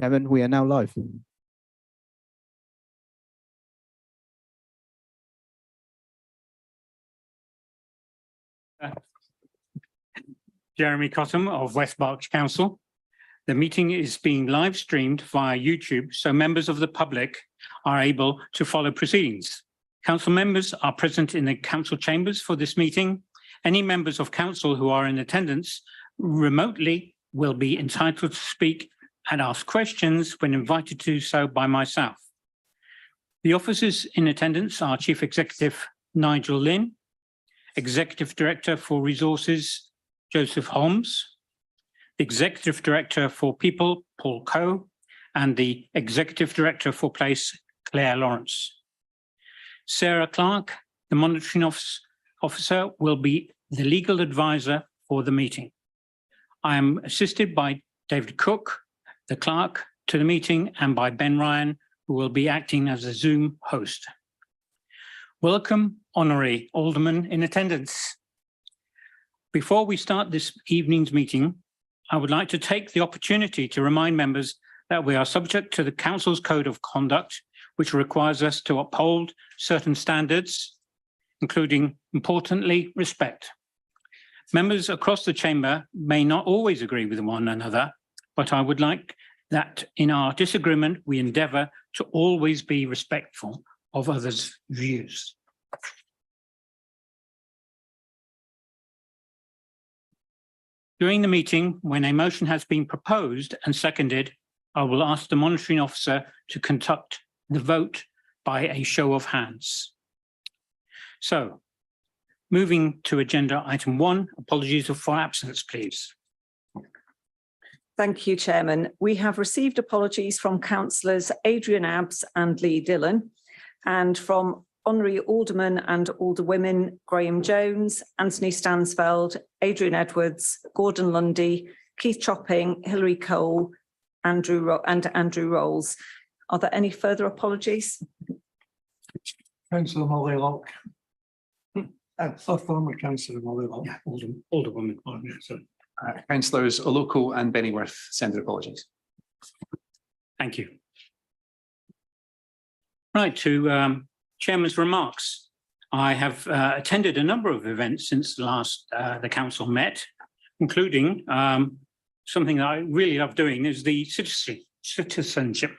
Kevin, we are now live. Jeremy Cottam of West Berkshire Council. The meeting is being live streamed via YouTube, so members of the public are able to follow proceedings. Council members are present in the council chambers for this meeting. Any members of council who are in attendance remotely will be entitled to speak and ask questions when invited to do so by myself. The officers in attendance are Chief Executive Nigel Lynn, Executive Director for Resources Joseph Holmes, the Executive Director for People Paul Coe, and the Executive Director for Place Claire Lawrence. Sarah Clark, the Monitoring Officer, will be the legal advisor for the meeting. I am assisted by David Cook, the clerk to the meeting, and by Ben Ryan, who will be acting as the Zoom host. Welcome, Honorary Aldermen in attendance. Before we start this evening's meeting, I would like to take the opportunity to remind members that we are subject to the Council's Code of Conduct, which requires us to uphold certain standards, including, importantly, respect. Members across the chamber may not always agree with one another, but I would like that in our disagreement, we endeavour to always be respectful of others' views. During the meeting, when a motion has been proposed and seconded, I will ask the monitoring officer to conduct the vote by a show of hands. So, moving to agenda item 1, apologies for absence, please. Thank you, Chairman. We have received apologies from councillors Adrian Abbs and Lee Dillon, and from Honorary Aldermen and Alderwomen Graham Jones, Anthony Stansfeld, Adrian Edwards, Gordon Lundy, Keith Chopping, Hilary Cole, Andrew Rolls. Are there any further apologies? Councillor Mollylock. Former Councillor Mollylock. Yeah, Alderwoman. Councillors Oloko and Bennyworth send their apologies. Thank you. Right, to Chairman's remarks. I have attended a number of events since last the council met, including something that I really love doing is the citizenship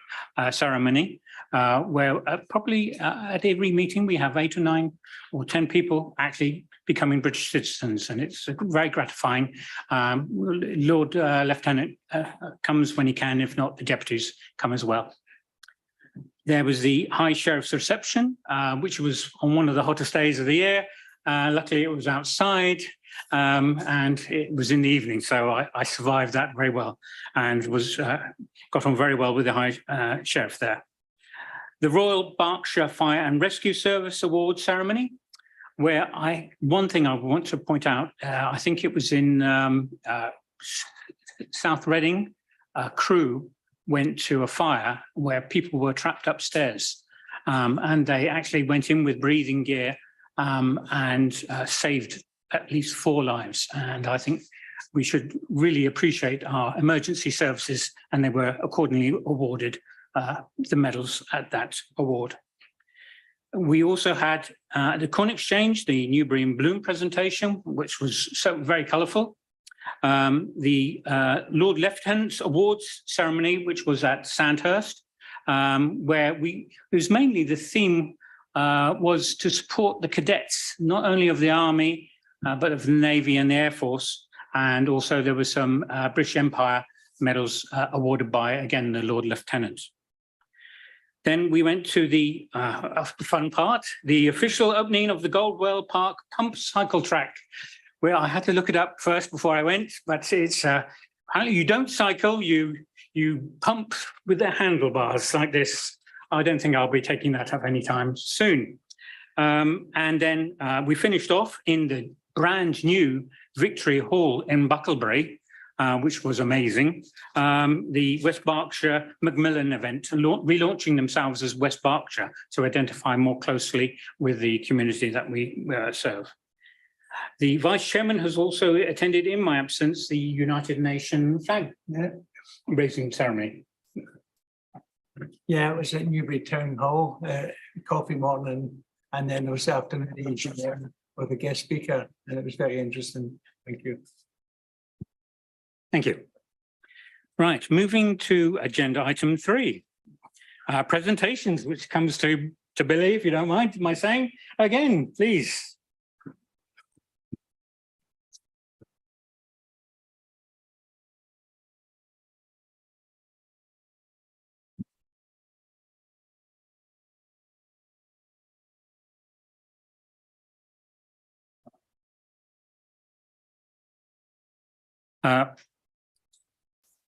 ceremony, where probably at every meeting we have 8 or 9 or 10 people actually becoming British citizens, and it's very gratifying. Lord Lieutenant comes when he can, if not, the deputies come as well. There was the High Sheriff's reception, which was on one of the hottest days of the year. Luckily, it was outside and it was in the evening, so I survived that very well and was got on very well with the High Sheriff there. The Royal Berkshire Fire and Rescue Service Award ceremony, where one thing I want to point out, I think it was in South Reading, a crew went to a fire where people were trapped upstairs, and they actually went in with breathing gear and saved at least 4 lives. And I think we should really appreciate our emergency services, and they were accordingly awarded the medals at that award. We also had the Corn Exchange, the Newbury and Bloom presentation, which was so very colourful. The Lord Lieutenant's Awards ceremony, which was at Sandhurst, where it was mainly the theme was to support the cadets, not only of the Army, but of the Navy and the Air Force. And also there were some British Empire medals awarded by, again, the Lord Lieutenant. Then we went to the fun part, the official opening of the Goldwell Park pump cycle track, where I had to look it up first before I went, but it's apparently you don't cycle, you pump with the handlebars like this. I don't think I'll be taking that up anytime soon. And then we finished off in the brand new Victory Hall in Bucklebury, which was amazing. The West Berkshire Macmillan event, relaunching themselves as West Berkshire to identify more closely with the community that we serve. The Vice Chairman has also attended in my absence the United Nations flag raising ceremony. Yeah, it was at Newbury Town Hall, coffee morning, and then there was afternoon each there with a guest speaker, and it was very interesting. Thank you. Thank you. Right, moving to agenda item 3. Presentations, which comes to Billy, if you don't mind my saying. Again, please.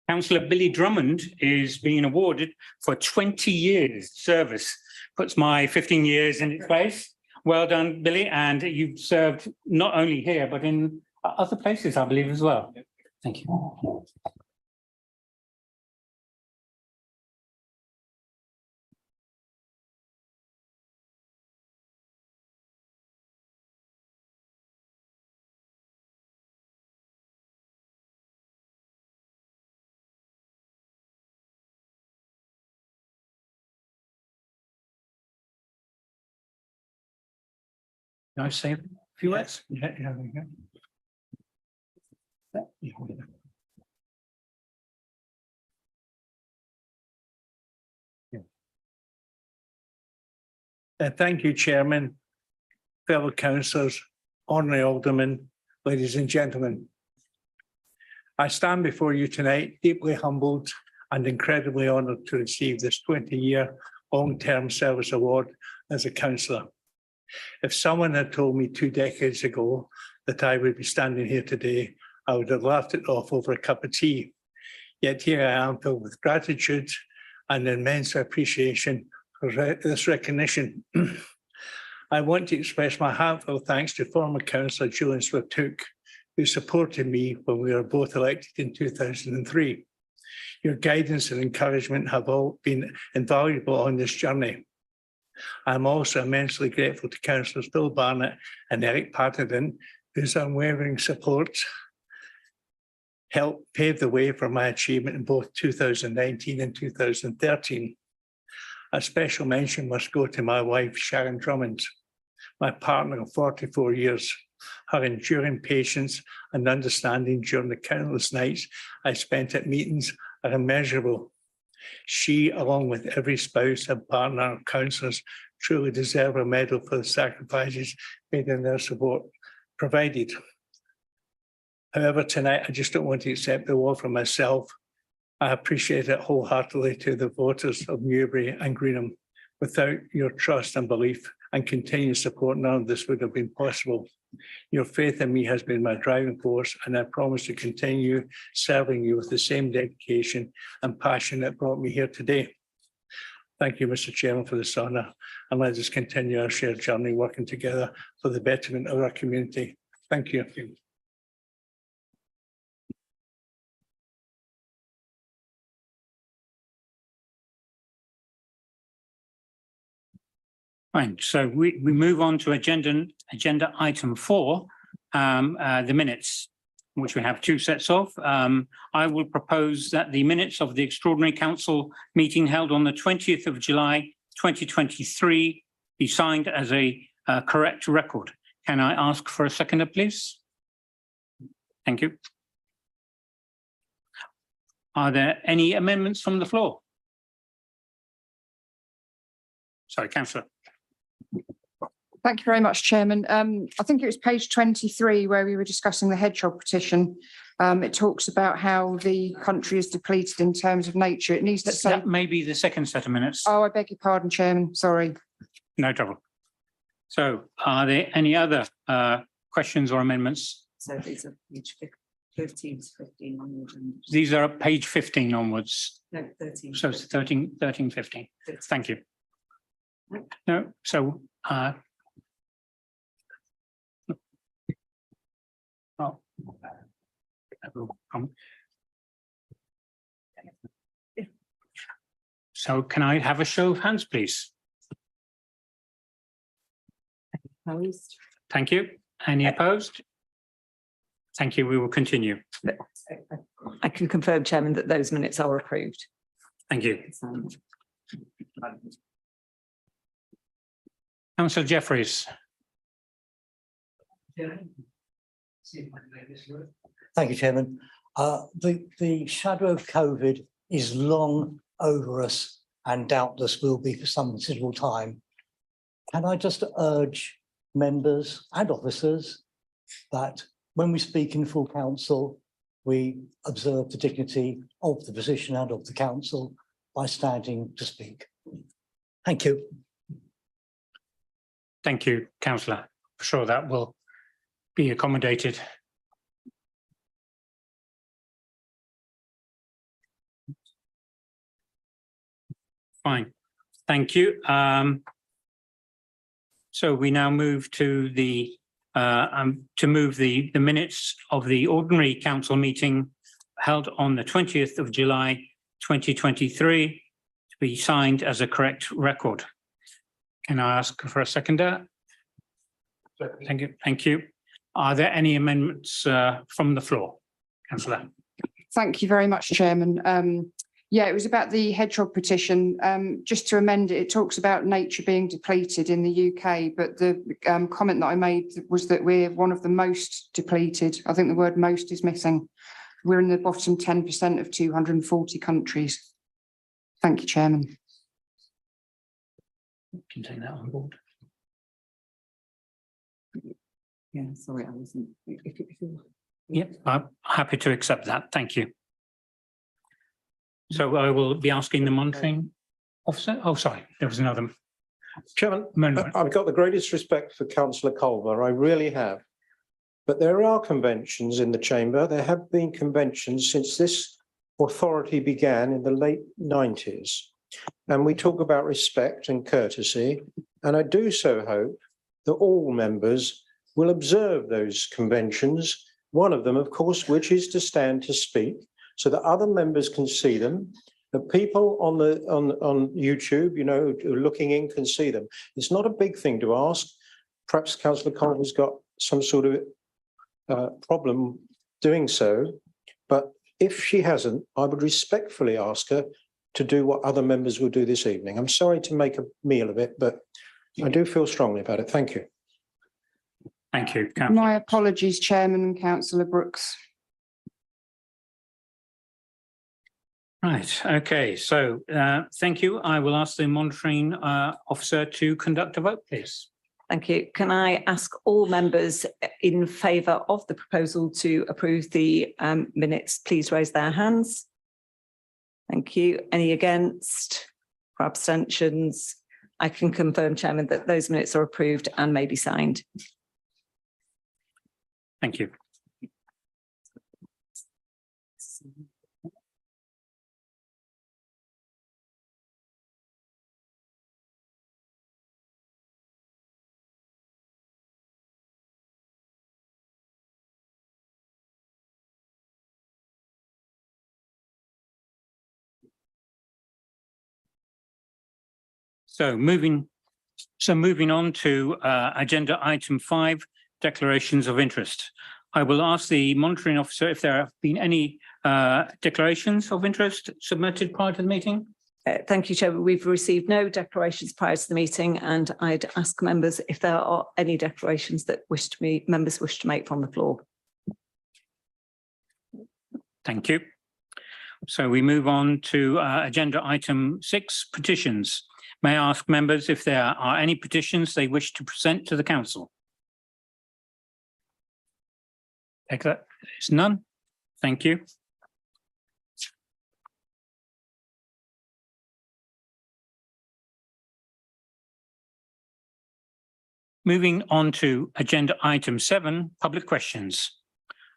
Councillor Billy Drummond is being awarded for 20 years service. Puts my 15 years in its place. Well done, Billy, and you've served not only here, but in other places, I believe, as well. Thank you. Can I say a few words? Yeah, there we go. Thank you, Chairman, fellow councillors, honorary aldermen, ladies and gentlemen. I stand before you tonight deeply humbled and incredibly honoured to receive this 20-year long-term service award as a councillor. If someone had told me 2 decades ago that I would be standing here today, I would have laughed it off over a cup of tea. Yet here I am, filled with gratitude and immense appreciation for this recognition. I want to express my heartfelt thanks to former councillor Julian Swift-Hook, who supported me when we were both elected in 2003. Your guidance and encouragement have all been invaluable on this journey. I'm also immensely grateful to councillors Phil Barnett and Eric Patterson, whose unwavering support helped pave the way for my achievement in both 2019 and 2013. A special mention must go to my wife, Sharon Drummond, my partner of 44 years. Her enduring patience and understanding during the countless nights I spent at meetings are immeasurable. She, along with every spouse and partner of councillors, truly deserve a medal for the sacrifices made and their support provided. However, tonight, I just don't want to accept the award for myself. I appreciate it wholeheartedly to the voters of Newbury and Greenham. Without your trust and belief and continued support, none of this would have been possible. Your faith in me has been my driving force, and I promise to continue serving you with the same dedication and passion that brought me here today. Thank you, Mr. Chairman, for this honour, and let us continue our shared journey working together for the betterment of our community. Thank you. Fine. So we move on to agenda item 4, the minutes, which we have 2 sets of. I will propose that the minutes of the extraordinary council meeting held on the 20th of July 2023 be signed as a correct record. Can I ask for a seconder, please? Thank you. Are there any amendments from the floor? Sorry, councillor. Thank you very much, Chairman. I think it was page 23 where we were discussing the hedgehog petition. It talks about how the country is depleted in terms of nature. It needs to say... That may be the second set of minutes. Oh, I beg your pardon, Chairman. Sorry. No trouble. So are there any other questions or amendments? So these are page 15 to 15 onwards. These are at page 15 onwards. No, 13. So it's 13, 15. Thank you. No, so so can I have a show of hands, please? Opposed? Thank you. Any opposed? Thank you. We will continue. I can confirm, Chairman, that those minutes are approved. Thank you. Councillor Jeffries. Thank you, Chairman. The shadow of COVID is long over us and doubtless will be for some considerable time. Can I just urge members and officers that when we speak in full council, we observe the dignity of the position and of the council by standing to speak. Thank you. Thank you, councillor. I'm sure that will be accommodated. Fine, thank you. So we now move to the minutes of the ordinary council meeting held on the 20th of July 2023 to be signed as a correct record. Can I ask for a seconder? Thank you. Thank you. Are there any amendments from the floor? Councillor. Thank you very much, Chairman. Yeah, it was about the hedgehog petition. Just to amend it, it talks about nature being depleted in the UK, but the comment that I made was that we're one of the most depleted. I think the word most is missing. We're in the bottom 10% of 240 countries. Thank you, Chairman. Can take that on board. Yeah, sorry, I wasn't. Yep, I'm happy to accept that. Thank you. So I will be asking the monitoring officer. Oh, sorry, there was another. Chairman, amendment. I've got the greatest respect for Councillor Culver, I really have. But there are conventions in the chamber. There have been conventions since this authority began in the late 90s. And we talk about respect and courtesy. And I do so hope that all members will observe those conventions. One of them, of course, which is to stand to speak, so that other members can see them. The people on YouTube, you know, looking in can see them. It's not a big thing to ask. Perhaps Councillor Culver's got some sort of problem doing so, but if she hasn't, I would respectfully ask her to do what other members will do this evening. I'm sorry to make a meal of it, but I do feel strongly about it. Thank you. Thank you. My apologies, Chairman and Councillor Brooks. Right, okay, so thank you. I will ask the monitoring officer to conduct a vote, please. Thank you. Can I ask all members in favour of the proposal to approve the minutes, please raise their hands. Thank you. Any against or abstentions? I can confirm, Chairman, that those minutes are approved and may be signed. Thank you. So moving on to agenda item 5, declarations of interest. I will ask the monitoring officer if there have been any declarations of interest submitted prior to the meeting. Thank you, Chairman. We've received no declarations prior to the meeting, and I'd ask members if there are any declarations that members wish to make from the floor. Thank you. So we move on to agenda item 6, petitions. May I ask members if there are any petitions they wish to present to the council? Take that. There's none. Thank you. Moving on to agenda item 7, public questions.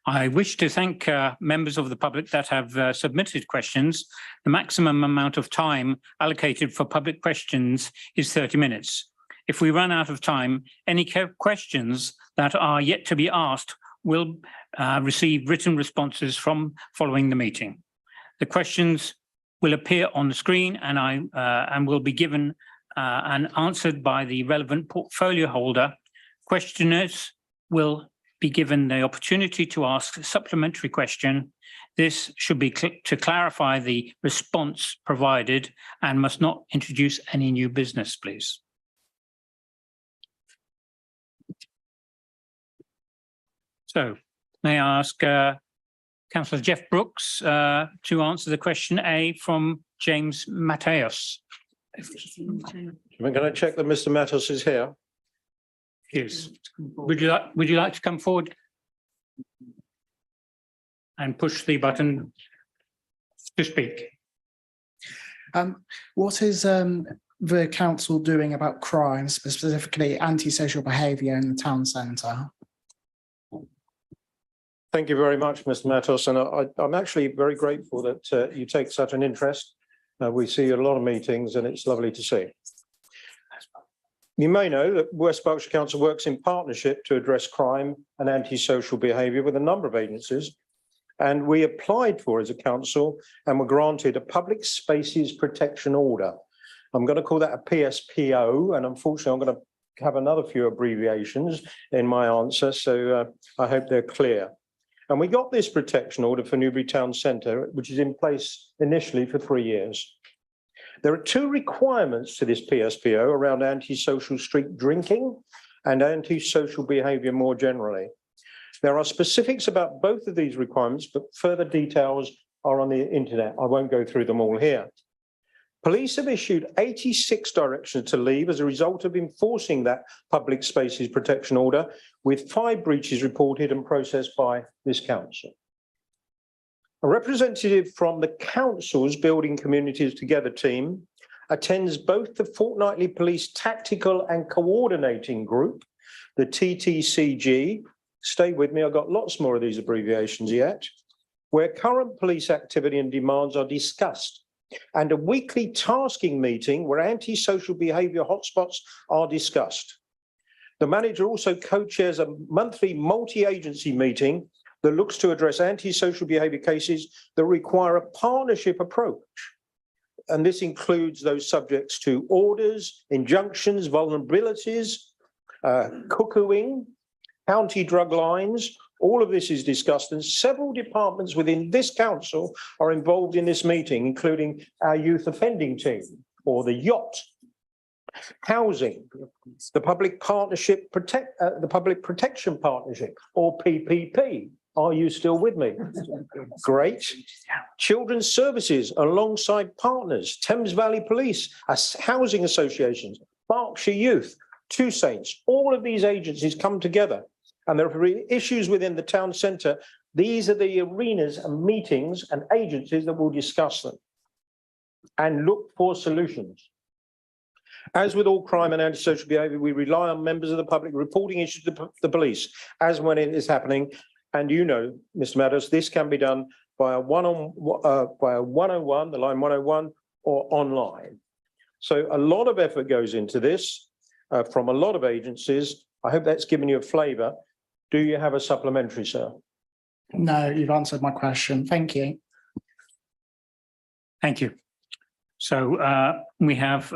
I wish to thank members of the public that have submitted questions. The maximum amount of time allocated for public questions is 30 minutes. If we run out of time, any questions that are yet to be asked will receive written responses from following the meeting. The questions will appear on the screen and will be given and answered by the relevant portfolio holder. Questioners will be given the opportunity to ask a supplementary question. This should be to clarify the response provided and must not introduce any new business, please. So may I ask Councillor Jeff Brooks to answer the question A from James Mateos. We're going to check that Mr. Matos is here. Yes. Would you like to come forward and push the button to speak? What is the council doing about crime, specifically antisocial behaviour in the town centre? Thank you very much, Mr. Matos, and I'm actually very grateful that you take such an interest. We see you at a lot of meetings and it's lovely to see. You may know that West Berkshire Council works in partnership to address crime and antisocial behaviour with a number of agencies. And we applied for as a council and were granted a public spaces protection order. I'm going to call that a PSPO, and unfortunately I'm going to have another few abbreviations in my answer, so I hope they're clear. And we got this protection order for Newbury Town Centre, which is in place initially for 3 years. There are 2 requirements to this PSPO around antisocial street drinking and antisocial behaviour more generally. There are specifics about both of these requirements, but further details are on the internet. I won't go through them all here. Police have issued 86 directions to leave as a result of enforcing that public spaces protection order, with 5 breaches reported and processed by this council. A representative from the council's Building Communities Together team attends both the fortnightly police tactical and coordinating group, the TTCG. Stay with me, I've got lots more of these abbreviations yet, where current police activity and demands are discussed, and a weekly tasking meeting where antisocial behaviour hotspots are discussed. The manager also co-chairs a monthly multi-agency meeting that looks to address antisocial behaviour cases that require a partnership approach. And this includes those subjects to orders, injunctions, vulnerabilities, cuckooing, county drug lines. All of this is discussed, and several departments within this council are involved in this meeting, including our youth offending team, or the yacht, housing, the public protection partnership, or PPP. Are you still with me? Great. Children's services alongside partners, Thames Valley Police, housing associations, Berkshire Youth, Two Saints. All of these agencies come together, and there are issues within the town centre. These are the arenas and meetings and agencies that will discuss them and look for solutions. As with all crime and antisocial behaviour, we rely on members of the public reporting issues to the police as when it is happening. And you know, Mr. Matos, this can be done by a one-on-one, the line 101, or online. So a lot of effort goes into this from a lot of agencies. I hope that's given you a flavour. Do you have a supplementary, sir? No, you've answered my question. Thank you. Thank you. So we have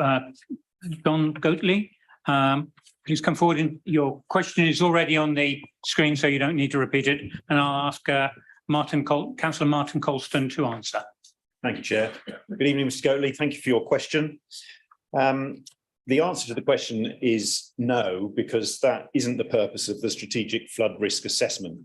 John Goatley. Please come forward. And your question is already on the screen, so you don't need to repeat it. And I'll ask Councillor Martin Colston to answer. Thank you, Chair. Good evening, Mr. Goatley. Thank you for your question. The answer to the question is no, because that isn't the purpose of the strategic flood risk assessment.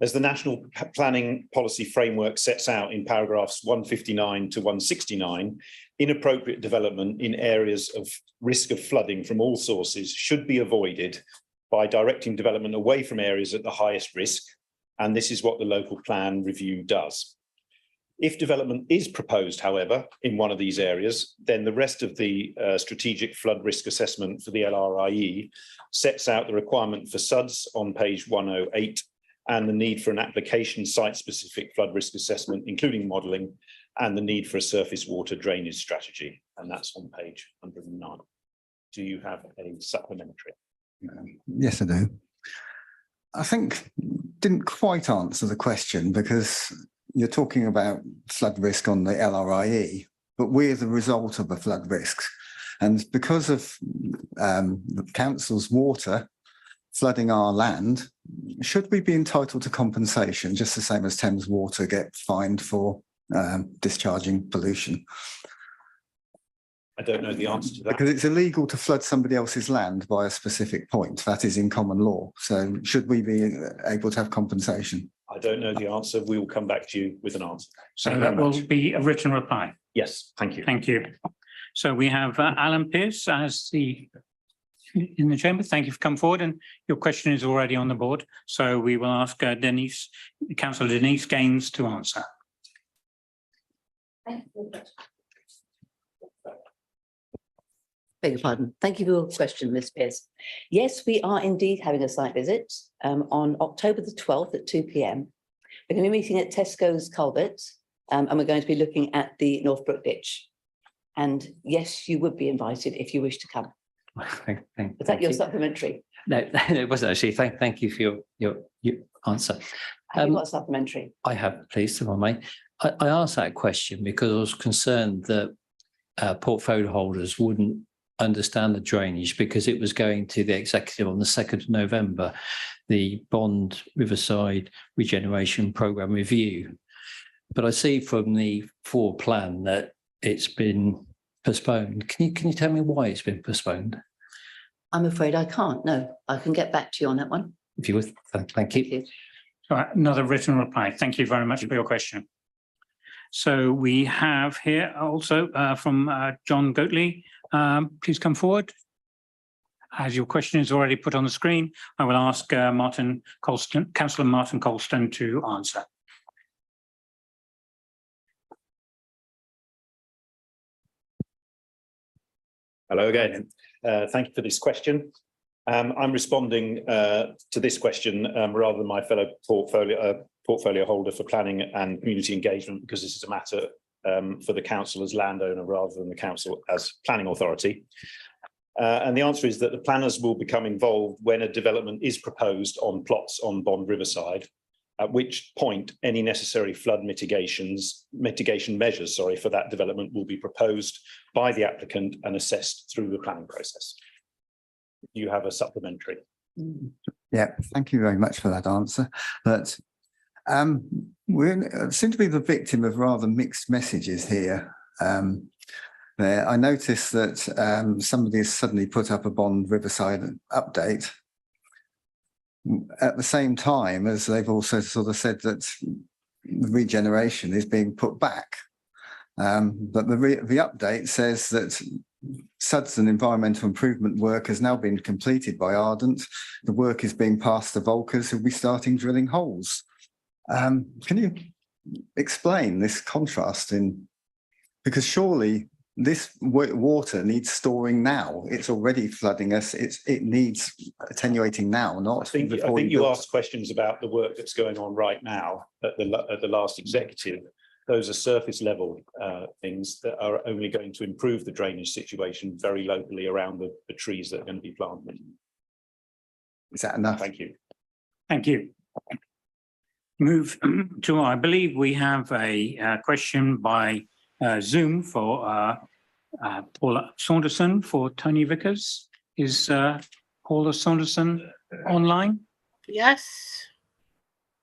As the National Planning Policy Framework sets out in paragraphs 159 to 169, inappropriate development in areas of risk of flooding from all sources should be avoided by directing development away from areas at the highest risk, and this is what the local plan review does. If development is proposed, however, in one of these areas, then the rest of the strategic flood risk assessment for the LRIE sets out the requirement for SUDS on page 108 and the need for an application site-specific flood risk assessment, including modelling, and the need for a surface water drainage strategy. And that's on page 109. Do you have a supplementary? Yes, I do. I think didn't quite answer the question, because you're talking about flood risk on the LRIE, but we're the result of a flood risk. And because of the council's water flooding our land, should we be entitled to compensation, just the same as Thames Water get fined for discharging pollution? I don't know the answer to that. Because it's illegal to flood somebody else's land by a specific point. That is in common law. So should we be able to have compensation? I don't know the answer. We will come back to you with an answer. So Thank you that very will much. be a written reply. Yes, thank you. Thank you. So we have Alan Pearce as in the chamber. Thank you for coming forward, and your question is already on the board. So we will ask Councillor Denise Gaines to answer. Beg your pardon. Thank you for your question, Ms. Pearce. Yes, we are indeed having a site visit on October the 12th at 2 p.m. We're going to be meeting at Tesco's Culvert, and we're going to be looking at the Northbrook ditch. And yes, you would be invited if you wish to come. Is that your supplementary? No, it wasn't actually. Thank you for your answer. Have you got a supplementary? I have, please, if I may. I asked that question because I was concerned that portfolio holders wouldn't understand the drainage because it was going to the executive on the 2nd of November, the Bond Riverside Regeneration Programme review. But I see from the forward plan that it's been postponed. Can you tell me why it's been postponed? I'm afraid I can't. No, I can get back to you on that one. If you would, thank you. All right, another written reply. Thank you very much for your question. So we have here also from John Goatley. Please come forward. As your question is already put on the screen, I will ask Councillor Martin Colston to answer. Hello again. Thank you for this question. I'm responding to this question rather than my fellow portfolio holder for planning and community engagement, because this is a matter for the council as landowner rather than the council as planning authority. And the answer is that the planners will become involved when a development is proposed on plots on Bond Riverside, at which point any necessary flood mitigation measures, for that development will be proposed by the applicant and assessed through the planning process. You have a supplementary. Yeah, thank you very much for that answer. But we seem to be the victim of rather mixed messages here. I noticed that somebody has suddenly put up a Bond Riverside update at the same time as they've also sort of said that the regeneration is being put back. But the update says that SUDS and environmental improvement work has now been completed by Ardent. The work is being passed to Volkers, who'll be starting drilling holes. Can you explain this contrast because surely this water needs storing now. It's already flooding us. It needs attenuating now, not. I think you asked questions about the work that's going on right now at the last executive. Those are surface level things that are only going to improve the drainage situation very locally around the trees that are going to be planted. Is that enough? Thank you. Thank you. Move to, I believe we have a question by Zoom for Paula Saunderson for Tony Vickers. Is Paula Saunderson online? Yes.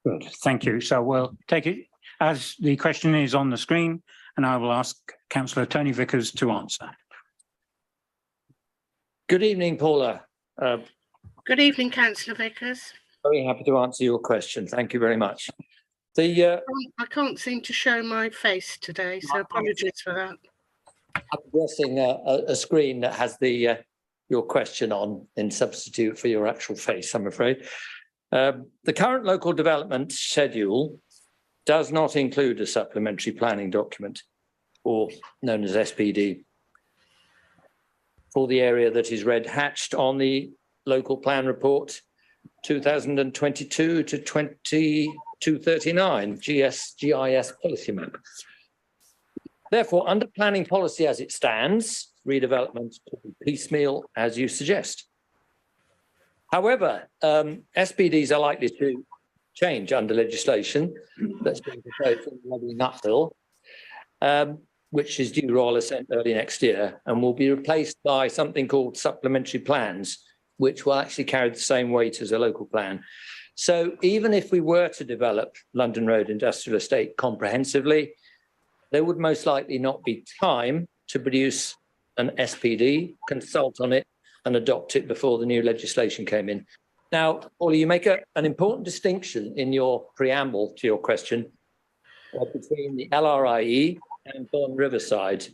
Good, thank you. So we'll take it as the question is on the screen, and I will ask Councillor Tony Vickers to answer. Good evening, Paula. Good evening, Councillor Vickers. Very happy to answer your question. Thank you very much. I can't seem to show my face today, so apologies for that. I'm addressing a screen that has your question on in substitute for your actual face, I'm afraid. The current local development schedule does not include a supplementary planning document, or known as SPD, for the area that is red hatched on the local plan report 2022 to 2239 GIS policy map. Therefore, under planning policy as it stands, redevelopment could be piecemeal as you suggest. However, SPDs are likely to change under legislation that's being proposed in the Levy Nut Bill, which is due royal assent early next year and will be replaced by something called supplementary plans which will actually carry the same weight as a local plan. So even if we were to develop London Road Industrial Estate comprehensively, there would most likely not be time to produce an SPD, consult on it, and adopt it before the new legislation came in. Now, Paula, you make an important distinction in your preamble to your question between the LRIE and Bond Riverside.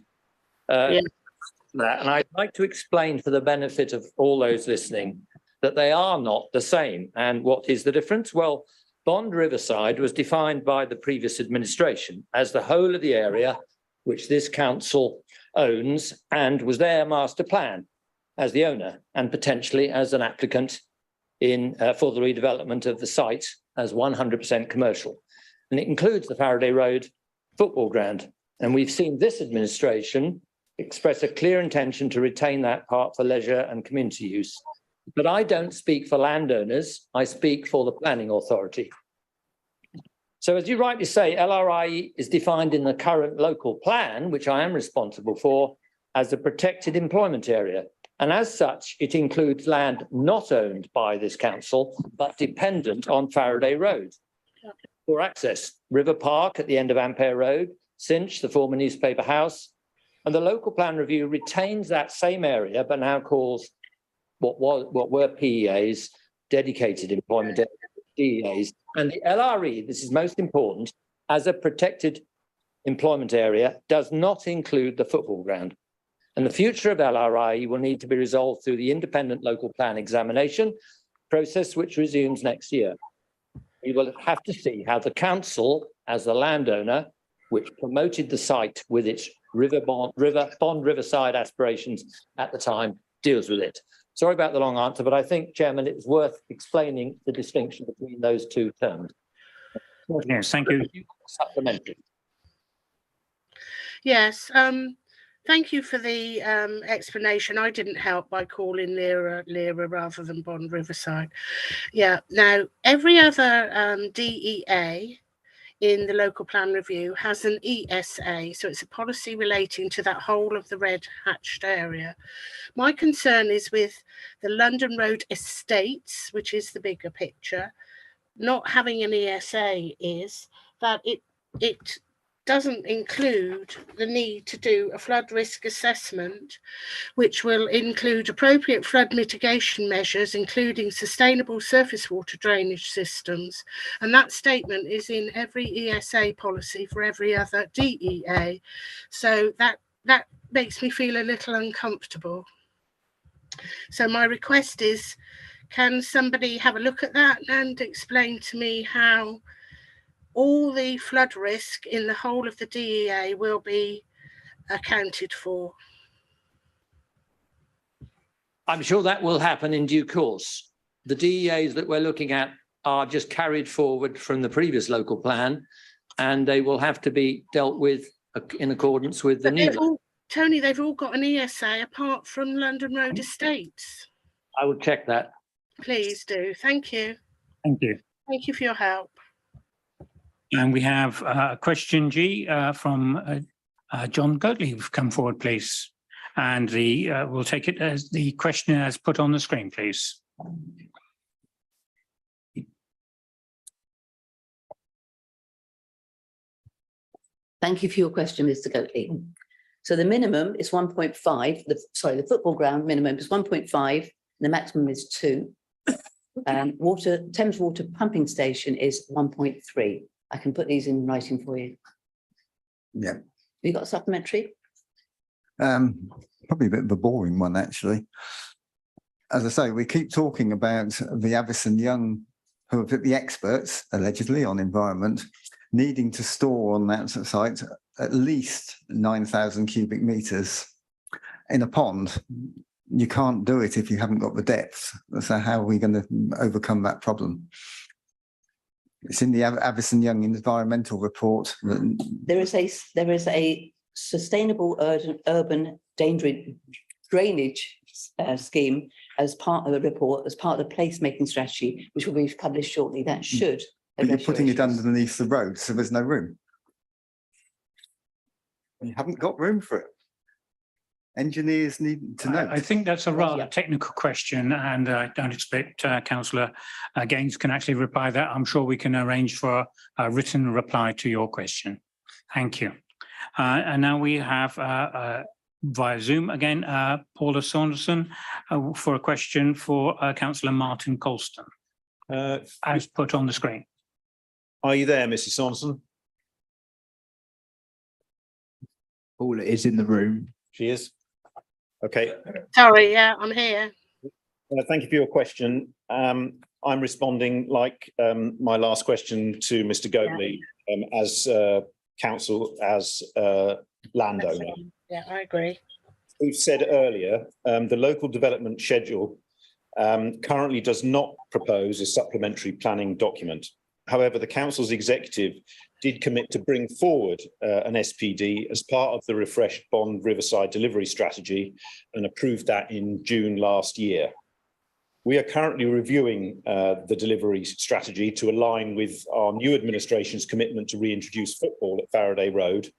Yeah. And I'd like to explain for the benefit of all those listening that they are not the same. And what is the difference? Well, Bond Riverside was defined by the previous administration as the whole of the area which this council owns and was their master plan as the owner and potentially as an applicant in for the redevelopment of the site as 100% commercial. And it includes the Faraday Road football ground. And we've seen this administration express a clear intention to retain that part for leisure and community use. But I don't speak for landowners, I speak for the planning authority. So as you rightly say, LRI is defined in the current local plan, which I am responsible for, as a protected employment area. And as such, it includes land not owned by this council, but dependent on Faraday Road for access. River Park at the end of Ampere Road, Cinch, the former newspaper house, and the local plan review retains that same area, but now calls what were PEAs, dedicated employment areas, DEAs, and the LRE, this is most important, as a protected employment area, does not include the football ground. And the future of LRI will need to be resolved through the independent local plan examination process, which resumes next year. We will have to see how the council, as the landowner, which promoted the site with its Riverside aspirations at the time, deals with it. Sorry about the long answer, but I think, Chairman, it was worth explaining the distinction between those two terms. Yes, thank you. Supplementary. Yes, thank you for the explanation. I didn't help by calling Lira rather than Bond Riverside. Yeah, now every other DEA in the local plan review has an ESA, so it's a policy relating to that whole of the red hatched area. My concern is with the London Road Estates, which is the bigger picture. Not having an ESA is that it doesn't include the need to do a flood risk assessment, which will include appropriate flood mitigation measures, including sustainable surface water drainage systems. And that statement is in every ESA policy for every other DEA. So that makes me feel a little uncomfortable. So my request is, can somebody have a look at that and explain to me how all the flood risk in the whole of the DEA will be accounted for? I'm sure that will happen in due course. The DEAs that we're looking at are just carried forward from the previous local plan, and they will have to be dealt with in accordance with the new. Tony, they've all got an ESA apart from London Road Estates. I will check that. Please do. Thank you. Thank you. Thank you for your help. And we have a question G from John Goatley. Come forward, please. And we'll take it as the question as put on the screen, please. Thank you for your question, Mr. Goatley. So the minimum is 1.5. The football ground minimum is 1.5. And the maximum is 2. Thames Water pumping station is 1.3. I can put these in writing for you. Yeah. Have you got a supplementary? Probably a bit of a boring one, actually. As I say, we keep talking about the Avison Young, who are the experts, allegedly, on environment, needing to store on that site at least 9,000 cubic meters in a pond. You can't do it if you haven't got the depth. So how are we going to overcome that problem? It's in the Avison Young environmental report. There is a sustainable urban drainage scheme as part of the report, as part of the placemaking strategy, which will be published shortly. That should. But you're putting it underneath the road, so there's no room. You haven't got room for it. engineers need to know? I think that's a rather technical question, and I don't expect Councillor Gaines can actually reply that. I'm sure we can arrange for a written reply to your question. Thank you. And now we have via Zoom again, Paula Saunderson for a question for Councillor Martin Colston, as put on the screen. Are you there, Mrs. Saunderson? Paula is in the room. She is. Okay. Sorry, yeah, I'm here. Thank you for your question. I'm responding like my last question to Mr. Goatley as council, as landowner. Yeah, I agree. We've said earlier, the local development schedule currently does not propose a supplementary planning document. However, the council's executive did commit to bring forward an SPD as part of the refreshed Bond Riverside delivery strategy and approved that in June last year. We are currently reviewing the delivery strategy to align with our new administration's commitment to reintroduce football at Faraday Road.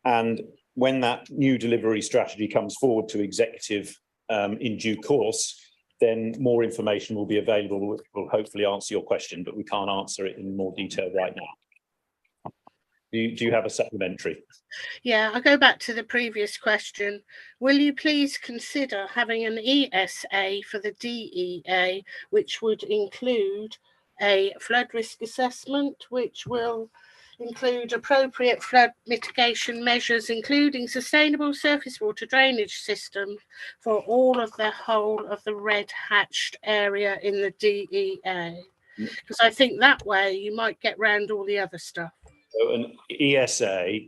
And when that new delivery strategy comes forward to executive in due course, then more information will be available, which will hopefully answer your question, but we can't answer it in more detail right now. Do you have a supplementary? Yeah, I'll go back to the previous question. Will you please consider having an ESA for the DEA, which would include a flood risk assessment, which will include appropriate flood mitigation measures, including sustainable surface water drainage systems for all of the whole of the red hatched area in the DEA? Because I think that way you might get round all the other stuff. So an ESA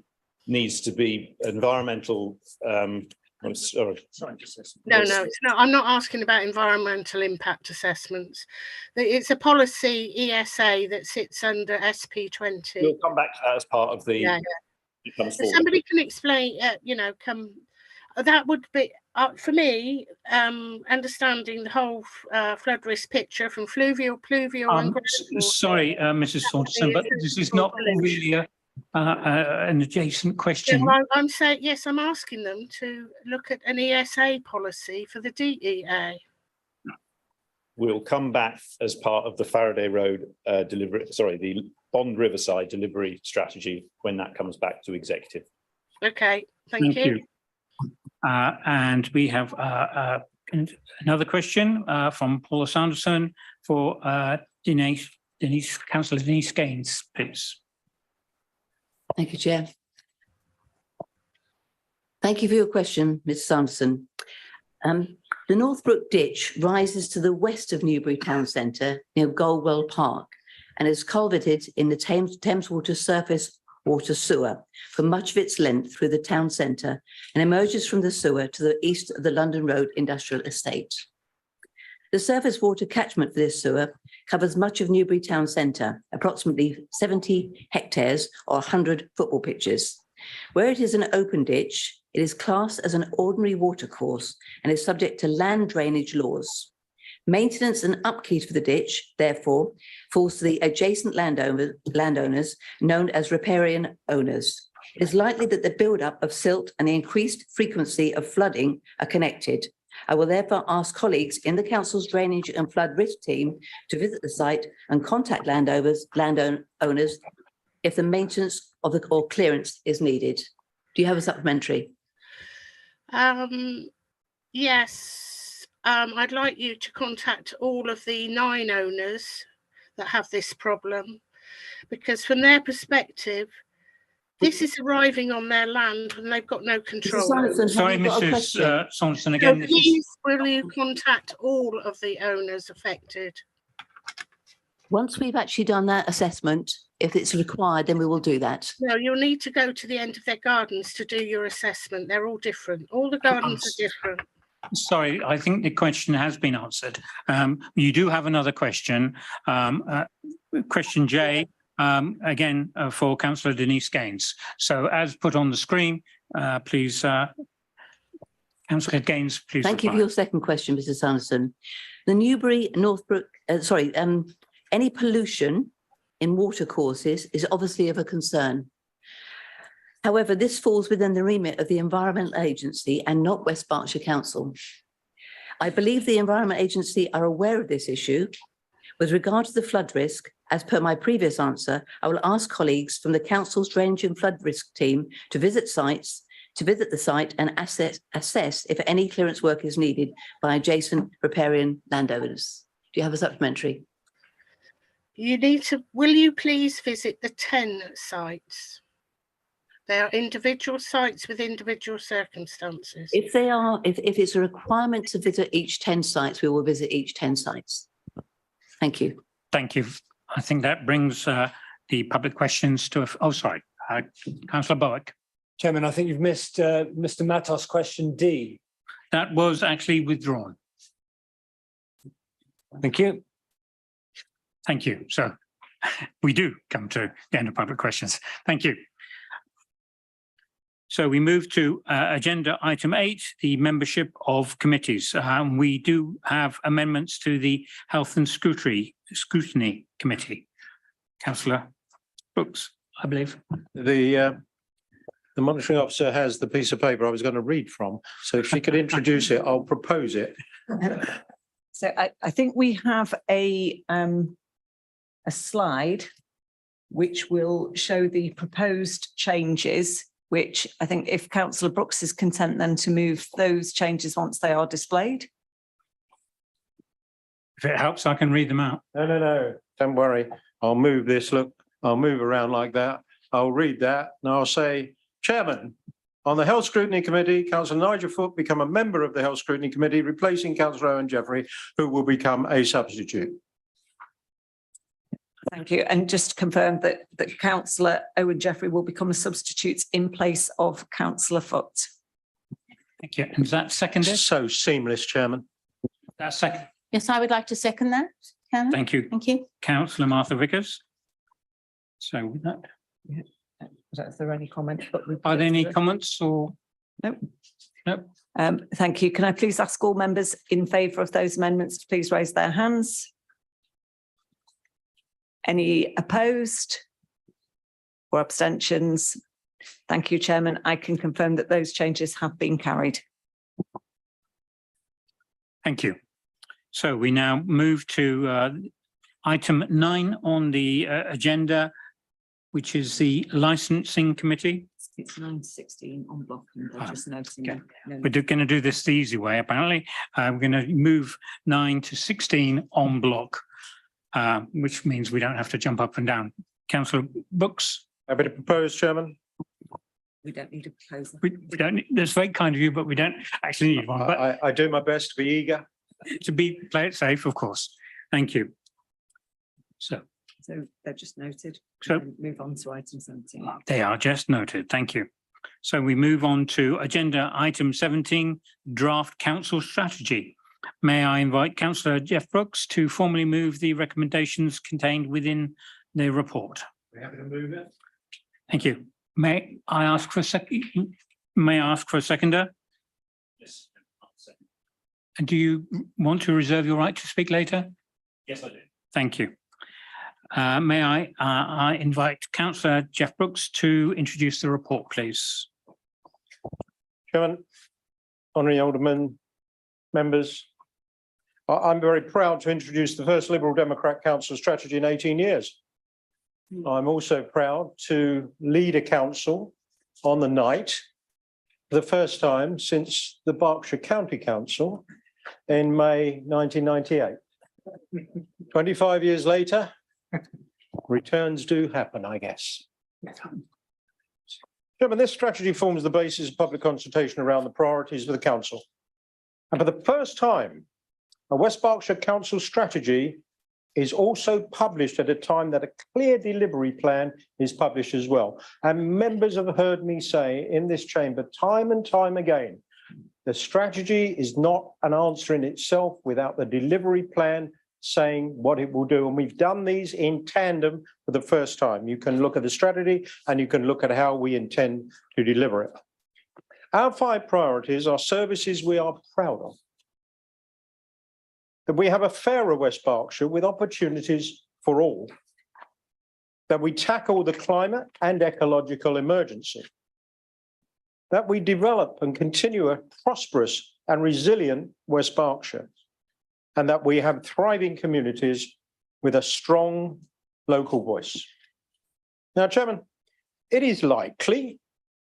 needs to be environmental. I'm sorry. No, it's not. I'm not asking about environmental impact assessments. It's a policy ESA that sits under SP20. We'll come back to that as part of the. Yeah. If somebody can explain, that would be for me. Understanding the whole flood risk picture from fluvial, and sorry, Mrs. Saunderson, but this is not really an adjacent question. Yeah, I'm saying yes. I'm asking them to look at an ESA policy for the DEA. We'll come back as part of the Faraday Road the Bond Riverside delivery strategy when that comes back to executive. Okay, thank you. And we have another question from Paula Sanderson for Councillor Denise Gaines, please. Thank you, Chair. Thank you for your question, Ms. Sanderson. The Northbrook Ditch rises to the west of Newbury Town Centre near Goldwell Park and is culverted in the Thames Water surface water sewer for much of its length through the town centre and emerges from the sewer to the east of the London Road Industrial Estate. The surface water catchment for this sewer covers much of Newbury Town Centre, approximately 70 hectares or 100 football pitches. Where it is an open ditch, it is classed as an ordinary watercourse and is subject to land drainage laws. Maintenance and upkeep of the ditch, therefore, falls to the adjacent landowners known as riparian owners. It is likely that the build-up of silt and the increased frequency of flooding are connected. I will therefore ask colleagues in the council's drainage and flood risk team to visit the site and contact landowners if the maintenance of or clearance is needed. Do you have a supplementary? Yes. I'd like you to contact all of the 9 owners that have this problem, because from their perspective, this is arriving on their land and they've got no control. Sorry, Mrs. Saunderson, again. So please, will you contact all of the owners affected? Once we've actually done that assessment, if it's required, then we will do that. No, you'll need to go to the end of their gardens to do your assessment. They're all different. All the gardens are different. Sorry, I think the question has been answered. You do have another question. Question J. Again, for Councillor Denise Gaines. So as put on the screen, please, Councillor Gaines, please. Thank you for your second question, Mrs. Sanderson. The Newbury Northbrook, any pollution in water courses is obviously of a concern. However, this falls within the remit of the Environment Agency and not West Berkshire Council. I believe the Environment Agency are aware of this issue. With regard to the flood risk, as per my previous answer, I will ask colleagues from the Council's Drainage and Flood Risk team to visit the site and assess if any clearance work is needed by adjacent riparian landowners. Do you have a supplementary? Will you please visit the 10 sites? They are individual sites with individual circumstances. If it's a requirement to visit each 10 sites, we will visit each 10 sites. Thank you. Thank you. I think that brings the public questions to, Councillor Bowick. Chairman, I think you've missed Mr. Matos' question D. That was actually withdrawn. Thank you. Thank you. So we do come to the end of public questions. Thank you. So we move to agenda item 8, the membership of committees. We do have amendments to the Health and Scrutiny Committee. Councillor Brooks, I believe. The monitoring officer has the piece of paper I was going to read from. So if she could introduce it, I'll propose it. So I think we have a slide which will show the proposed changes, which I think if Councillor Brooks is content then to move those changes once they are displayed. If it helps, I can read them out. No. Don't worry. I'll move this. Look, I'll move around like that. I'll read that and I'll say, Chairman, on the Health Scrutiny Committee, Councillor Nigel Foote become a member of the Health Scrutiny Committee, replacing Councillor Owen Jeffrey, who will become a substitute. Thank you. And just to confirm that Councillor Owen Jeffrey will become a substitute in place of Councillor Foote. Thank you. And is that seconded? So seamless, Chairman. That's second. Yes, I would like to second that, Chairman. Thank you. Thank you. Councillor Martha Vickers. So with that. Yeah. I don't know if there are any comments, but Are there any comments or? No. No. Thank you. Can I please ask all members in favour of those amendments to please raise their hands? Any opposed or abstentions? Thank you, Chairman. I can confirm that those changes have been carried. Thank you. So we now move to item 9 on the agenda, which is the Licensing Committee. It's 9:16 on block. And they're just noting. Okay. We're going to do this the easy way, apparently. We're going to move 9 to 16 on block, which means we don't have to jump up and down. Councillor Brooks. Happy to propose, Chairman. We don't need a proposal. We don't. That's very kind of you, but we don't actually need one. But I do my best to be eager. To play it safe, of course. Thank you. So they're just noted. So move on to item 17. They are just noted. Thank you. So we move on to agenda item 17, draft council strategy. May I invite Councillor Jeff Brooks to formally move the recommendations contained within the report. We're happy to move it. Thank you. May I ask for a second? May I ask for a seconder? Yes. And do you want to reserve your right to speak later? Yes, I do. Thank you. May I invite Councillor Jeff Brooks to introduce the report, please. Chairman, honorary aldermen, members, I'm very proud to introduce the first Liberal Democrat council strategy in 18 years. I'm also proud to lead a council on the night for the first time since the Berkshire County Council in May 1998. 25 years later, returns do happen, I guess. Chairman, this strategy forms the basis of public consultation around the priorities of the council. And for the first time, a West Berkshire Council strategy is also published at a time that a clear delivery plan is published as well. And members have heard me say in this chamber time and time again, the strategy is not an answer in itself without the delivery plan saying what it will do. And we've done these in tandem for the first time. You can look at the strategy and you can look at how we intend to deliver it. Our 5 priorities are services we are proud of. That we have a fairer West Berkshire with opportunities for all. That we tackle the climate and ecological emergency. that we develop and continue a prosperous and resilient West Berkshire, and that we have thriving communities with a strong local voice. Now, Chairman, it is likely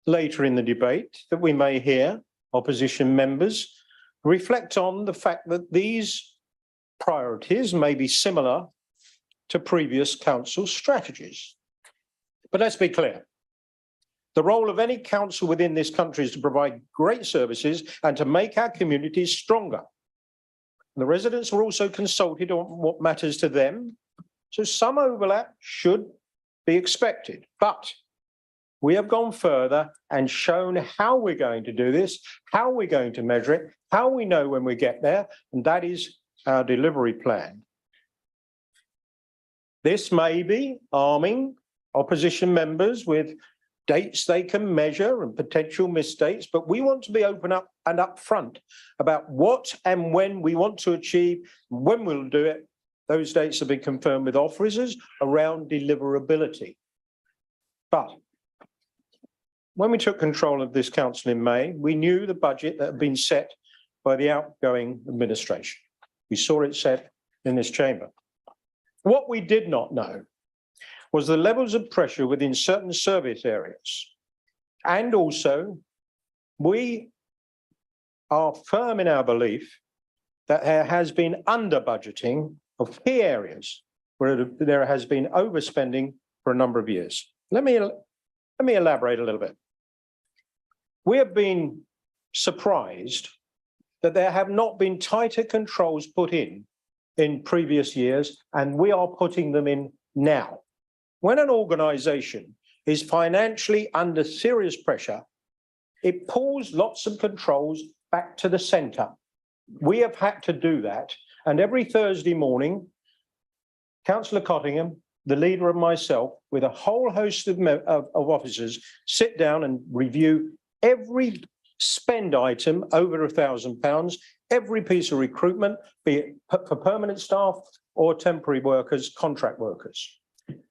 later in the debate that we may hear opposition members reflect on the fact that these priorities may be similar to previous council strategies. But let's be clear. The role of any council within this country is to provide great services and to make our communities stronger. The residents are also consulted on what matters to them, so some overlap should be expected. But we have gone further and shown how we're going to do this, how we're going to measure it, how we know when we get there, and that is our delivery plan. This may be arming opposition members with dates they can measure and potential misdates, but we want to be open up and upfront about what and when we want to achieve, when we'll do it. Those dates have been confirmed with officers around deliverability. But when we took control of this council in May, we knew the budget that had been set by the outgoing administration. We saw it set in this chamber. What we did not know was the levels of pressure within certain service areas. And also, we are firm in our belief that there has been under budgeting of key areas where there has been overspending for a number of years. Let me elaborate a little bit. We have been surprised that there have not been tighter controls put in previous years, and we are putting them in now. When an organisation is financially under serious pressure, it pulls lots of controls back to the centre. We have had to do that, and every Thursday morning, Councillor Cottingham, the leader, and myself, with a whole host of officers, sit down and review every spend item over £1,000, every piece of recruitment, be it for permanent staff or temporary workers, contract workers.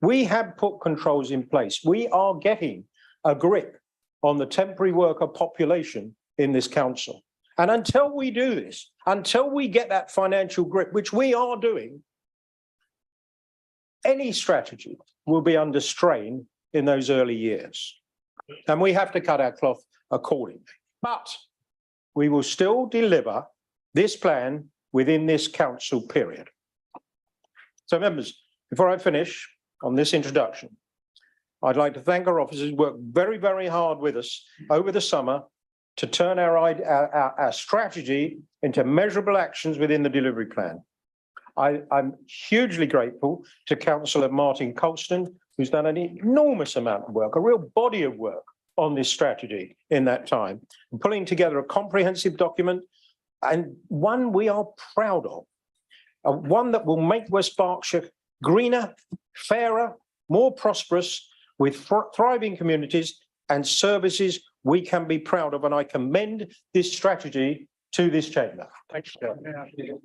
We have put controls in place. We are getting a grip on the temporary worker population in this council. And until we do this, until we get that financial grip, which we are doing, any strategy will be under strain in those early years. And we have to cut our cloth accordingly. But we will still deliver this plan within this council period. So, members, before I finish on this introduction, I'd like to thank our officers who worked very, very hard with us over the summer to turn our strategy into measurable actions within the delivery plan. I'm hugely grateful to Councillor Martin Colston, who's done an enormous amount of work, a real body of work on this strategy in that time, and pulling together a comprehensive document, and one we are proud of, one that will make West Berkshire greener, fairer, more prosperous, with thriving communities and services we can be proud of. And I commend this strategy to this chamber. Thank you.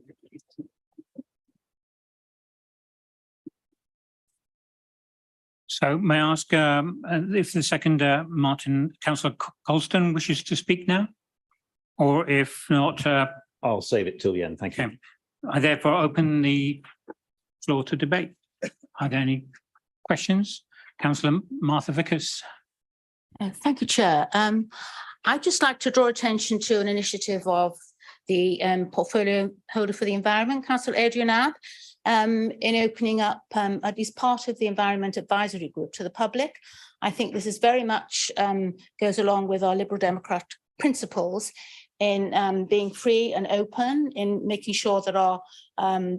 So may I ask if the second Councillor Colston wishes to speak now? Or if not... I'll save it till the end. Thank you. Okay. I therefore open the floor to debate. Are there any questions? Councillor Martha Vickers. Thank you, Chair. I'd just like to draw attention to an initiative of the portfolio holder for the environment, Councillor Adrian Abb, in opening up at least part of the Environment Advisory Group to the public. I think this is very much goes along with our Liberal Democrat principles in being free and open, in making sure that our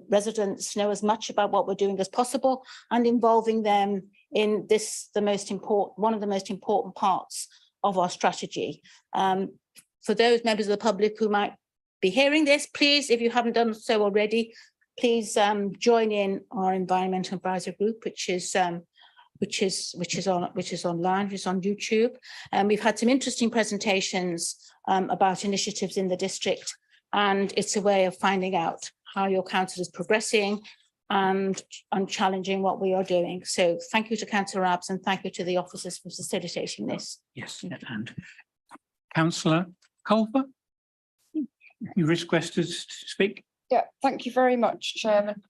residents know as much about what we're doing as possible, and involving them in this, one of the most important parts of our strategy. For those members of the public who might be hearing this, please, if you haven't done so already, please join in our Environmental Advisory Group, which is online, which is on YouTube. And we've had some interesting presentations about initiatives in the district, and it's a way of finding out how your council is progressing and challenging what we are doing. So thank you to Councillor Abbs, and thank you to the officers for facilitating this. Yes, and Councillor Culver, you requested to speak. Yeah, thank you very much, Chairman.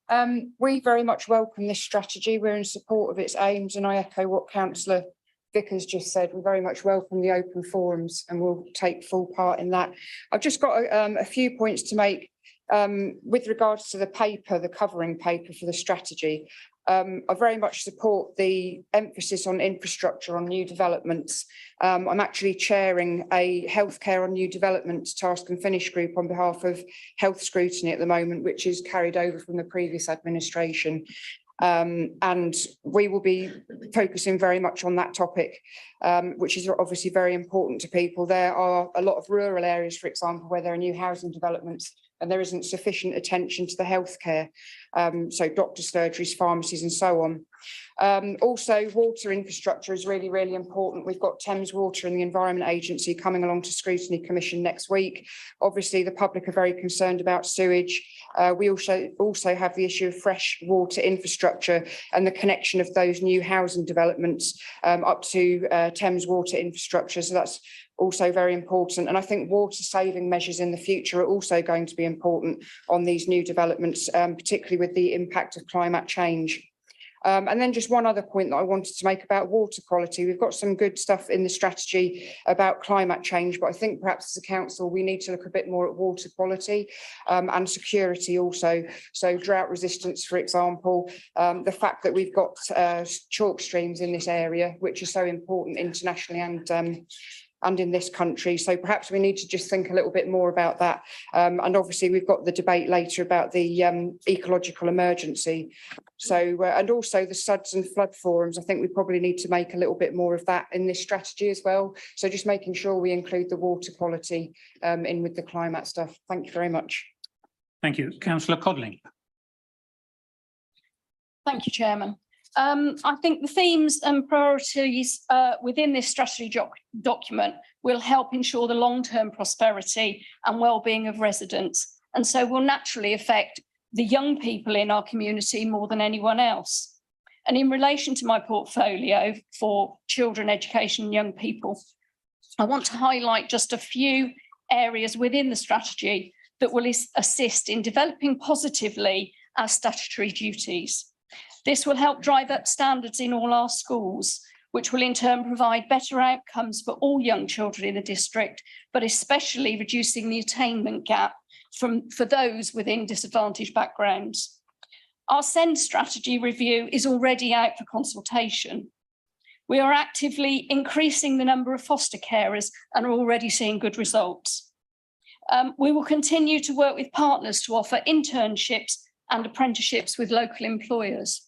We very much welcome this strategy. We're in support of its aims, and I echo what Councillor Vickers just said. We very much welcome the open forums and we'll take full part in that. I've just got a few points to make with regards to the paper, the covering paper for the strategy. I very much support the emphasis on infrastructure, on new developments. I'm actually chairing a healthcare on new developments task and finish group on behalf of health scrutiny at the moment, which is carried over from the previous administration. And we will be focusing very much on that topic, which is obviously very important to people. There are a lot of rural areas, for example, where there are new housing developments and there isn't sufficient attention to the healthcare, so doctors, surgeries, pharmacies and so on. Also, water infrastructure is really, really important. We've got Thames Water and the Environment Agency coming along to Scrutiny Commission next week. Obviously, the public are very concerned about sewage. We also have the issue of fresh water infrastructure and the connection of those new housing developments up to Thames water infrastructure. So that's also very important. And I think water saving measures in the future are also going to be important on these new developments, particularly with the impact of climate change. And then just one other point that I wanted to make about water quality. We've got some good stuff in the strategy about climate change, but I think perhaps as a council, we need to look a bit more at water quality and security also. So drought resistance, for example, the fact that we've got chalk streams in this area, which are so important internationally and in this country. So perhaps we need to just think a little bit more about that. And obviously we've got the debate later about the ecological emergency. So, and also the SUDS and flood forums, I think we probably need to make a little bit more of that in this strategy as well. So just making sure we include the water quality in with the climate stuff. Thank you very much. Thank you. Councillor Codling. Thank you, Chairman. I think the themes and priorities within this strategy document will help ensure the long-term prosperity and well-being of residents, and so will naturally affect the young people in our community more than anyone else. And in relation to my portfolio for children, education and young people, I want to highlight just a few areas within the strategy that will assist in developing positively our statutory duties. This will help drive up standards in all our schools, which will in turn provide better outcomes for all young children in the district, but especially reducing the attainment gap for those within disadvantaged backgrounds. Our SEND strategy review is already out for consultation. We are actively increasing the number of foster carers and are already seeing good results. We will continue to work with partners to offer internships and apprenticeships with local employers.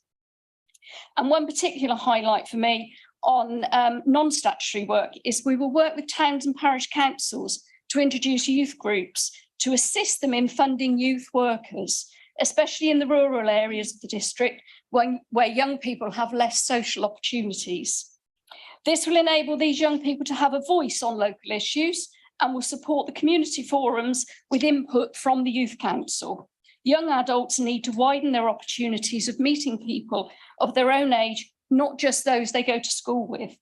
And one particular highlight for me on non-statutory work is we will work with towns and parish councils to introduce youth groups to assist them in funding youth workers, especially in the rural areas of the district where young people have less social opportunities. This will enable these young people to have a voice on local issues and will support the community forums with input from the Youth Council. Young adults need to widen their opportunities of meeting people of their own age, not just those they go to school with.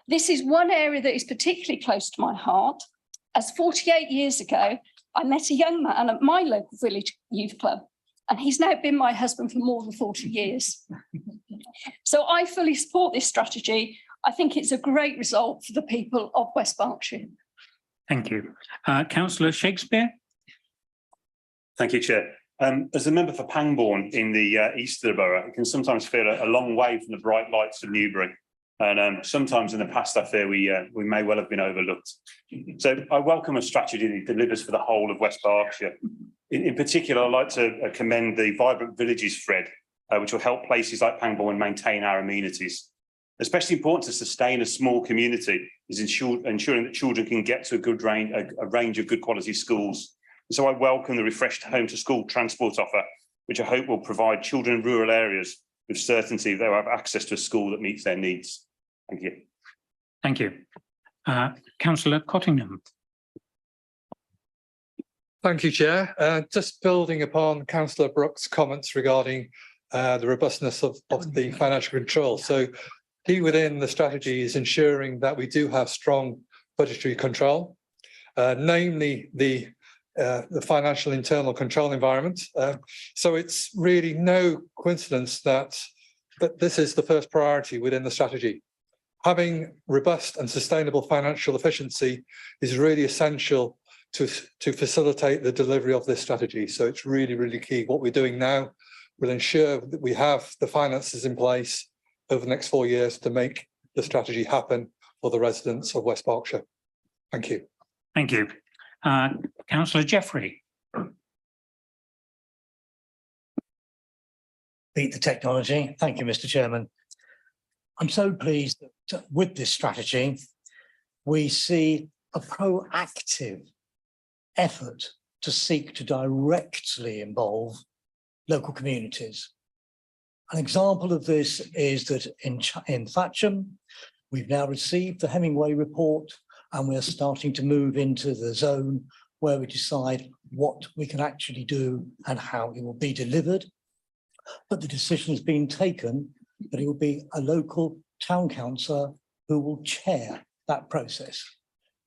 This is one area that is particularly close to my heart, as 48 years ago, I met a young man at my local village youth club, and he's now been my husband for more than 40 years. So I fully support this strategy. I think it's a great result for the people of West Berkshire. Thank you. Councillor Shakespeare. Thank you, Chair. As a member for Pangbourne in the east of the borough, it can sometimes feel a long way from the bright lights of Newbury. And sometimes in the past, I fear we may well have been overlooked. So I welcome a strategy that delivers for the whole of West Berkshire. In particular, I'd like to commend the Vibrant Villages thread, which will help places like Pangbourne maintain our amenities. Especially important to sustain a small community is ensuring that children can get to a range of good quality schools. And so I welcome the refreshed home to school transport offer, which I hope will provide children in rural areas with certainty they'll have access to a school that meets their needs. Thank you. Thank you. Councillor Cottingham. Thank you, Chair. Just building upon Councillor Brooks' comments regarding the robustness of the financial control. So key within the strategy is ensuring that we do have strong budgetary control. namely the financial internal control environment. So it's really no coincidence that this is the first priority within the strategy. Having robust and sustainable financial efficiency is really essential to facilitate the delivery of this strategy. So it's really, really key. What we're doing now will ensure that we have the finances in place over the next 4 years to make the strategy happen for the residents of West Berkshire. Thank you. Thank you. Councillor Jeffrey. Beat the technology. Thank you, Mr. Chairman. I'm so pleased that with this strategy, we see a proactive effort to seek to directly involve local communities. An example of this is that in Thatcham, we've now received the Hemingway report, and we're starting to move into the zone where we decide what we can actually do and how it will be delivered. But the decision has been taken that it will be a local town councillor who will chair that process.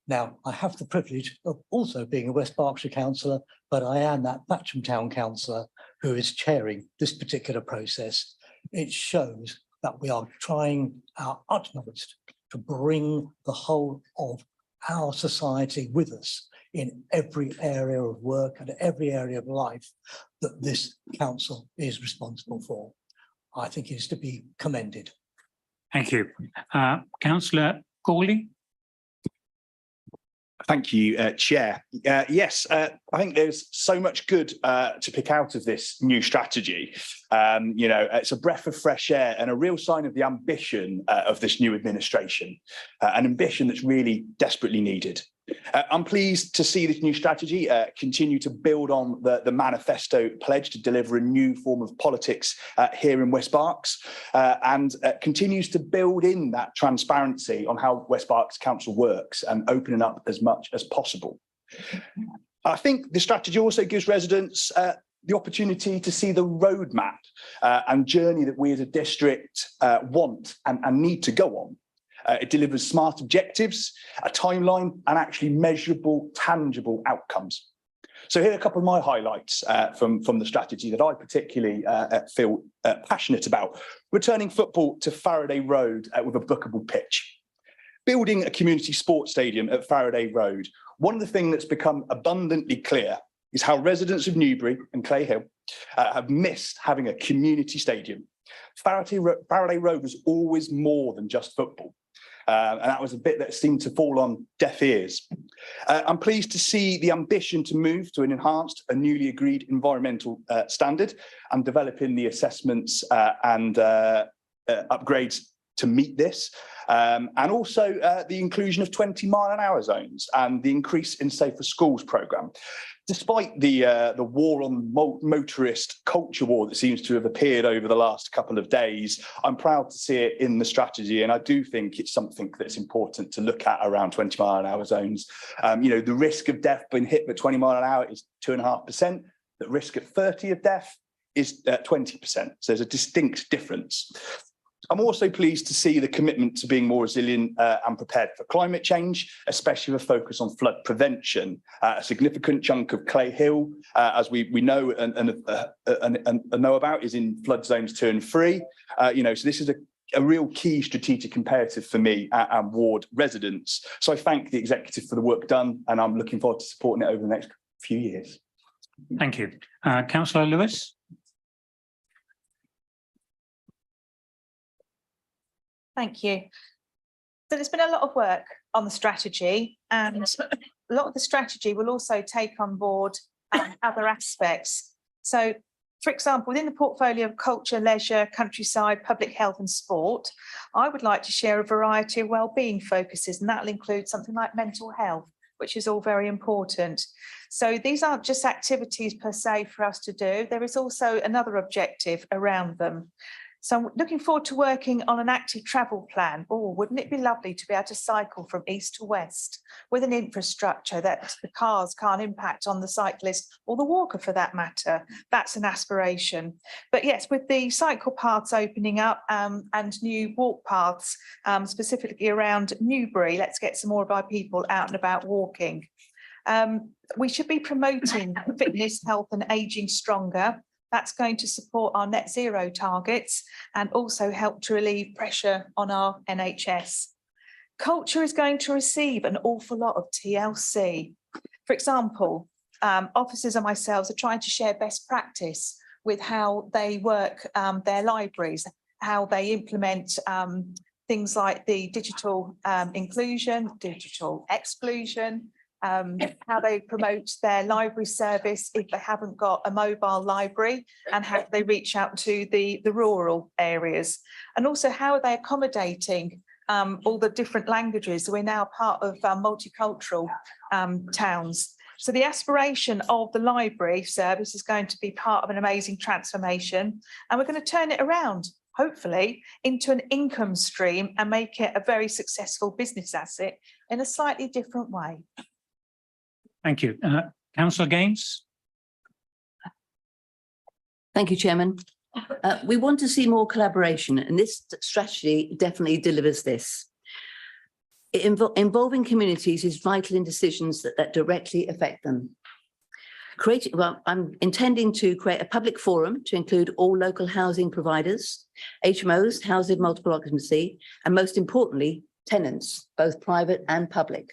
Now, I have the privilege of also being a West Berkshire councillor, but I am that Thatcham town councillor who is chairing this particular process. It shows that we are trying our utmost to bring the whole of our society with us in every area of work and every area of life that this council is responsible for. I think it is to be commended. Thank you. Councillor Gawley. Thank you, Chair. Yes, I think there's so much good to pick out of this new strategy. You know, it's a breath of fresh air and a real sign of the ambition of this new administration, an ambition that's really desperately needed. I'm pleased to see this new strategy continue to build on the manifesto pledge to deliver a new form of politics here in West Berks, and continues to build in that transparency on how West Berks Council works and opening up as much as possible. I think the strategy also gives residents the opportunity to see the roadmap and journey that we as a district want and need to go on. It delivers smart objectives, a timeline, and actually measurable, tangible outcomes. So here are a couple of my highlights from the strategy that I particularly feel passionate about. Returning football to Faraday Road with a bookable pitch. Building a community sports stadium at Faraday Road. One of the things that's become abundantly clear is how residents of Newbury and Clay Hill have missed having a community stadium. Faraday Road was always more than just football. And that was a bit that seemed to fall on deaf ears. I'm pleased to see the ambition to move to an enhanced and newly agreed environmental standard and developing the assessments and upgrades to meet this. And also the inclusion of 20-mile-an-hour zones and the increase in Safer Schools programme. Despite the war on motorist culture war that seems to have appeared over the last couple of days, I'm proud to see it in the strategy, and I do think it's something that's important to look at around 20-mile-an-hour zones. You know, the risk of death being hit by 20 mile an hour is 2.5%. The risk at 30 of death is 20%. So there's a distinct difference. I'm also pleased to see the commitment to being more resilient and prepared for climate change, especially with a focus on flood prevention. A significant chunk of Clay Hill, as we know and know about, is in flood zones 2 and 3. You know, so this is a real key strategic imperative for me and ward residents. So I thank the executive for the work done, and I'm looking forward to supporting it over the next few years. Thank you. Councillor Lewis. Thank you. So there's been a lot of work on the strategy, and a lot of the strategy will also take on board other aspects. So, for example, within the portfolio of culture, leisure, countryside, public health and sport, I would like to share a variety of wellbeing focuses, and that'll include something like mental health, which is all very important. So these aren't just activities per se for us to do. There is also another objective around them. So I'm looking forward to working on an active travel plan. Oh, wouldn't it be lovely to be able to cycle from east to west with an infrastructure that the cars can't impact on the cyclist or the walker for that matter? That's an aspiration. But yes, with the cycle paths opening up and new walk paths, specifically around Newbury, let's get some more of our people out and about walking. We should be promoting fitness, health and ageing stronger. That's going to support our net zero targets and also help to relieve pressure on our NHS. Culture is going to receive an awful lot of TLC. For example, officers and myself are trying to share best practice with how they work their libraries, how they implement things like the digital inclusion, digital exclusion, how they promote their library service if they haven't got a mobile library, and how they reach out to the rural areas, and also how are they accommodating all the different languages. We're now part of multicultural towns. So the aspiration of the library service is going to be part of an amazing transformation, and we're going to turn it around, hopefully, into an income stream and make it a very successful business asset in a slightly different way. Thank you. Councillor Gaines. Thank you, Chairman. We want to see more collaboration, and this strategy definitely delivers this. Involving communities is vital in decisions that directly affect them. I'm intending to create a public forum to include all local housing providers, HMOs, housing multiple occupancy, and most importantly, tenants, both private and public.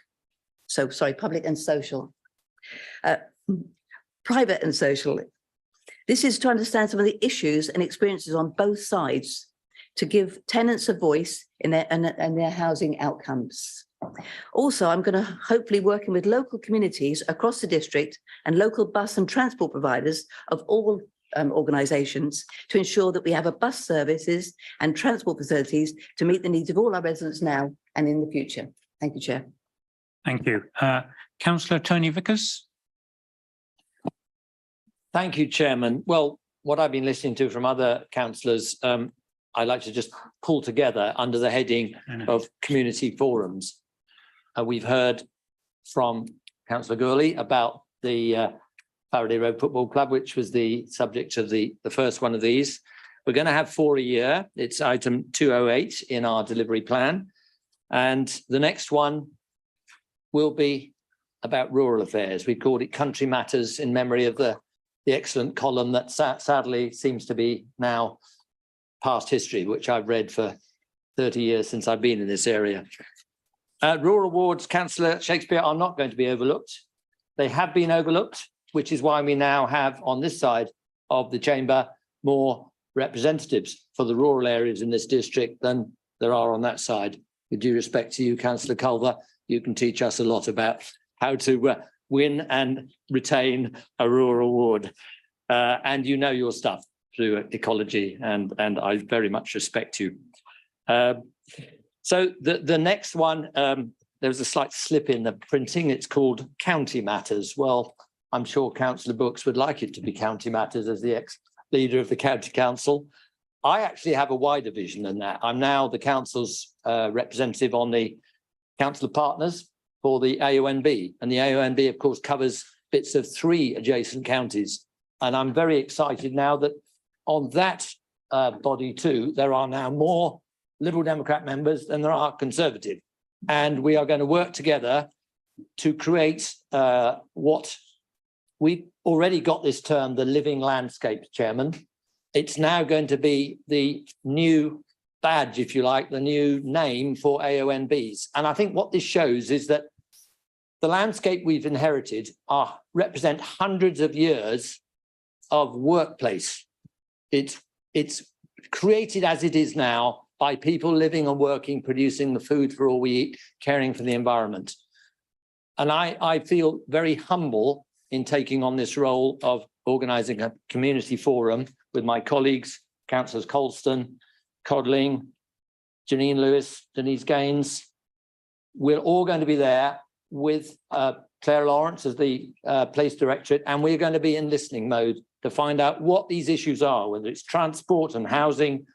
So, sorry, public and social. Private and social. This is to understand some of the issues and experiences on both sides to give tenants a voice in their housing outcomes. Also, I'm going to hopefully working with local communities across the district and local bus and transport providers of all organisations to ensure that we have a bus services and transport facilities to meet the needs of all our residents now and in the future. Thank you, Chair. Thank you. Councillor Tony Vickers. Thank you, Chairman. Well, what I've been listening to from other councillors, I'd like to just pull together under the heading of community forums. We've heard from Councillor Gurley about the Faraday Road Football Club, which was the subject of the first one of these. We're going to have 4 a year. It's item 208 in our delivery plan. And the next one will be about rural affairs. We called it Country Matters in memory of the excellent column that sadly seems to be now past history, which I've read for 30 years since I've been in this area. Rural wards, Councillor Shakespeare, are not going to be overlooked. They have been overlooked, which is why we now have on this side of the chamber more representatives for the rural areas in this district than there are on that side. With due respect to you, Councillor Culver, you can teach us a lot about how to win and retain a rural ward. And you know your stuff through ecology, and I very much respect you. So the next one, there was a slight slip in the printing. It's called County Matters. Well, I'm sure Councillor Brooks would like it to be County Matters as the ex-leader of the County Council. I actually have a wider vision than that. I'm now the council's representative on the councillor partners for the AONB. And the AONB, of course, covers bits of 3 adjacent counties. And I'm very excited now that on that body too, there are now more Liberal Democrat members than there are Conservative. And we are going to work together to create what we've already got this term, the living landscape, Chairman. It's now going to be the new badge, if you like, the new name for AONBs. And I think what this shows is that the landscape we've inherited represent hundreds of years of workplace. It's created as it is now by people living and working, producing the food for all we eat, caring for the environment. And I feel very humble in taking on this role of organising a community forum with my colleagues, Councillors Colston, Codling, Janine Lewis, Denise Gaines. We're all going to be there with Claire Lawrence as the Police Directorate, and we're going to be in listening mode to find out what these issues are, whether it's transport and housing,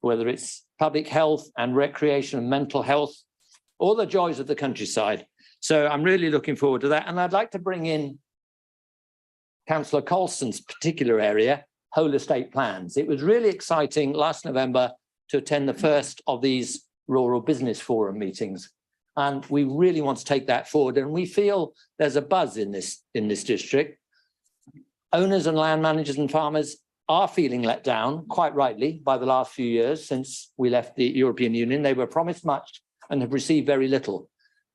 whether it's public health and recreation and mental health, all the joys of the countryside. So I'm really looking forward to that. And I'd like to bring in Councillor Colston's particular area, whole estate plans. It was really exciting last November to attend the first of these rural business forum meetings. And we really want to take that forward. And we feel there's a buzz in this district. Owners and land managers and farmers are feeling let down, quite rightly, by the last few years since we left the European Union. They were promised much and have received very little.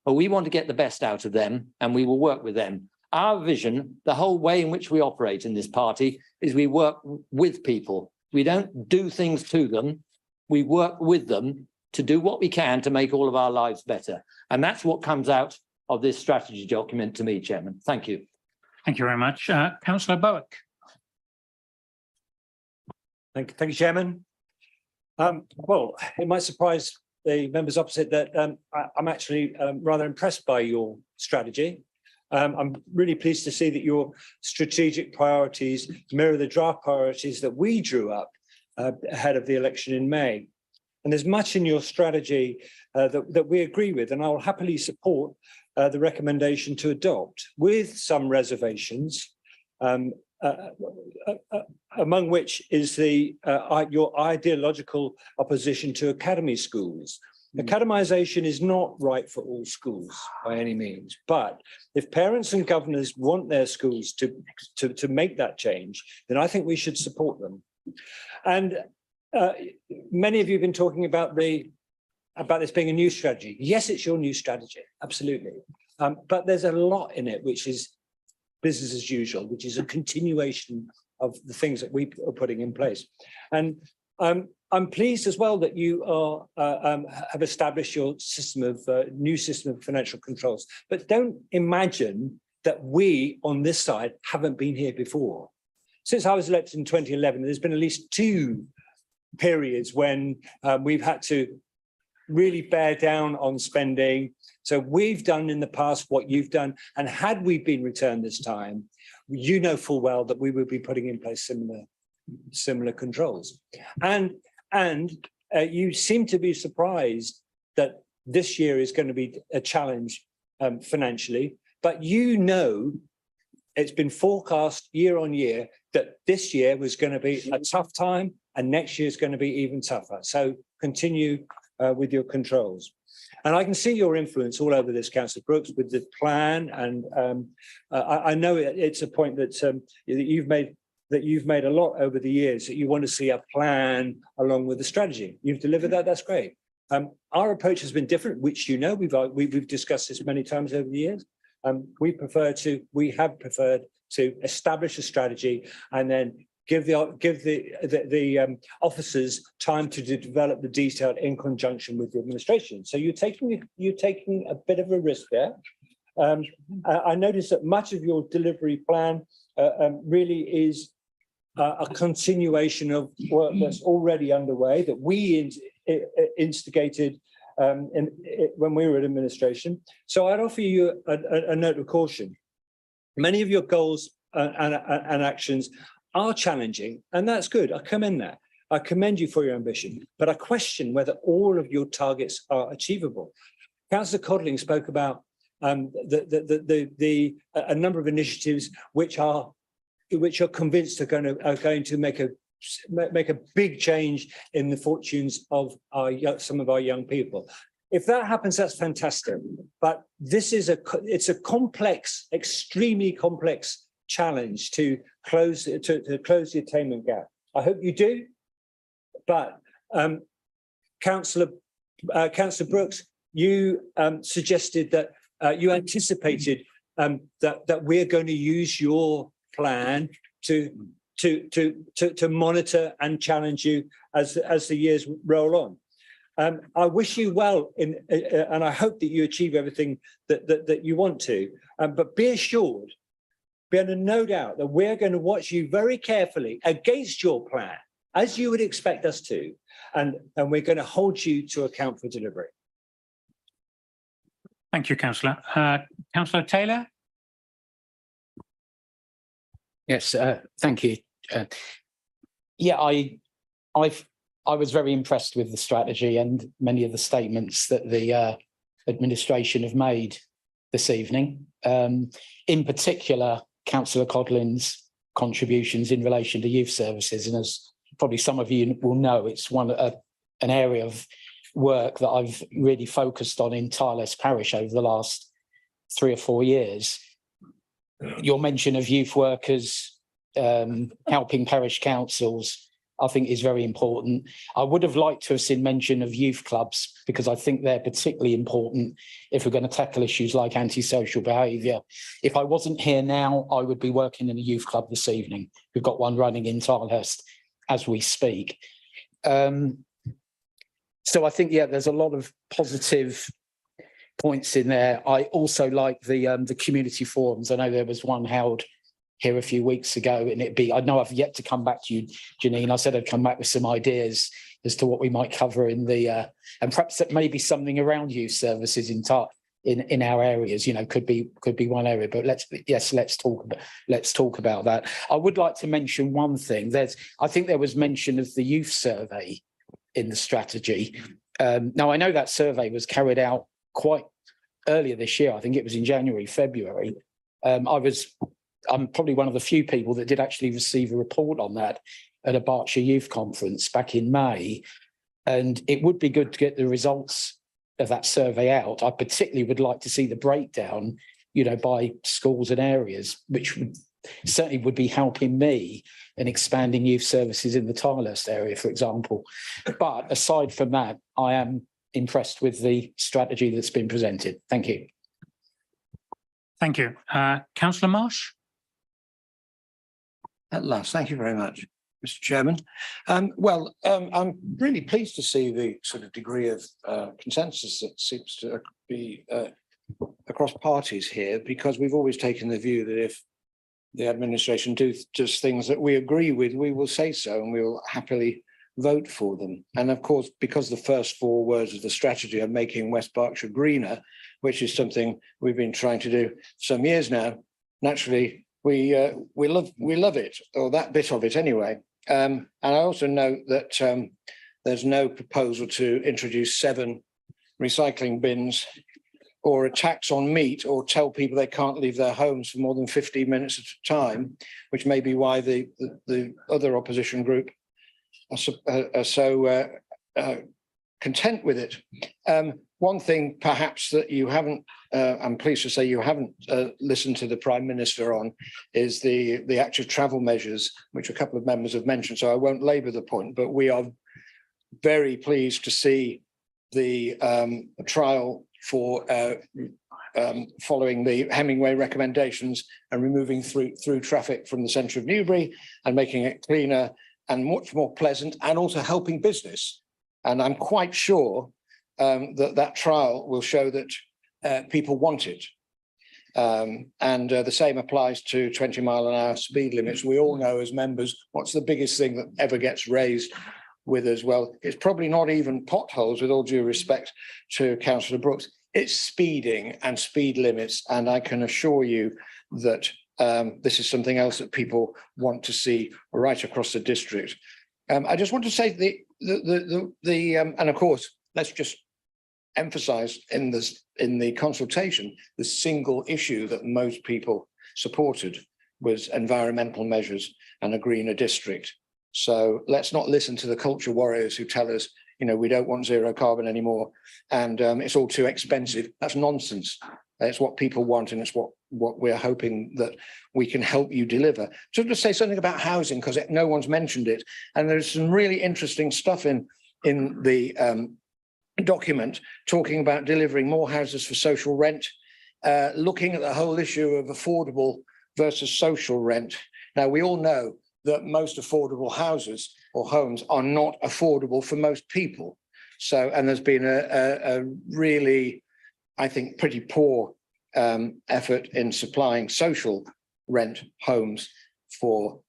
But we want to get the best out of them, and we will work with them. Our vision, the whole way in which we operate in this party, is we work with people. We don't do things to them. We work with them to do what we can to make all of our lives better. And that's what comes out of this strategy document to me, Chairman. Thank you. Thank you very much. Councillor Bowick. Thank you, Chairman. Well, it might surprise the members opposite that I'm actually rather impressed by your strategy. I'm really pleased to see that your strategic priorities mirror the draft priorities that we drew up ahead of the election in May. And there's much in your strategy that we agree with, and I'll happily support the recommendation to adopt, with some reservations, among which is your ideological opposition to academy schools. Academisation is not right for all schools by any means, but if parents and governors want their schools to make that change, then I think we should support them. And many of you have been talking about this being a new strategy. Yes, it's your new strategy, absolutely. But there's a lot in it which is business as usual, which is a continuation of the things that we are putting in place. And I'm pleased as well that you have established your new system of financial controls. But don't imagine that we on this side haven't been here before. Since I was elected in 2011, there's been at least 2 periods when we've had to really bear down on spending. So we've done in the past what you've done, and had we been returned this time, you know full well that we would be putting in place similar controls. And you seem to be surprised that this year is going to be a challenge financially, but you know it's been forecast year on year that this year was going to be a tough time, and next year is going to be even tougher. So continue with your controls. And I can see your influence all over this, Councillor Brooks, with the plan. And I know it's a point that you've made a lot over the years, that you want to see a plan along with the strategy. You've delivered that. That's great. Our approach has been different, which you know we've discussed this many times over the years. We have preferred to establish a strategy and then give the officers time to develop the detail in conjunction with the administration. So you're taking a bit of a risk there. I noticed that much of your delivery plan really is a continuation of work that's already underway, that we instigated when we were in administration. So I'd offer you a note of caution. Many of your goals and actions are challenging, and that's good. I commend that. I commend you for your ambition, but I question whether all of your targets are achievable. Councillor Codling spoke about a number of initiatives which are convinced are going to make a big change in the fortunes of some of our young people. If that happens, that's fantastic. But this is it's a complex, extremely complex challenge to close the attainment gap. I hope you do. But Councillor Brooks, you suggested that you anticipated that we're going to use your plan to monitor and challenge you as the years roll on. I wish you well and I hope that you achieve everything that you want to. But be assured, be under no doubt that we're going to watch you very carefully against your plan, as you would expect us to, and we're going to hold you to account for delivery. Thank you, Councillor. Councillor Taylor? Yes, thank you. Yeah, I was very impressed with the strategy and many of the statements that the administration have made this evening. In particular, Councillor Codlin's contributions in relation to youth services, and as probably some of you will know, it's an area of work that I've really focused on in Tylehurst Parish over the last 3 or 4 years. Your mention of youth workers helping parish councils, I think, is very important. I would have liked to have seen mention of youth clubs, because I think they're particularly important if we're going to tackle issues like antisocial behaviour. If I wasn't here now, I would be working in a youth club this evening. We've got one running in Tylehurst as we speak. So I think, yeah, there's a lot of positive points in there. I also like the community forums. I know there was one held here a few weeks ago, and I know I've yet to come back to you, Janine. I said I'd come back with some ideas as to what we might cover in the, and perhaps that maybe something around youth services in our areas, could be one area. But let's talk about that. I would like to mention one thing. I think there was mention of the youth survey in the strategy. Now I know that survey was carried out quite earlier this year. I think it was in January, February. I'm probably one of the few people that did actually receive a report on that at a Berkshire Youth Conference back in May. And it would be good to get the results of that survey out. I particularly would like to see the breakdown, by schools and areas, which certainly would be helping me in expanding youth services in the Tylehurst area, for example. But aside from that, I am impressed with the strategy that's been presented. Thank you. Thank you. Councillor Marsh? At last, thank you very much, Mr. Chairman. I'm really pleased to see the sort of degree of consensus that seems to be across parties here, because we've always taken the view that if the administration does things that we agree with, we will say so, and we will happily vote for them. And of course, because the first 4 words of the strategy are making West Berkshire greener, which is something we've been trying to do some years now, naturally we love it, or that bit of it anyway. And I also note that there's no proposal to introduce 7 recycling bins, or a tax on meat, or tell people they can't leave their homes for more than 15 minutes at a time, which may be why the other opposition group are so content with it. One thing perhaps that you haven't, I'm pleased to say you haven't listened to the Prime Minister on, is the active travel measures, which a couple of members have mentioned, so I won't labour the point, but we are very pleased to see the trial for following the Hemingway recommendations and removing through traffic from the centre of Newbury and making it cleaner and much more pleasant, and also helping business. And I'm quite sure that trial will show that people want it. And the same applies to 20-mile-an-hour speed limits. We all know as members, what's the biggest thing that ever gets raised with as well? It's probably not even potholes, with all due respect to Councillor Brooks. It's speeding and speed limits. And I can assure you that this is something else that people want to see right across the district. I just want to say and of course, let's just emphasise in the consultation, the single issue that most people supported was environmental measures and a greener district. So let's not listen to the culture warriors who tell us, we don't want zero carbon anymore, and it's all too expensive. That's nonsense. It's what people want, and it's what we're hoping that we can help you deliver. So to say something about housing, because no one's mentioned it, and there's some really interesting stuff in the document talking about delivering more houses for social rent, looking at the whole issue of affordable versus social rent. Now, we all know that most affordable houses or homes are not affordable for most people. So, and there's been a really, I think, pretty poor effort in supplying social rent homes for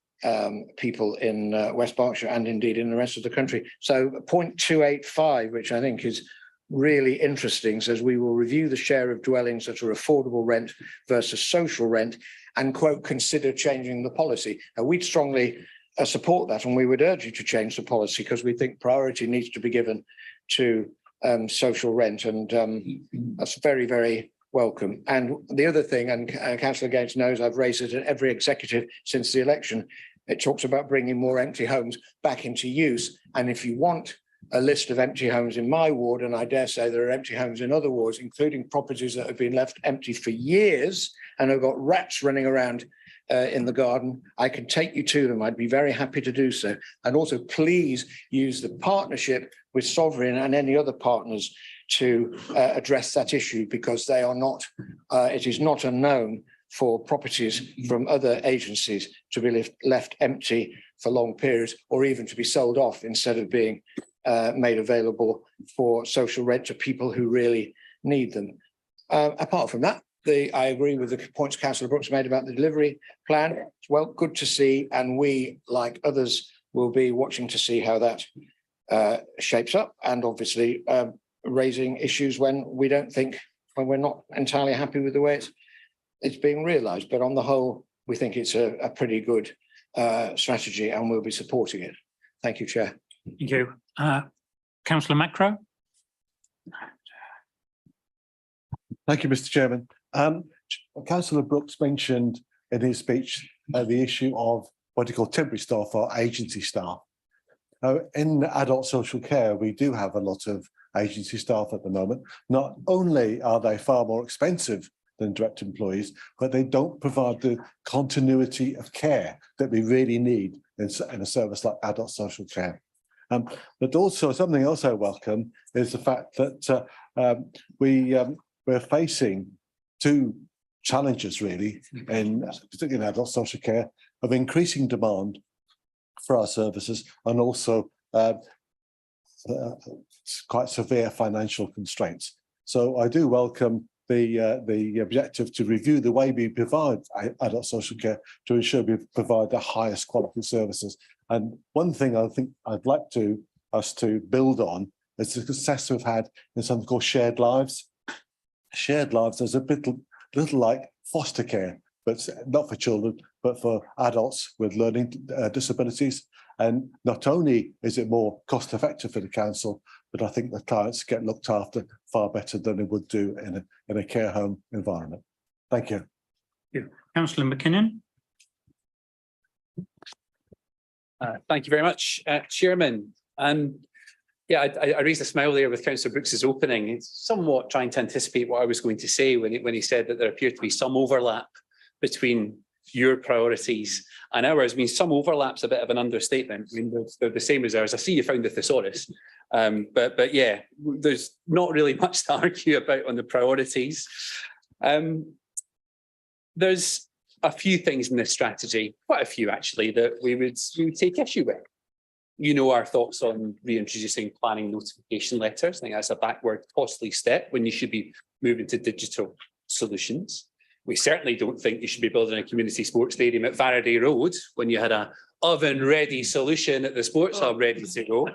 people in West Berkshire and indeed in the rest of the country. So point 285, which I think is really interesting, says we will review the share of dwellings that are affordable rent versus social rent and, quote, consider changing the policy. Now, we'd strongly support that, and we would urge you to change the policy, because we think priority needs to be given to social rent, and that's very, very welcome. And the other thing, and Councillor Gates knows I've raised it at every executive since the election, it talks about bringing more empty homes back into use. And if you want a list of empty homes in my ward, and I dare say there are empty homes in other wards, including properties that have been left empty for years and have got rats running around in the garden, I can take you to them. I'd be very happy to do so. And also please use the partnership with Sovereign and any other partners to address that issue, because they are not, it is not unknown for properties from other agencies to be left empty for long periods, or even to be sold off instead of being made available for social rent to people who really need them. Apart from that, I agree with the points Councillor Brooks made about the delivery plan. It's well, good to see, and we, like others, will be watching to see how that shapes up, and obviously raising issues when we're not entirely happy with the way it's being realised. But on the whole, we think it's a pretty good strategy, and we'll be supporting it. Thank you, Chair. Thank you. Councillor Macro. Thank you, Mr. Chairman. Councillor Brooks mentioned in his speech the issue of what you call temporary staff or agency staff. In adult social care, we do have a lot of agency staff at the moment. Not only are they far more expensive than direct employees, but they don't provide the continuity of care that we really need in a service like adult social care. But also something else I welcome is the fact that we're facing two challenges really, particularly in adult social care, of increasing demand for our services, and also quite severe financial constraints. So I do welcome the objective to review the way we provide adult social care to ensure we provide the highest quality services. And one thing I think I'd like us to build on is the success we've had in something called shared lives. Shared lives is a little like foster care, but not for children, but for adults with learning disabilities. And not only is it more cost effective for the council, but I think the clients get looked after far better than they would do in a care home environment. Thank you. Councillor McKinnon. Thank you very much, Chairman. Yeah, I raised a smile there with Councillor Brooks's opening. It's somewhat trying to anticipate what I was going to say when he said that there appeared to be some overlap between your priorities and ours. I mean, some overlap's a bit of an understatement. I mean, they're the same as ours. I see you found the thesaurus, but yeah, there's not really much to argue about on the priorities. There's a few things in this strategy, quite a few actually, that we would take issue with. You know our thoughts on reintroducing planning notification letters. I think that's a backward, costly step when you should be moving to digital solutions. We certainly don't think you should be building a community sports stadium at Faraday Road when you had a oven-ready solution at the sports hub ready to go.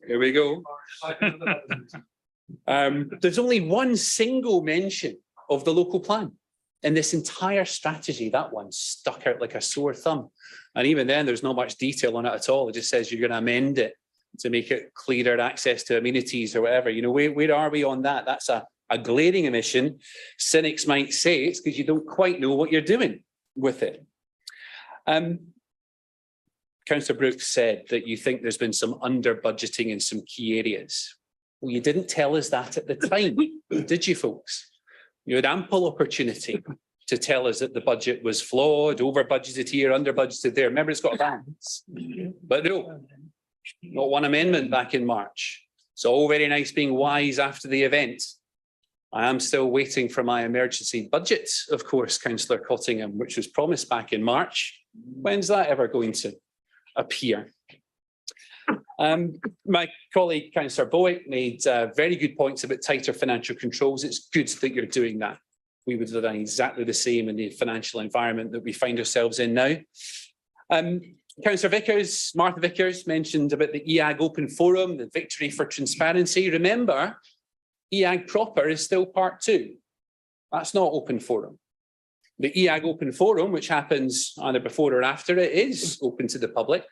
Here we go. There's only one single mention of the local plan in this entire strategy. That one stuck out like a sore thumb. And even then, there's not much detail on it at all. It just says you're going to amend it to make it clearer access to amenities or whatever. You know, where are we on that? That's a glaring omission. Cynics might say it's because you don't quite know what you're doing with it. Councillor Brooks said that you think there's been some under budgeting in some key areas. Well, you didn't tell us that at the time, did you, folks? You had ample opportunity to tell us that the budget was flawed, over budgeted here, under budgeted there. Remember, it's got a balance. But no, not one amendment back in March. It's all very nice being wise after the event. I am still waiting for my emergency budget, of course, Councillor Cottingham, which was promised back in March. When's that ever going to appear? My colleague, Councillor Bowick, made very good points about tighter financial controls. It's good that you're doing that. We would have done exactly the same in the financial environment that we find ourselves in now. Councillor Vickers, Martha Vickers, mentioned about the EAG Open Forum, the victory for transparency. Remember, EAG proper is still part 2. That's not Open Forum. The EAG Open Forum, which happens either before or after it, is open to the public.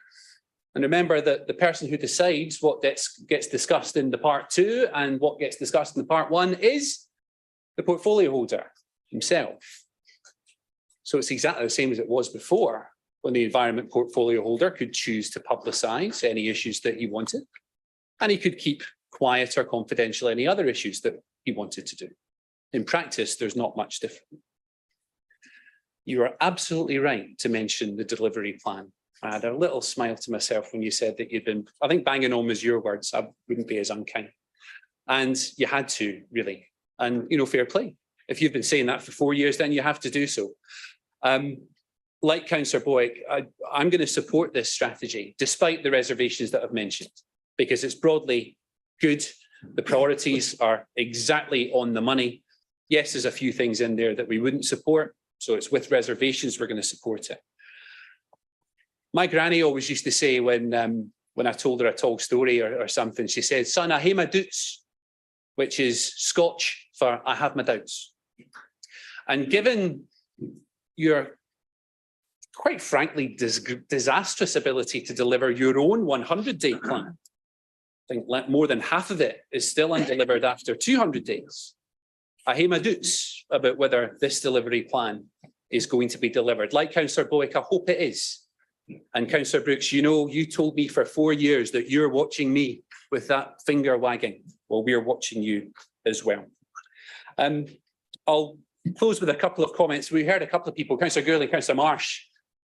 And remember that the person who decides what gets discussed in the part 2 and what gets discussed in the part 1 is the portfolio holder himself. So it's exactly the same as it was before, when the environment portfolio holder could choose to publicise any issues that he wanted. And he could keep quiet or confidential any other issues that he wanted to do. In practice, there's not much different. You are absolutely right to mention the delivery plan. I had a little smile to myself when you said that you'd been, I think banging on was your words, I wouldn't be as unkind. And you had to, really. And, you know, fair play. If you've been saying that for 4 years, then you have to do so. Like Councillor Bowick, I'm going to support this strategy, despite the reservations that I've mentioned, because it's broadly good. The priorities are exactly on the money. Yes, there's a few things in there that we wouldn't support, so it's with reservations we're going to support it. My granny always used to say when I told her a tall story or something, she said, "Son, I hae my doubts," which is Scotch for "I have my doubts." And given your, quite frankly, disastrous ability to deliver your own 100-day plan, I think more than half of it is still undelivered after 200 days. I hae my doubts about whether this delivery plan is going to be delivered. Like Councillor Bowick, I hope it is. And Councillor Brooks, you know, you told me for 4 years that you're watching me with that finger wagging. Well, we're watching you as well. I'll close with a couple of comments. We heard a couple of people, Councillor Gourley, Councillor Marsh,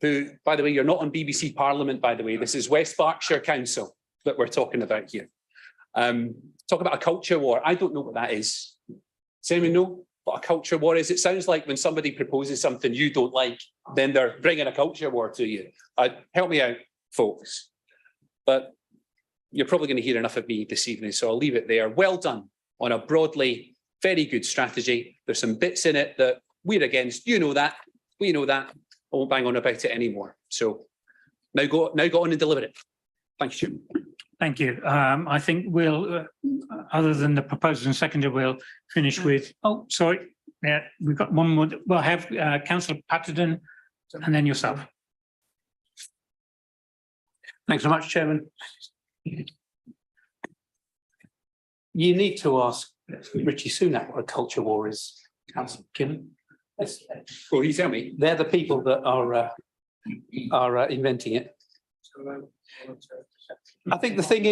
who, by the way, you're not on BBC Parliament, by the way. This is West Berkshire Council that we're talking about here. Talk about a culture war. I don't know what that is. Does anyone know what a culture war is? It sounds like when somebody proposes something you don't like, then they're bringing a culture war to you. Help me out, folks. But you're probably going to hear enough of me this evening, so I'll leave it there. Well done on a broadly very good strategy. There's some bits in it that we're against. You know that. We know that. I won't bang on about it anymore. So now go on and deliver it. Thank you. Thank you. I think we'll, other than the proposer and seconder, we'll finish with, oh, sorry. Yeah, we've got one more. We'll have Councillor Patterson and then yourself. Thanks so much, Chairman. You need to ask Richie Sunak what a culture war is, Councillor McKinnon. Well, you tell me. They're the people that are inventing it. I think the thing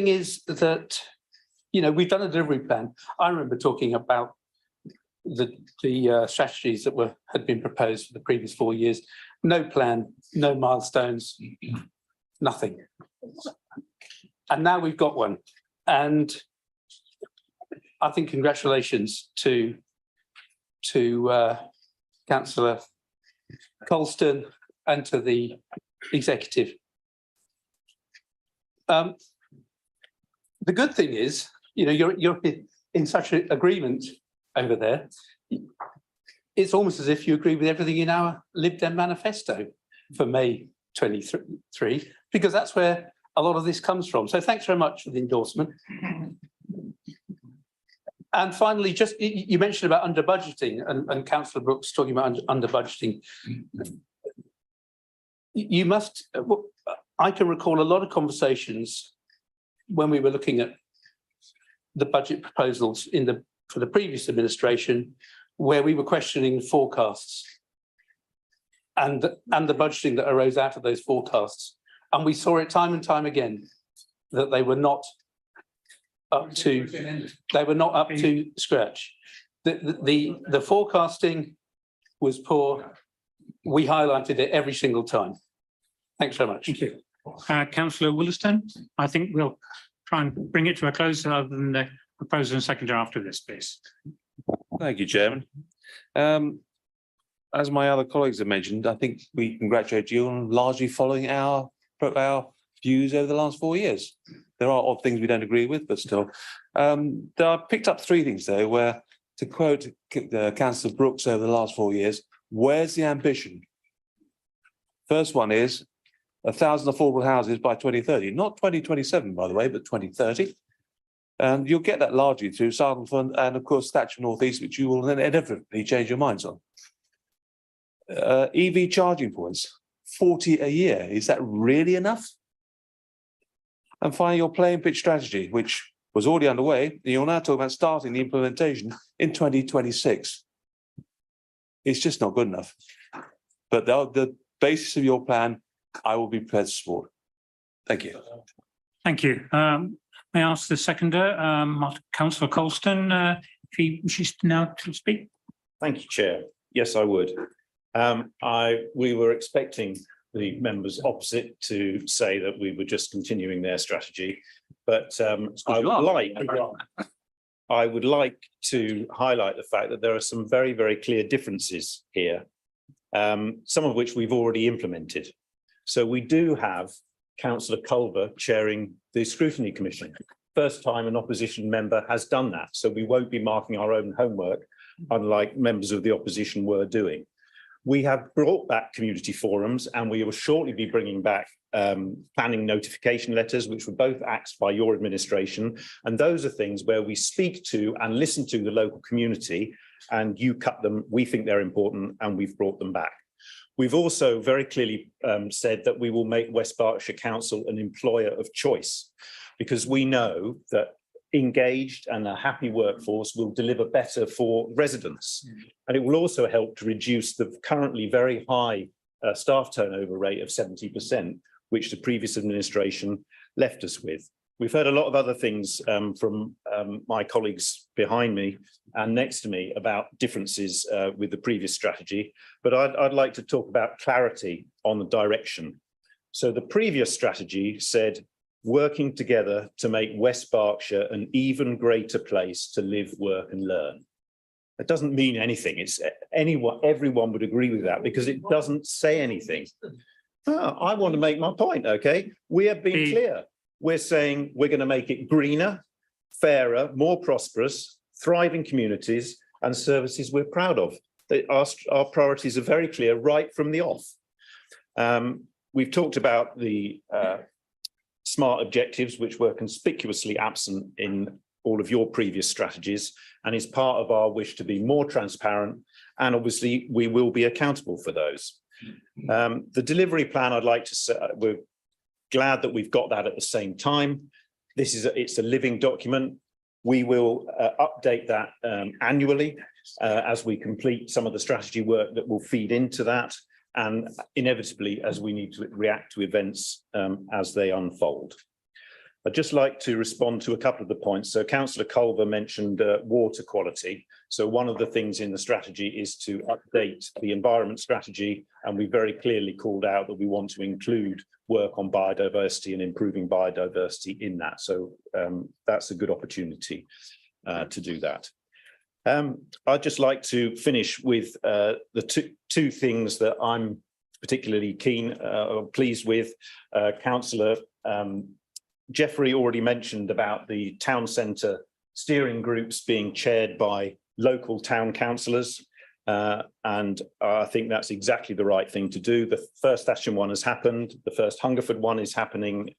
is that, you know, we've done a delivery plan. I remember talking about the strategies that had been proposed for the previous 4 years. No plan, no milestones, nothing. And now we've got one. And I think congratulations to Councillor Colston and to the executive. The good thing is, you know, you're in such an agreement over there. It's almost as if you agree with everything in our Lib Dem manifesto for May 23, because that's where a lot of this comes from. So thanks very much for the endorsement. And finally, just you mentioned about under budgeting and Councillor Brooks talking about under budgeting. You must, I can recall a lot of conversations when we were looking at the budget proposals for the previous administration, where we were questioning forecasts and the budgeting that arose out of those forecasts. And we saw it time and time again that they were not up to scratch. The forecasting was poor. We highlighted it every single time. Thanks very much. Thank you. Councillor Williston, I think we'll try and bring it to a close other than the proposer and seconder after this, please. Thank you, Chairman. As my other colleagues have mentioned, I think we congratulate you on largely following our views over the last 4 years. There are odd things we don't agree with, but still. I picked up 3 things though, where, to quote Councillor Brooks over the last 4 years, where's the ambition? First one is 1,000 affordable houses by 2030, not 2027, by the way, but 2030. And you'll get that largely through Southern and of course Thatcher North East, which you will then inevitably change your minds on. EV charging points, 40 a year. Is that really enough? And finally, your playing pitch strategy, which was already underway, and you're now talking about starting the implementation in 2026. It's just not good enough. But the basis of your plan, I will be prepared to support. Thank you. Thank you. May I ask the seconder, Councillor Colston, if he wishes now to speak? Thank you, Chair. Yes, I would. We were expecting the members opposite to say that we were just continuing their strategy, but I would like to highlight the fact that there are some very, very clear differences here, some of which we've already implemented. So we do have Councillor Culver chairing the Scrutiny Commission. First time an opposition member has done that, so we won't be marking our own homework, unlike members of the opposition were doing. We have brought back community forums, and we will shortly be bringing back planning notification letters, which were both axed by your administration. And those are things where we speak to and listen to the local community, and you cut them. We think they're important, and we've brought them back. We've also very clearly said that we will make West Berkshire Council an employer of choice, because we know that engaged and a happy workforce will deliver better for residents. And it will also help to reduce the currently very high staff turnover rate of 70%, which the previous administration left us with. We've heard a lot of other things from my colleagues behind me and next to me about differences with the previous strategy, but I'd like to talk about clarity on the direction. So the previous strategy said, working together to make West Berkshire an even greater place to live, work and learn. It doesn't mean anything. It's everyone would agree with that because it doesn't say anything. I want to make my point, okay? We have been clear. We're saying we're going to make it greener, fairer, more prosperous, thriving communities and services we're proud of. Our priorities are very clear right from the off. We've talked about the SMART objectives, which were conspicuously absent in all of your previous strategies, and is part of our wish to be more transparent, and obviously we will be accountable for those. The delivery plan, I'd like to say, we're glad that we've got that at the same time. It's a living document. We will update that annually as we complete some of the strategy work that will feed into that, and inevitably as we need to react to events as they unfold. I'd just like to respond to a couple of the points. So Councillor Culver mentioned water quality. So one of the things in the strategy is to update the environment strategy, and we very clearly called out that we want to include work on biodiversity and improving biodiversity in that. So that's a good opportunity to do that. I'd just like to finish with the two things that I'm particularly pleased with. Councillor Jeffrey already mentioned about the town centre steering groups being chaired by local town councillors, and I think that's exactly the right thing to do. The first Ashton one has happened, the first Hungerford one is happening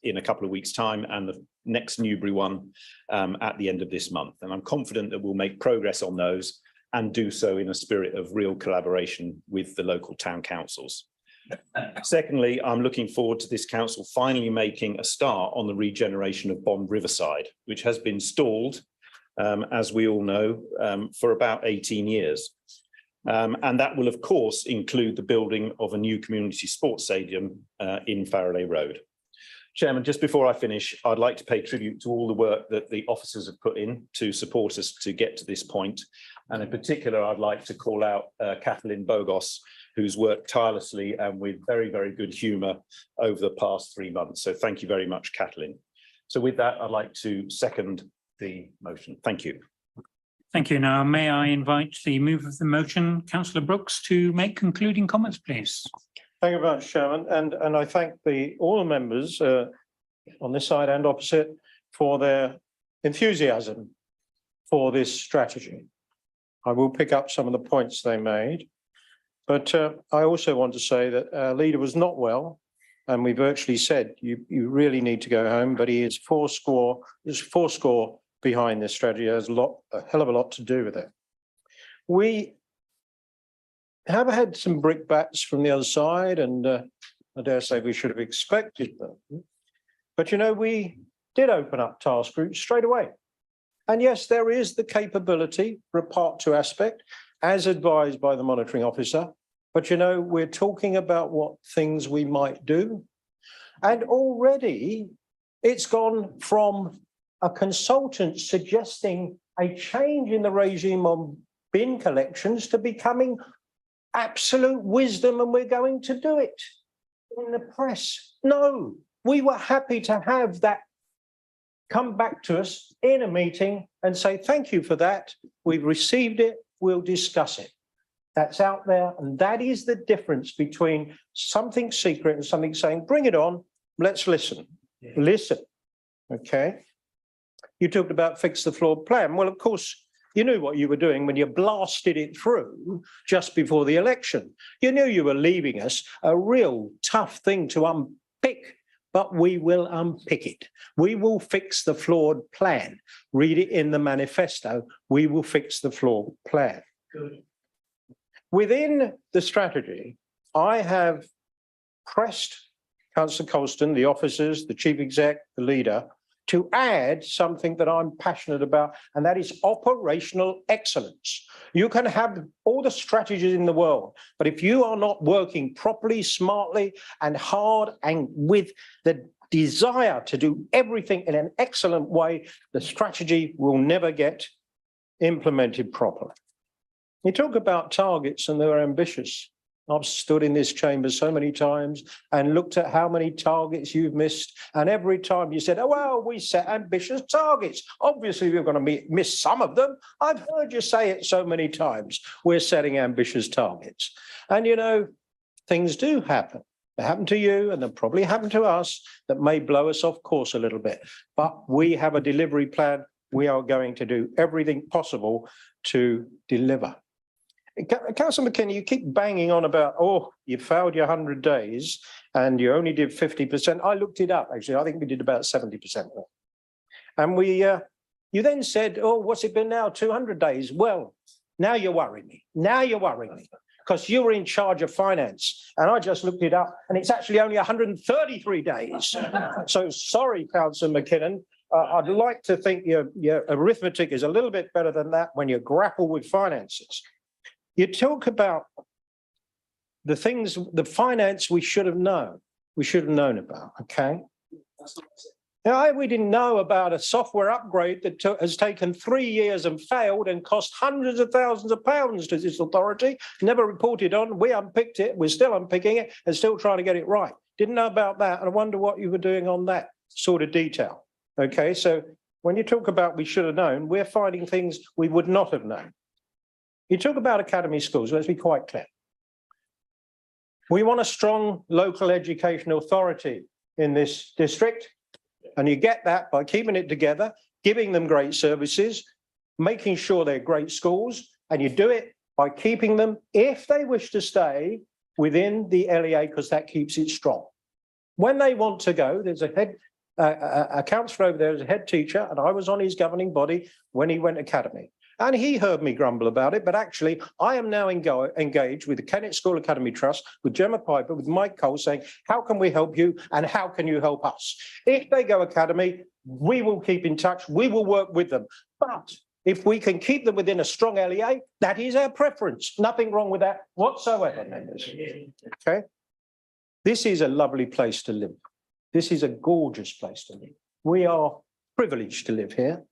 in a couple of weeks' time, and the next Newbury one at the end of this month. And I'm confident that we'll make progress on those and do so in a spirit of real collaboration with the local town councils. Secondly, I'm looking forward to this council finally making a start on the regeneration of Bond Riverside, which has been stalled, as we all know, for about 18 years. And that will, of course, include the building of a new community sports stadium in Faraday Road. Chairman, just before I finish, I'd like to pay tribute to all the work that the officers have put in to support us to get to this point. And in particular, I'd like to call out Kathleen Bogos, who's worked tirelessly and with very, very good humour over the past 3 months. So thank you very much, Kathleen. So with that, I'd like to second the motion. Thank you. Thank you. Now, may I invite the move of the motion, Councillor Brooks, to make concluding comments, please. Thank you very much, Chairman, and I thank all the members on this side and opposite for their enthusiasm for this strategy. I will pick up some of the points they made, but I also want to say that our leader was not well, and we virtually said you really need to go home, but he is fourscore behind this strategy. There's a hell of a lot to do with it. We have had some brickbats from the other side, and I dare say we should have expected them. But, you know, we did open up task groups straight away. And yes, there is the capability for a Part 2 aspect, as advised by the monitoring officer. But, you know, we're talking about what things we might do. And already It's gone from a consultant suggesting a change in the regime on bin collections to becoming absolute wisdom, and we're going to do it in the press. No, we were happy to have that come back to us in a meeting and say, thank you for that. We've received it. We'll discuss it. That's out there. And that is the difference between something secret and something saying, bring it on. Let's listen. Yeah. Listen. Okay. You talked about fix the flawed plan. Well, of course, you knew what you were doing when you blasted it through just before the election. You knew you were leaving us a real tough thing to unpick, but we will unpick it. We will fix the flawed plan. Read it in the manifesto. We will fix the flawed plan. Good. Within the strategy, I have pressed Councillor Colston, the officers, the chief exec, the leader, to add something that I'm passionate about, and that is operational excellence. You can have all the strategies in the world, but if you are not working properly, smartly, and hard, and with the desire to do everything in an excellent way, the strategy will never get implemented properly. You talk about targets and they're ambitious. I've stood in this chamber so many times and looked at how many targets you've missed. And every time you said, oh, well, we set ambitious targets. Obviously, we're going to miss some of them. I've heard you say it so many times. We're setting ambitious targets. And, you know, things do happen. They happen to you and they probably happen to us that may blow us off course a little bit. But we have a delivery plan. We are going to do everything possible to deliver. Councillor McKinney, you keep banging on about, oh, you failed your 100 days and you only did 50%. I looked it up, actually. I think we did about 70%. And you then said, oh, what's it been now? 200 days. Well, now you're worrying me. Now you're worrying me because you were in charge of finance. And I just looked it up and it's actually only 133 days. So sorry, Councillor McKinnon. I'd like to think your arithmetic is a little bit better than that when you grapple with finances. You talk about the things, the finance we should have known. We should have known about, okay? Now, we didn't know about a software upgrade that has taken 3 years and failed and cost hundreds of thousands of pounds to this authority, never reported on. We unpicked it, we're still unpicking it and still trying to get it right. Didn't know about that, and I wonder what you were doing on that sort of detail. Okay, so when you talk about we should have known, we're finding things we would not have known. You talk about academy schools, let's be quite clear. We want a strong local education authority in this district, and you get that by keeping it together, giving them great services, making sure they're great schools, and you do it by keeping them, if they wish to stay, within the LEA, because that keeps it strong. When they want to go, there's a councillor over there as a head teacher, and I was on his governing body when he went academy. And he heard me grumble about it, but actually I am now engaged with the Kennet School Academy Trust, with Gemma Piper, with Mike Cole, saying, how can we help you and how can you help us? If they go academy, we will keep in touch, we will work with them. But if we can keep them within a strong LEA, that is our preference. Nothing wrong with that whatsoever, members. Okay? This is a lovely place to live. This is a gorgeous place to live. We are privileged to live here.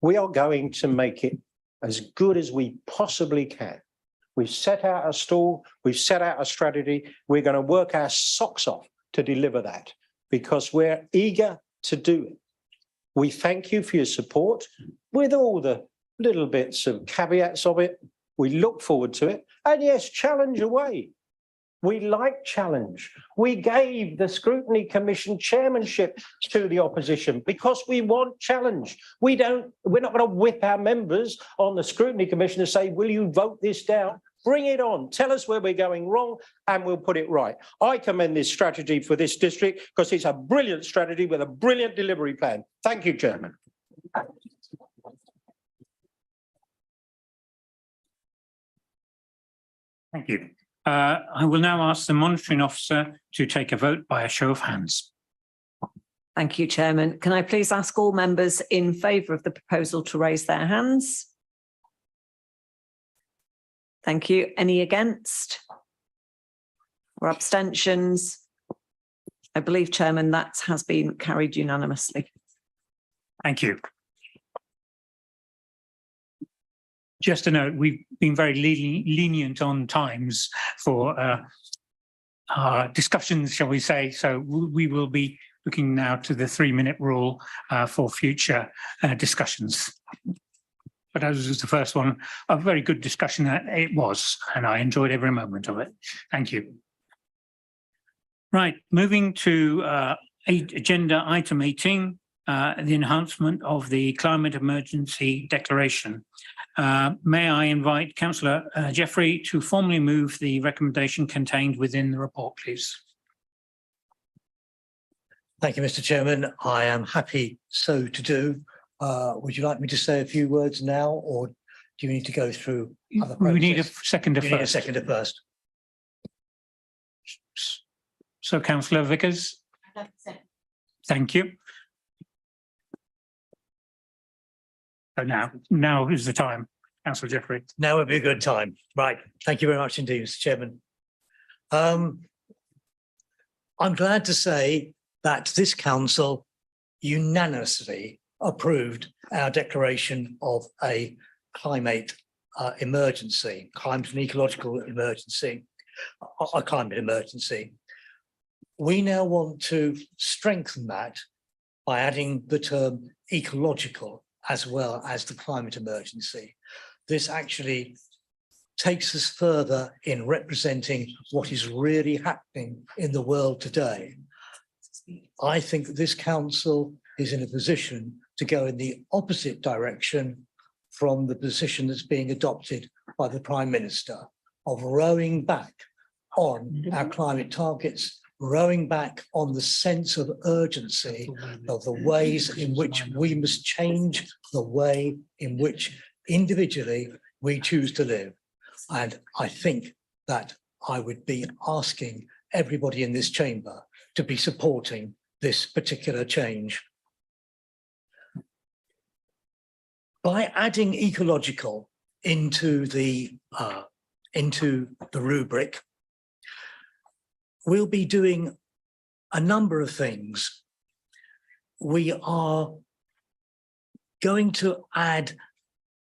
We are going to make it as good as we possibly can. We've set out a stall, we've set out a strategy. We're going to work our socks off to deliver that because we're eager to do it. We thank you for your support with all the little bits of caveats of it. We look forward to it. And yes, challenge away. We like challenge. We gave the Scrutiny Commission chairmanship to the opposition because we want challenge. We're not going to whip our members on the Scrutiny Commission and say, will you vote this down? Bring it on. Tell us where we're going wrong and we'll put it right. I commend this strategy for this district because it's a brilliant strategy with a brilliant delivery plan. Thank you, Chairman. Thank you. I will now ask the monitoring officer to take a vote by a show of hands. Thank you, Chairman. Can I please ask all members in favour of the proposal to raise their hands? Thank you. Any against? Or abstentions? I believe, Chairman, that has been carried unanimously. Thank you. Just a note, we've been very lenient on times for our discussions, shall we say. So we will be looking now to the 3-minute rule for future discussions. But as was the first one, a very good discussion it was, and I enjoyed every moment of it. Thank you. Right, moving to agenda item 18, the enhancement of the climate emergency declaration. May I invite Councillor Jeffrey to formally move the recommendation contained within the report, please. Thank you, Mr. Chairman. I am happy so to do. Would you like me to say a few words now, or do you need to go through other process? We need a seconder first. You need a seconder first. So, Councillor Vickers. Thank you. So now is the time, Councillor Jeffrey. Now would be a good time. Right. Thank you very much indeed, Mr. Chairman. I'm glad to say that this council unanimously approved our declaration of a climate emergency, climate and ecological emergency, a climate emergency. We now want to strengthen that by adding the term ecological as well as the climate emergency. This actually takes us further in representing what is really happening in the world today. I think that this council is in a position to go in the opposite direction from the position that's being adopted by the Prime Minister of rowing back on our climate targets, rowing back on the sense of urgency of the ways in which we must change the way in which individually we choose to live. And I think that I would be asking everybody in this chamber to be supporting this particular change. By adding ecological into the rubric, we'll be doing a number of things. We are going to add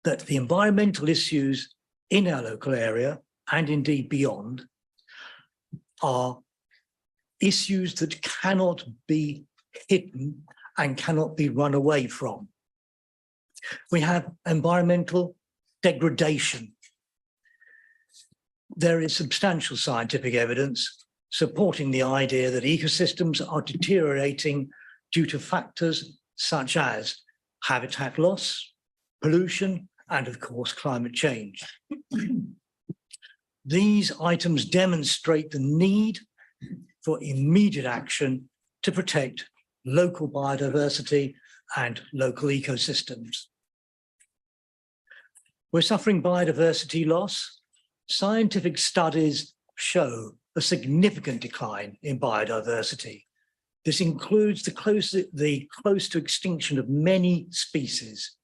that the environmental issues in our local area and indeed beyond are issues that cannot be hidden and cannot be run away from. We have environmental degradation. There is substantial scientific evidence supporting the idea that ecosystems are deteriorating due to factors such as habitat loss, pollution, and of course, climate change. These items demonstrate the need for immediate action to protect local biodiversity and local ecosystems. We're suffering biodiversity loss. Scientific studies show a significant decline in biodiversity. This includes the close to extinction of many species.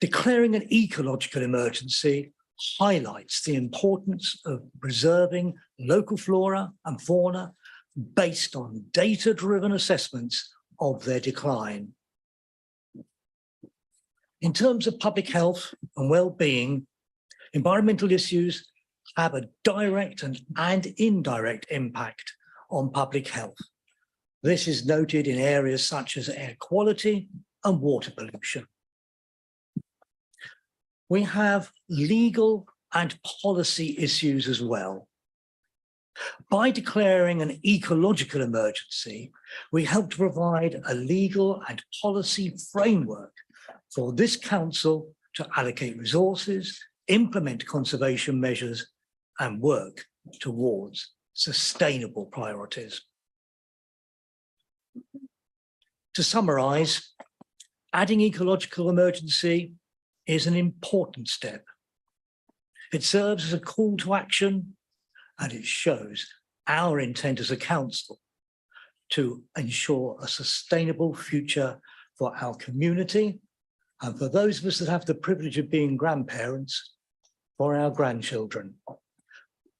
Declaring an ecological emergency highlights the importance of preserving local flora and fauna based on data-driven assessments of their decline. In terms of public health and well-being, environmental issues have a direct and indirect impact on public health. This is noted in areas such as air quality and water pollution. We have legal and policy issues as well. By declaring an ecological emergency, we help to provide a legal and policy framework for this council to allocate resources, implement conservation measures, and work towards sustainable priorities. To summarise, adding ecological emergency is an important step. It serves as a call to action, and it shows our intent as a council to ensure a sustainable future for our community and for those of us that have the privilege of being grandparents, for our grandchildren.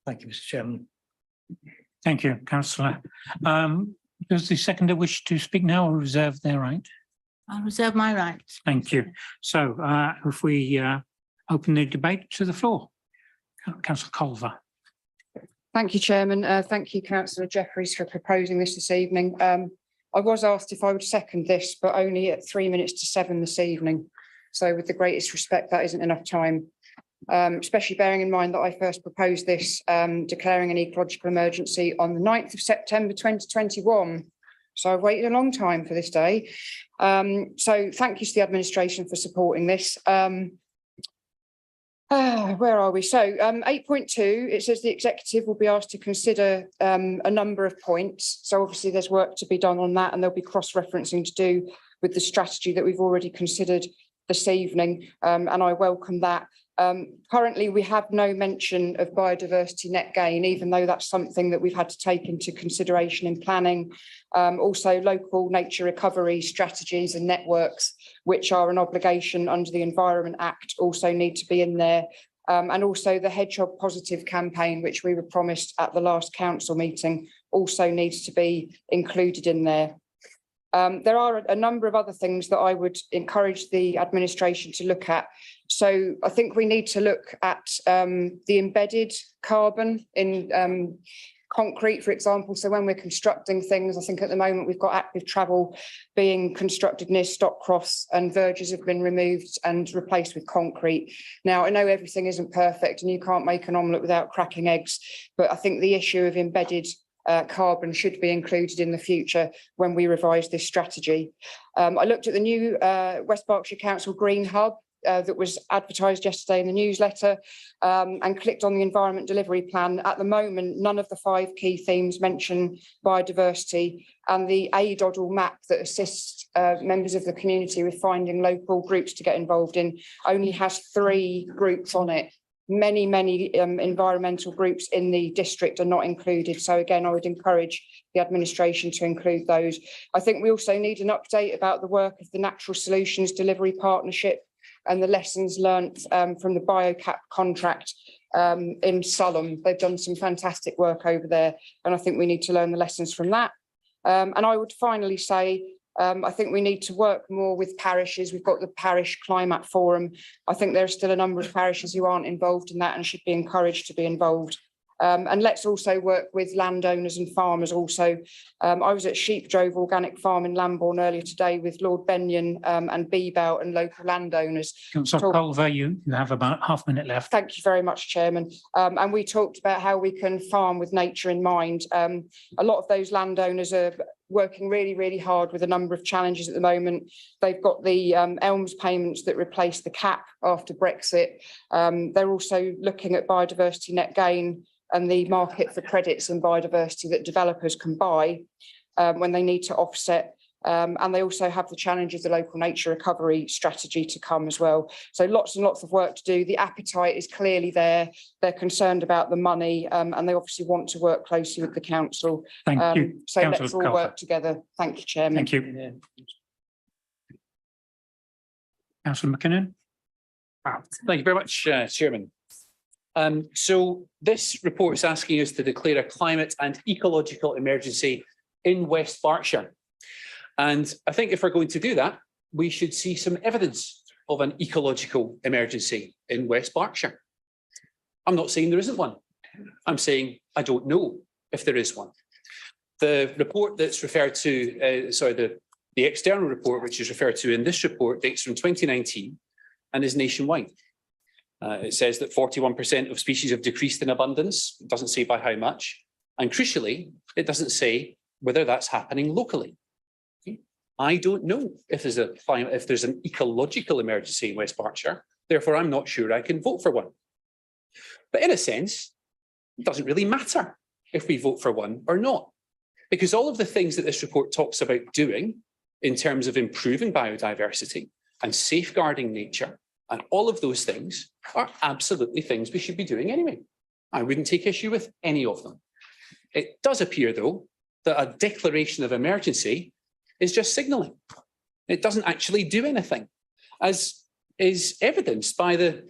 Thank you, Mr. Chairman. Thank you, councillor. Does the seconder wish to speak now or reserve their right? I'll reserve my right. Thank you. So if we open the debate to the floor, councillor Culver. Thank you, Chairman. Thank you, Councillor Jeffries, for proposing this evening. I was asked if I would second this, but only at 3 minutes to 7 this evening. So with the greatest respect, that isn't enough time, especially bearing in mind that I first proposed this, declaring an ecological emergency on the 9th of September 2021. So I've waited a long time for this day. So thank you to the administration for supporting this. Where are we? So 8.2, it says the executive will be asked to consider a number of points. So obviously there's work to be done on that, and there'll be cross-referencing to do with the strategy that we've already considered this evening, and I welcome that. Currently, we have no mention of biodiversity net gain, even though that's something that we've had to take into consideration in planning. Also, local nature recovery strategies and networks, which are an obligation under the Environment Act, also need to be in there. And also the Hedgehog Positive campaign, which we were promised at the last council meeting, also needs to be included in there. There are a number of other things that I would encourage the administration to look at. So I think we need to look at the embedded carbon in concrete, for example. So when we're constructing things, I think at the moment we've got active travel being constructed near Stockcross, and verges have been removed and replaced with concrete. Now, I know everything isn't perfect and you can't make an omelette without cracking eggs, but I think the issue of embedded carbon should be included in the future when we revise this strategy. I looked at the new West Berkshire Council Green Hub that was advertised yesterday in the newsletter, and clicked on the Environment Delivery Plan. At the moment, none of the 5 key themes mention biodiversity, and the ADODL map that assists members of the community with finding local groups to get involved in only has 3 groups on it. Many environmental groups in the district are not included. So again, I would encourage the administration to include those. I think we also need an update about the work of the Natural Solutions Delivery Partnership and the lessons learnt from the BioCap contract in Sulham. They've done some fantastic work over there, and I think we need to learn the lessons from that. And I would finally say, I think we need to work more with parishes. We've got the Parish Climate Forum. I think there are still a number of parishes who aren't involved in that and should be encouraged to be involved. And let's also work with landowners and farmers also. I was at Sheep Drove Organic Farm in Lambourne earlier today with Lord Benyon and Beebout and local landowners. Councillor Culver, you have about half a minute left. Thank you very much, Chairman. And we talked about how we can farm with nature in mind. A lot of those landowners are working really hard with a number of challenges at the moment. They've got the ELMS payments that replace the cap after Brexit. They're also looking at biodiversity net gain and the market for credits in biodiversity that developers can buy when they need to offset. And they also have the challenge of the local nature recovery strategy to come as well. So lots and lots of work to do. The appetite is clearly there. They're concerned about the money, and they obviously want to work closely with the council. Thank you. So Councillor let's all Culver. work together. Thank you, Chairman. Thank you. Councillor McKinnon. Thank you very much, Chairman. So this report is asking us to declare a climate and ecological emergency in West Berkshire. And I think if we're going to do that, we should see some evidence of an ecological emergency in West Berkshire. I'm not saying there isn't one. I'm saying I don't know if there is one. The report that's referred to, the external report which is referred to in this report dates from 2019 and is nationwide. It says that 41% of species have decreased in abundance. It doesn't say by how much. And crucially, it doesn't say whether that's happening locally. Okay. I don't know if there's an ecological emergency in West Berkshire. Therefore, I'm not sure I can vote for one. But in a sense, it doesn't really matter if we vote for one or not, because all of the things that this report talks about doing in terms of improving biodiversity and safeguarding nature, and all of those things are absolutely things we should be doing anyway. I wouldn't take issue with any of them. It does appear, though, that a declaration of emergency is just signalling. It doesn't actually do anything, as is evidenced by the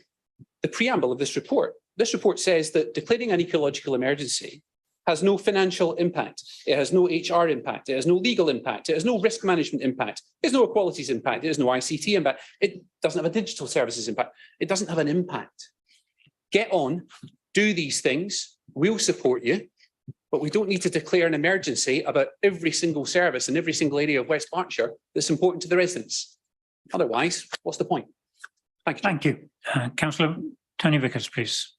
preamble of this report. This report says that declaring an ecological emergency has no financial impact. It has no HR impact. It has no legal impact. It has no risk management impact. It has no equalities impact. It has no ICT impact. It doesn't have a digital services impact. It doesn't have an impact. Get on, do these things. We'll support you, but we don't need to declare an emergency about every single service in every single area of West Berkshire that's important to the residents. Otherwise, what's the point? Thank you. Thank you. Councillor Tony Vickers, please.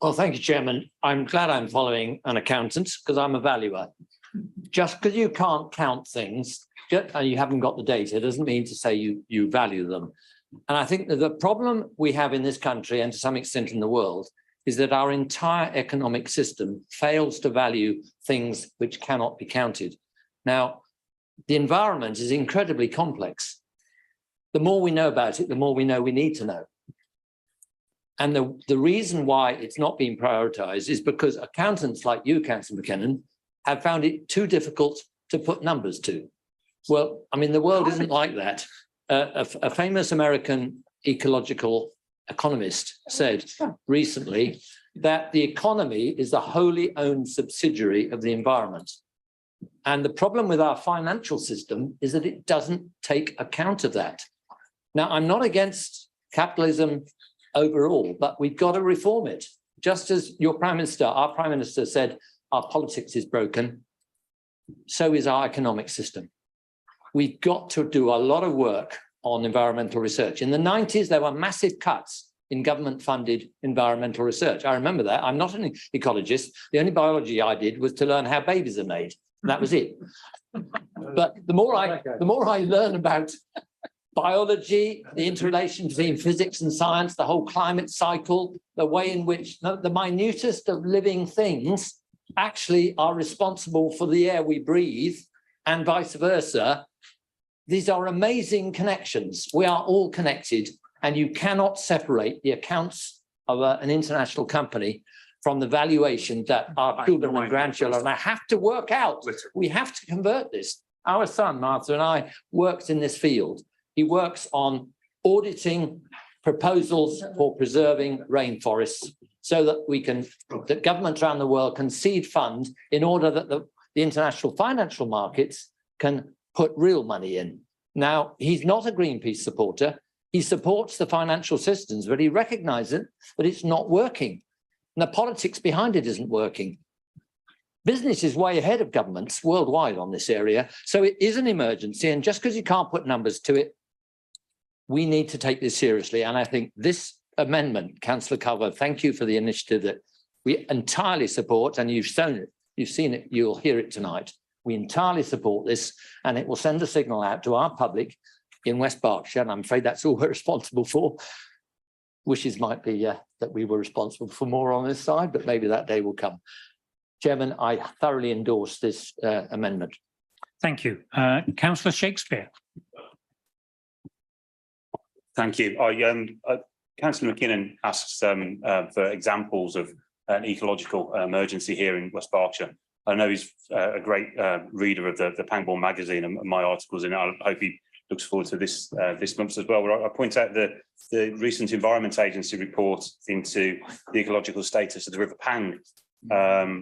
Well, thank you, Chairman. I'm glad I'm following an accountant because I'm a valuer. Just because you can't count things and you haven't got the data doesn't mean to say you value them. And I think that the problem we have in this country and to some extent in the world is that our entire economic system fails to value things which cannot be counted. Now, the environment is incredibly complex. The more we know about it, the more we know we need to know. And the reason why it's not being prioritised is because accountants like you, Councillor McKinnon, have found it too difficult to put numbers to. Well, I mean, the world isn't like that. A famous American ecological economist said recently that the economy is the wholly owned subsidiary of the environment. And the problem with our financial system is that it doesn't take account of that. Now, I'm not against capitalism overall, but we've got to reform it. Just as your Prime Minister, our Prime Minister said, our politics is broken, so is our economic system. We've got to do a lot of work on environmental research. In the 90s, there were massive cuts in government-funded environmental research. I remember that. I'm not an ecologist. The only biology I did was to learn how babies are made. And that was it. But the more I learn about biology, the interrelation between physics and science, the whole climate cycle, the way in which the minutest of living things actually are responsible for the air we breathe and vice versa. These are amazing connections. We are all connected, and you cannot separate the accounts of an international company from the valuation that our children and grandchildren have to work out. We have to convert this. Our son, Martha, and I worked in this field. He works on auditing proposals for preserving rainforests so that governments around the world can seed fund in order that the international financial markets can put real money in. Now, he's not a Greenpeace supporter. He supports the financial systems, but he recognises that it's not working. And the politics behind it isn't working. Business is way ahead of governments worldwide on this area. So it is an emergency. And just because you can't put numbers to it, we need to take this seriously. And I think this amendment, Councillor Culver, thank you for the initiative that we entirely support. And you've shown it, you've seen it, you'll hear it tonight. We entirely support this, and it will send a signal out to our public in West Berkshire. And I'm afraid that's all we're responsible for. Wishes might be that we were responsible for more on this side, but maybe that day will come. Chairman, I thoroughly endorse this amendment. Thank you. Councillor Shakespeare. Thank you. Councillor McKinnon asked for examples of an ecological emergency here in West Berkshire. I know he's a great reader of the Pangbourne magazine and my articles in it. I hope he looks forward to this month as well. I point out the recent Environment Agency report into the ecological status of the River Pang,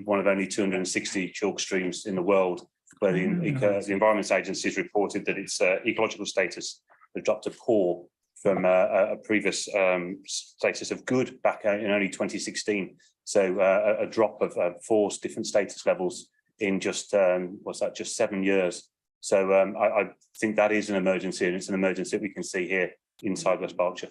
one of only 260 chalk streams in the world, where the Environment Agency has reported that its ecological status has dropped to poor from a previous status of good back in only 2016. So a drop of 4 different status levels in just, just 7 years. So I think that is an emergency, and it's an emergency that we can see here inside West Berkshire.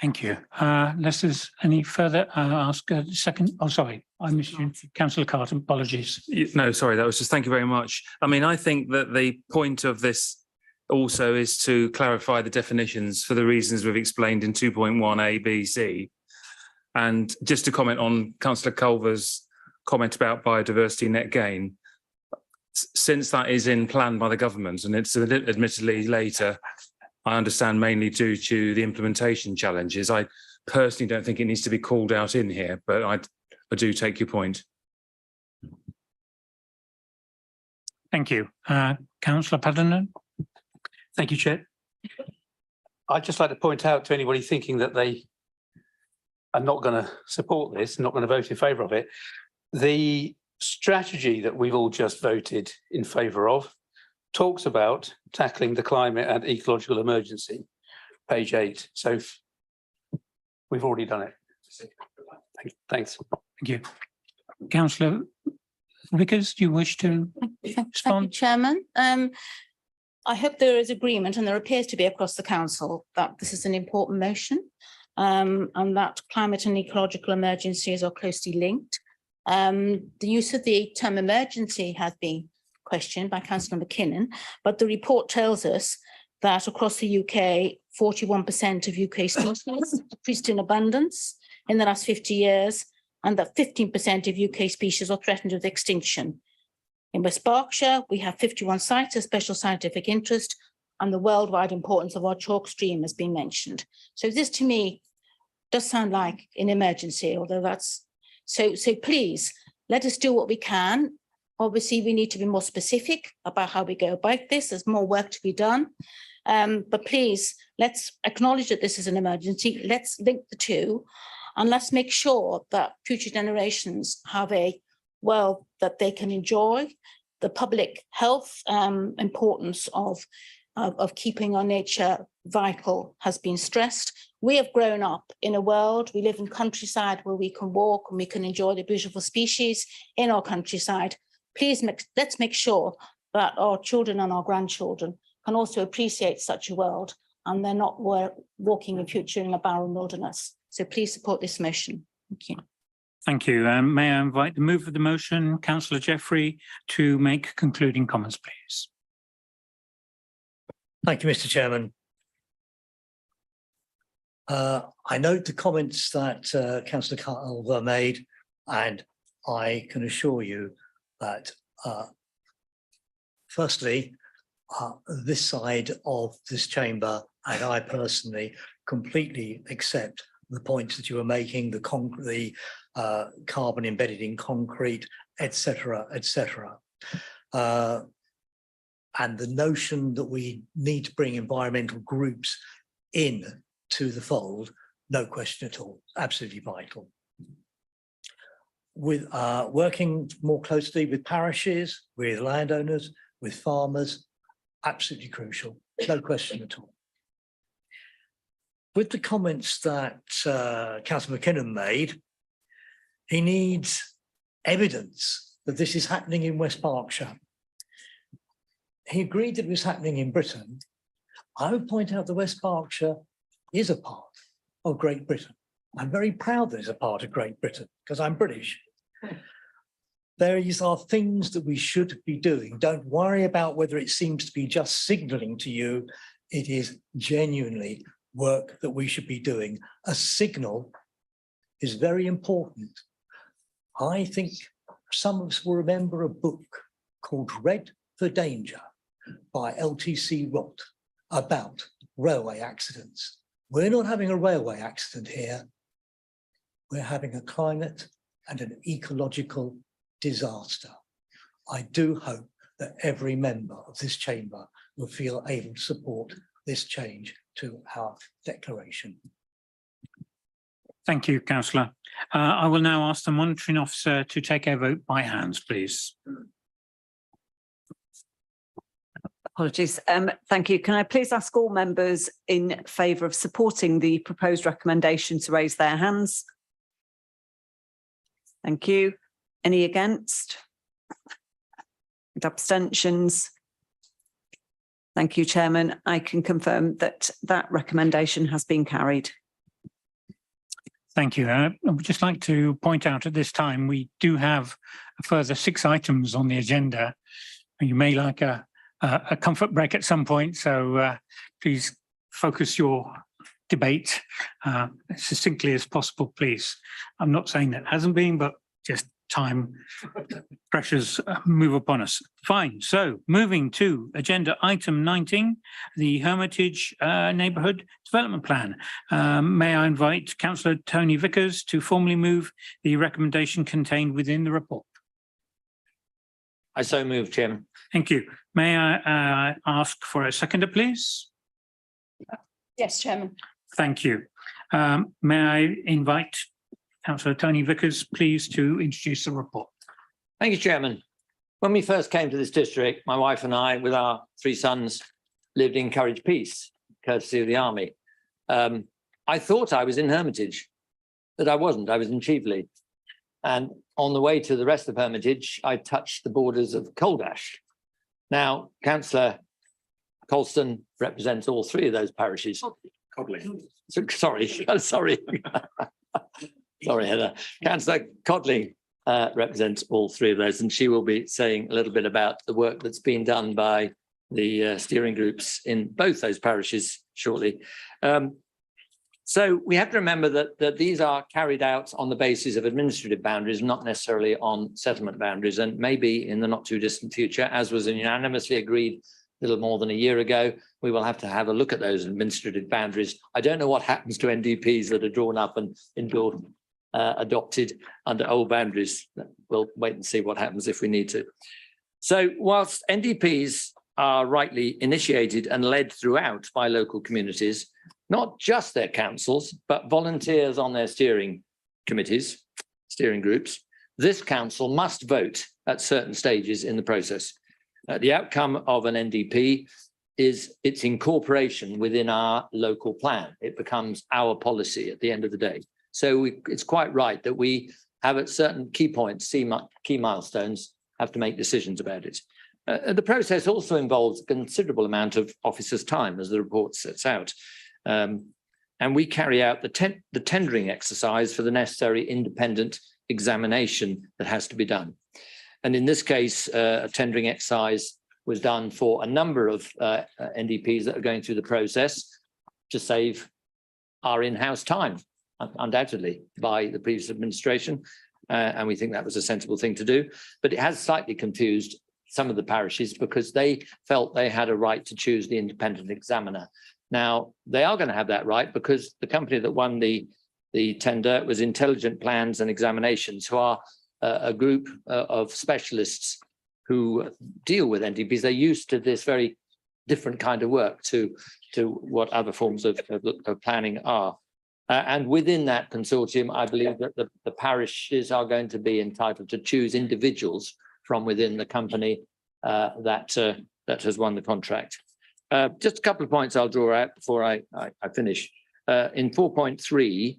Thank you. Unless there's any further, ask a second. Oh, sorry, I missed you. Councillor Carter, apologies. No, sorry, that was just, thank you very much. I mean, I think that the point of this also is to clarify the definitions for the reasons we've explained in 2.1 A, B, C. And just to comment on Councillor Culver's comment about biodiversity net gain, since that is in plan by the government and it's admittedly later, I understand mainly due to the implementation challenges. I personally don't think it needs to be called out in here, but I do take your point. Thank you. Councillor Paddington. Thank you, Chair. I'd just like to point out to anybody thinking that they are not going to support this, not going to vote in favour of it. The strategy that we've all just voted in favour of talks about tackling the climate and ecological emergency, page 8. So we've already done it. Thanks. Thank you. Councillor Vickers, do you wish to Thank you, Chairman. I hope there is agreement, and there appears to be across the council, that this is an important motion, and that climate and ecological emergencies are closely linked. The use of the term emergency has been questioned by Councillor McKinnon, but the report tells us that across the UK, 41% of UK species decreased in abundance in the last 50 years, and that 15% of UK species are threatened with extinction. In West Berkshire, we have 51 sites of special scientific interest, and the worldwide importance of our chalk stream has been mentioned. So this, to me, does sound like an emergency, although that's so please let us do what we can. Obviously, we need to be more specific about how we go about this. There's more work to be done. But please, let's acknowledge that this is an emergency. Let's link the two, and let's make sure that future generations have a world that they can enjoy. The public health importance of keeping our nature vital has been stressed. We have grown up in a world, we live in countryside where we can walk and we can enjoy the beautiful species in our countryside. Please, let's make sure that our children and our grandchildren can also appreciate such a world, and they're not walking in future in a barren wilderness. So please support this motion. Thank you. Thank you. May I invite the mover of the motion, Councillor Jeffrey, to make concluding comments, please. Thank you, Mr. Chairman. I note the comments that Councillor Culver made, and I can assure you that firstly, this side of this chamber and I personally completely accept the points that you were making, the carbon embedded in concrete, etc., etc. And the notion that we need to bring environmental groups in to the fold, no question at all, absolutely vital. With working more closely with parishes, with landowners, with farmers, absolutely crucial, no question at all. With the comments that Councillor McKinnon made, he needs evidence that this is happening in West Berkshire. He agreed that it was happening in Britain. I would point out that West Berkshire is a part of Great Britain. I'm very proud that it's a part of Great Britain because I'm British. There are things that we should be doing. Don't worry about whether it seems to be just signalling to you. It is genuinely work that we should be doing. A signal is very important. I think some of us will remember a book called Red for Danger by LTC Roth about railway accidents. We're not having a railway accident here. We're having a climate and an ecological disaster. I do hope that every member of this chamber will feel able to support this change to our declaration. Thank you, Councillor. I will now ask the monitoring officer to take a vote by hands, please. Apologies. Thank you. Can I please ask all members in favour of supporting the proposed recommendation to raise their hands? Thank you. Any against? And abstentions? Thank you, Chairman. I can confirm that that recommendation has been carried. Thank you. I would just like to point out at this time, we do have a further 6 items on the agenda. You may like a comfort break at some point, so please focus your debate as succinctly as possible, please. I'm not saying that hasn't been, but just time pressures move upon us. Fine. So moving to agenda item 19, the Hermitage Neighbourhood Development Plan. May I invite Councillor Tony Vickers to formally move the recommendation contained within the report? I so move, Chairman. Thank you. May I ask for a seconder, please? Yes, Chairman. Thank you. May I invite Councillor Tony Vickers, please, to introduce the report. Thank you, Chairman. When we first came to this district, my wife and I, with our 3 sons, lived in Courage Peace, courtesy of the Army. I thought I was in Hermitage, but I wasn't. I was in Cheveley. And on the way to the rest of Hermitage, I touched the borders of Coldash. Now, Councillor Colston represents all 3 of those parishes. Codling. Sorry. Sorry, Heather. Councillor Codling represents all 3 of those, and she will be saying a little bit about the work that's been done by the steering groups in both those parishes shortly. So we have to remember that these are carried out on the basis of administrative boundaries, not necessarily on settlement boundaries, and maybe in the not too distant future, as was unanimously agreed a little more than a year ago, we will have to have a look at those administrative boundaries. I don't know what happens to NDPs that are drawn up and adopted under old boundaries. We'll wait and see what happens if we need to. So whilst NDPs are rightly initiated and led throughout by local communities, not just their councils, but volunteers on their steering committees, steering groups, this council must vote at certain stages in the process. The outcome of an NDP is its incorporation within our local plan. It becomes our policy at the end of the day. So it's quite right that we have at certain key points, key milestones, have to make decisions about it. The process also involves a considerable amount of officers' time, as the report sets out. And we carry out the tendering exercise for the necessary independent examination that has to be done. And in this case, a tendering exercise was done for a number of NDPs that are going through the process to save our in-house time, undoubtedly, by the previous administration. And we think that was a sensible thing to do. But it has slightly confused some of the parishes because they felt they had a right to choose the independent examiner. Now, they are going to have that right because the company that won the tender was Intelligent Plans and Examinations, who are a group of specialists who deal with NDPs. They're used to this very different kind of work to what other forms of planning are. And within that consortium, I believe that the parishes are going to be entitled to choose individuals from within the company that has won the contract. Just a couple of points I'll draw out before I finish. In 4.3,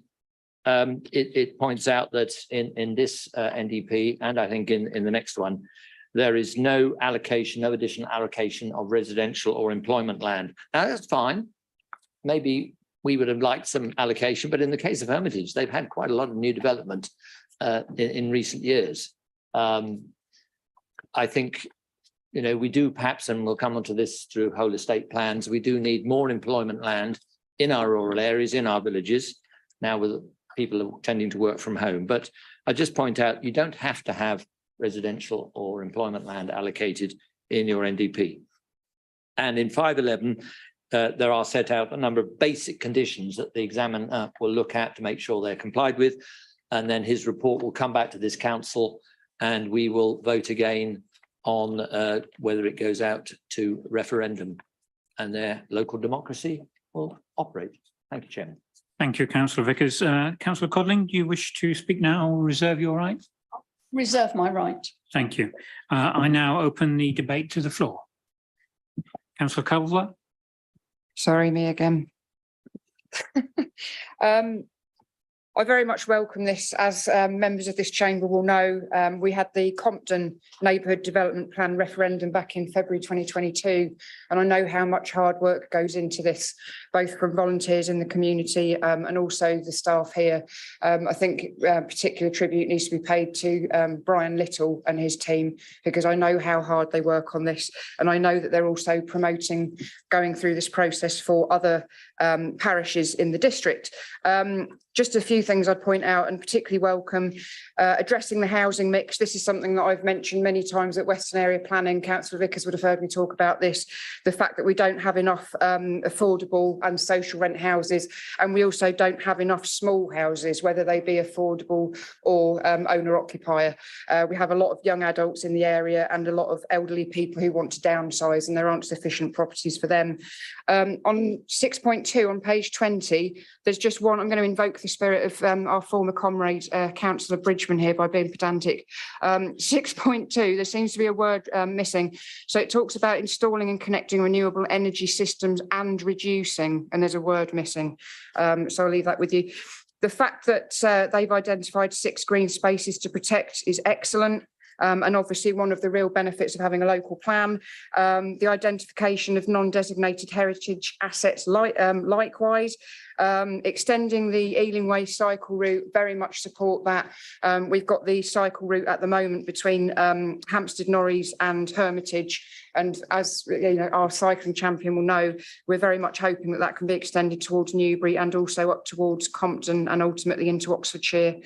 it points out that in this NDP, and I think in the next one, there is no additional allocation of residential or employment land. Now, that's fine. Maybe we would have liked some allocation, but in the case of Hermitage, they've had quite a lot of new development in recent years. I think, we do perhaps, and we'll come onto this through whole estate plans, we do need more employment land in our rural areas, in our villages, now with people tending to work from home. But I just point out, you don't have to have residential or employment land allocated in your NDP. And in 5.11, there are set out a number of basic conditions that the examiner will look at to make sure they're complied with. And then his report will come back to this council and we will vote again on whether it goes out to referendum and their local democracy will operate. Thank you, Chairman. Thank you, Councillor Vickers. Councillor Codling, do you wish to speak now or reserve your right? Reserve my right. Thank you. I now open the debate to the floor. Councillor Culver. Sorry, me again. I very much welcome this. As members of this chamber will know, we had the Compton Neighbourhood Development Plan referendum back in February 2022, and I know how much hard work goes into this, both from volunteers in the community and also the staff here. I think particular tribute needs to be paid to Brian Little and his team, because I know how hard they work on this, and I know that they're also promoting going through this process for other parishes in the district. Just a few things I'd point out and particularly welcome, addressing the housing mix. This is something that I've mentioned many times at Western Area Planning. Councillor Vickers would have heard me talk about this, the fact that we don't have enough affordable and social rent houses, and we also don't have enough small houses, whether they be affordable or owner-occupier. We have a lot of young adults in the area and a lot of elderly people who want to downsize, and there aren't sufficient properties for them. On 6.2, 6.2 on page 20, there's just one, I'm going to invoke the spirit of our former comrade, Councillor Bridgman here by being pedantic. 6.2, there seems to be a word missing. So it talks about installing and connecting renewable energy systems and reducing, and there's a word missing. So I'll leave that with you. The fact that they've identified 6 green spaces to protect is excellent. And obviously one of the real benefits of having a local plan, the identification of non-designated heritage assets likewise, extending the Ealing Way cycle route, very much support that. We've got the cycle route at the moment between Hampstead, Norreys and Hermitage. And as you know, our cycling champion will know, we're very much hoping that that can be extended towards Newbury and also up towards Compton and ultimately into Oxfordshire.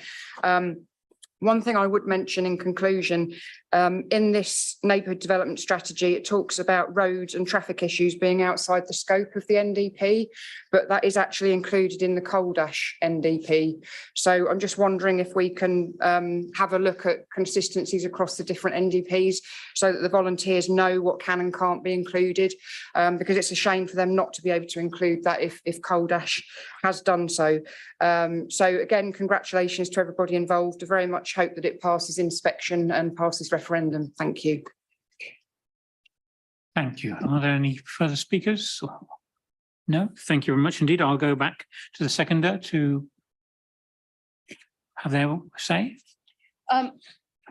One thing I would mention in conclusion, in this neighbourhood development strategy, it talks about roads and traffic issues being outside the scope of the NDP, but that is actually included in the Coal Dash NDP. So I'm just wondering if we can have a look at consistencies across the different NDPs so that the volunteers know what can and can't be included, because it's a shame for them not to be able to include that if Coal Dash has done so. So again, congratulations to everybody involved. I very much hope that it passes inspection and passes referendum. Thank you. Thank you. Are there any further speakers? No, thank you very much indeed. I'll go back to the seconder to have their say.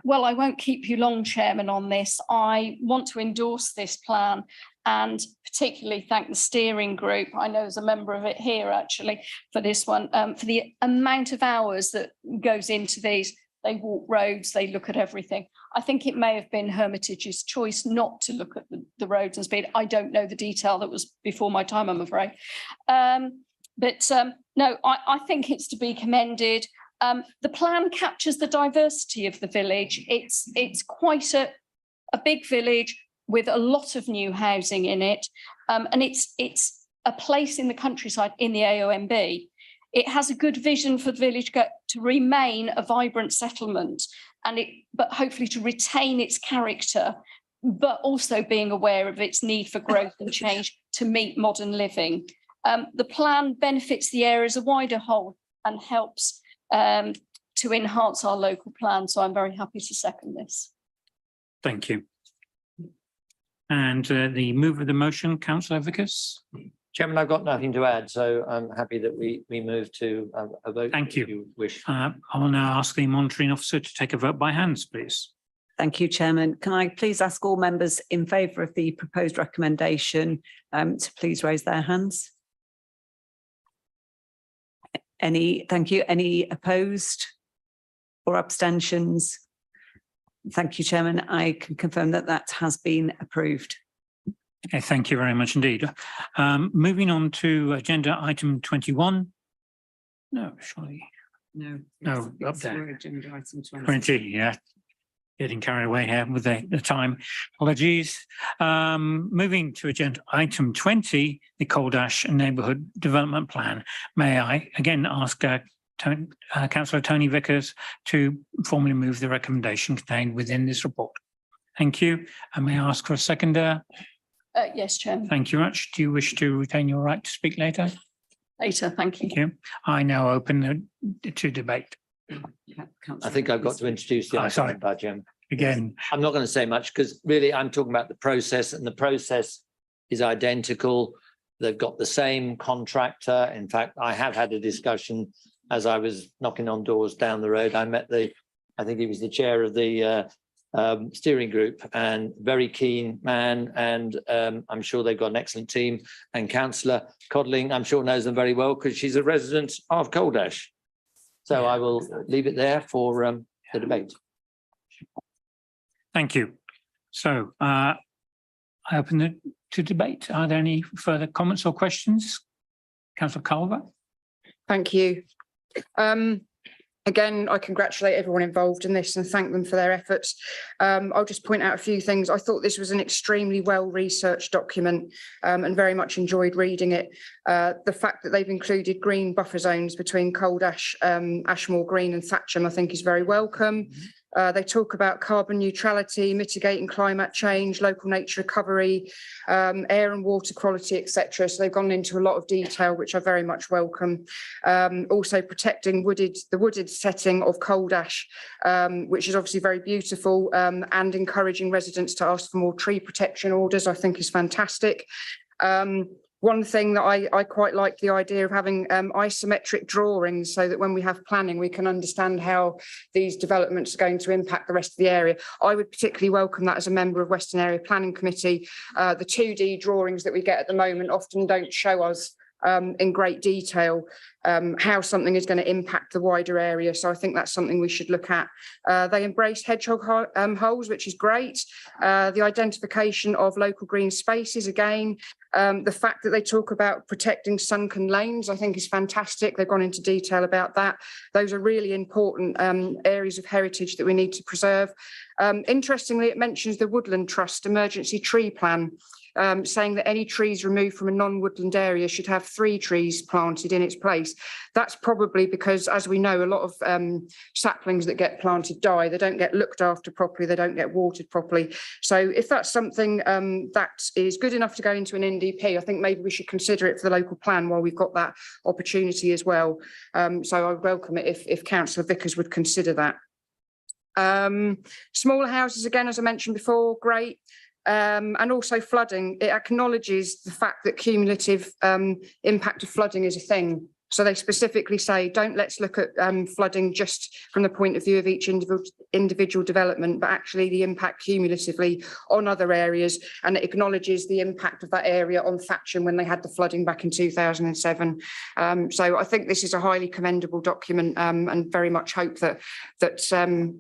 Well, I won't keep you long, Chairman, on this. I want to endorse this plan and particularly thank the steering group. I know as a member of it here actually for this one, for the amount of hours that goes into these. They walk roads, they look at everything. I think it may have been Hermitage's choice not to look at the roads and speed. I don't know the detail, that was before my time, I'm afraid. No, I think it's to be commended. The plan captures the diversity of the village. It's quite a big village with a lot of new housing in it. And it's a place in the countryside in the AONB. It has a good vision for the village to remain a vibrant settlement, but hopefully to retain its character, but also being aware of its need for growth and change to meet modern living. The plan benefits the area as a wider whole and helps to enhance our local plan. So I'm very happy to second this. Thank you. And the mover of the motion, Councillor Vickers. Chairman, I've got nothing to add, so I'm happy that we move to a vote. Thank you. If you wish. I will now ask the monitoring officer to take a vote by hands, please. Thank you, Chairman. Can I please ask all members in favour of the proposed recommendation to please raise their hands? Thank you. Any opposed or abstentions? Thank you, Chairman. I can confirm that that has been approved. Okay, thank you very much indeed. Moving on to agenda item 21. No, surely. No, up there. Agenda item 20, yeah. Getting carried away here with the time. Apologies. Moving to agenda item 20, the Coal Dash Neighbourhood Development Plan. May I again ask Councillor Tony Vickers to formally move the recommendation contained within this report. Thank you. And may I ask for a seconder? Yes, Chairman. Thank you much. Do you wish to retain your right to speak later? Later, thank you. Thank you. I now open to debate. I think I've got to introduce the sorry. budget. Again. I'm not going to say much because really I'm talking about the process, and the process is identical. They've got the same contractor. In fact, I have had a discussion as I was knocking on doors down the road. I met I think he was the chair of the steering group, and very keen man, and I'm sure they've got an excellent team. And Councillor Codling, I'm sure knows them very well because she's a resident of Coal Dash. So I will leave it there for the debate. Thank you. So I open it to debate. Are there any further comments or questions? Councillor Culver. Thank you. Again, I congratulate everyone involved in this and thank them for their efforts. I'll just point out a few things. I thought this was an extremely well-researched document and very much enjoyed reading it. The fact that they've included green buffer zones between Coal Dash, Ashmore Green and Thatcham, I think is very welcome. They talk about carbon neutrality, mitigating climate change, local nature recovery, air and water quality, etc. So they've gone into a lot of detail, which I very much welcome. Also protecting the wooded setting of coal ash, which is obviously very beautiful, and encouraging residents to ask for more tree protection orders, I think is fantastic. One thing that I quite like the idea of having isometric drawings so that when we have planning, we can understand how these developments are going to impact the rest of the area. I would particularly welcome that as a member of Western Area Planning Committee. The 2D drawings that we get at the moment often don't show us in great detail how something is going to impact the wider area. So I think that's something we should look at. They embrace hedgehog holes, which is great. The identification of local green spaces, again, the fact that they talk about protecting sunken lanes, I think is fantastic. They've gone into detail about that. Those are really important areas of heritage that we need to preserve. Interestingly, it mentions the Woodland Trust emergency tree plan, saying that any trees removed from a non-woodland area should have 3 trees planted in its place. That's probably because, as we know, a lot of saplings that get planted die. They don't get looked after properly. They don't get watered properly. So if that's something that is good enough to go into an NDP, I think maybe we should consider it for the local plan while we've got that opportunity as well. So I would welcome it if Councillor Vickers would consider that. Smaller houses, again, as I mentioned before, great. And also flooding, it acknowledges the fact that cumulative impact of flooding is a thing. So they specifically say, let's look at flooding just from the point of view of each individual development, but actually the impact cumulatively on other areas, and it acknowledges the impact of that area on Thatcham when they had the flooding back in 2007. So I think this is a highly commendable document, and very much hope that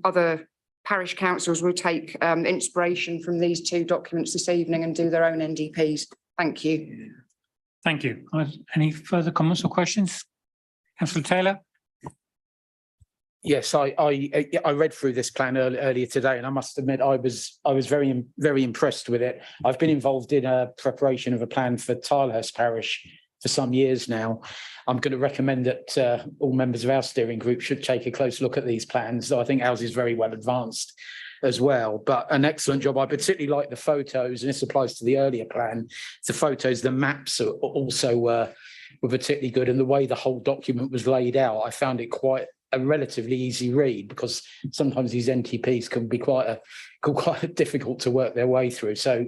other parish councils will take inspiration from these 2 documents this evening and do their own NDPs. Thank you. Thank you. Any further comments or questions? Councillor Taylor? Yes, I read through this plan earlier today, and I must admit I was very impressed with it. I've been involved in a preparation of a plan for Tilehurst Parish for some years now. I'm going to recommend that all members of our steering group should take a close look at these plans. I think ours is very well advanced as well, but an excellent job. I particularly like the photos, and this applies to the earlier plan. The photos, the maps are also were particularly good, and the way the whole document was laid out, I found it quite a relatively easy read, because sometimes these NTPs can be quite difficult to work their way through. So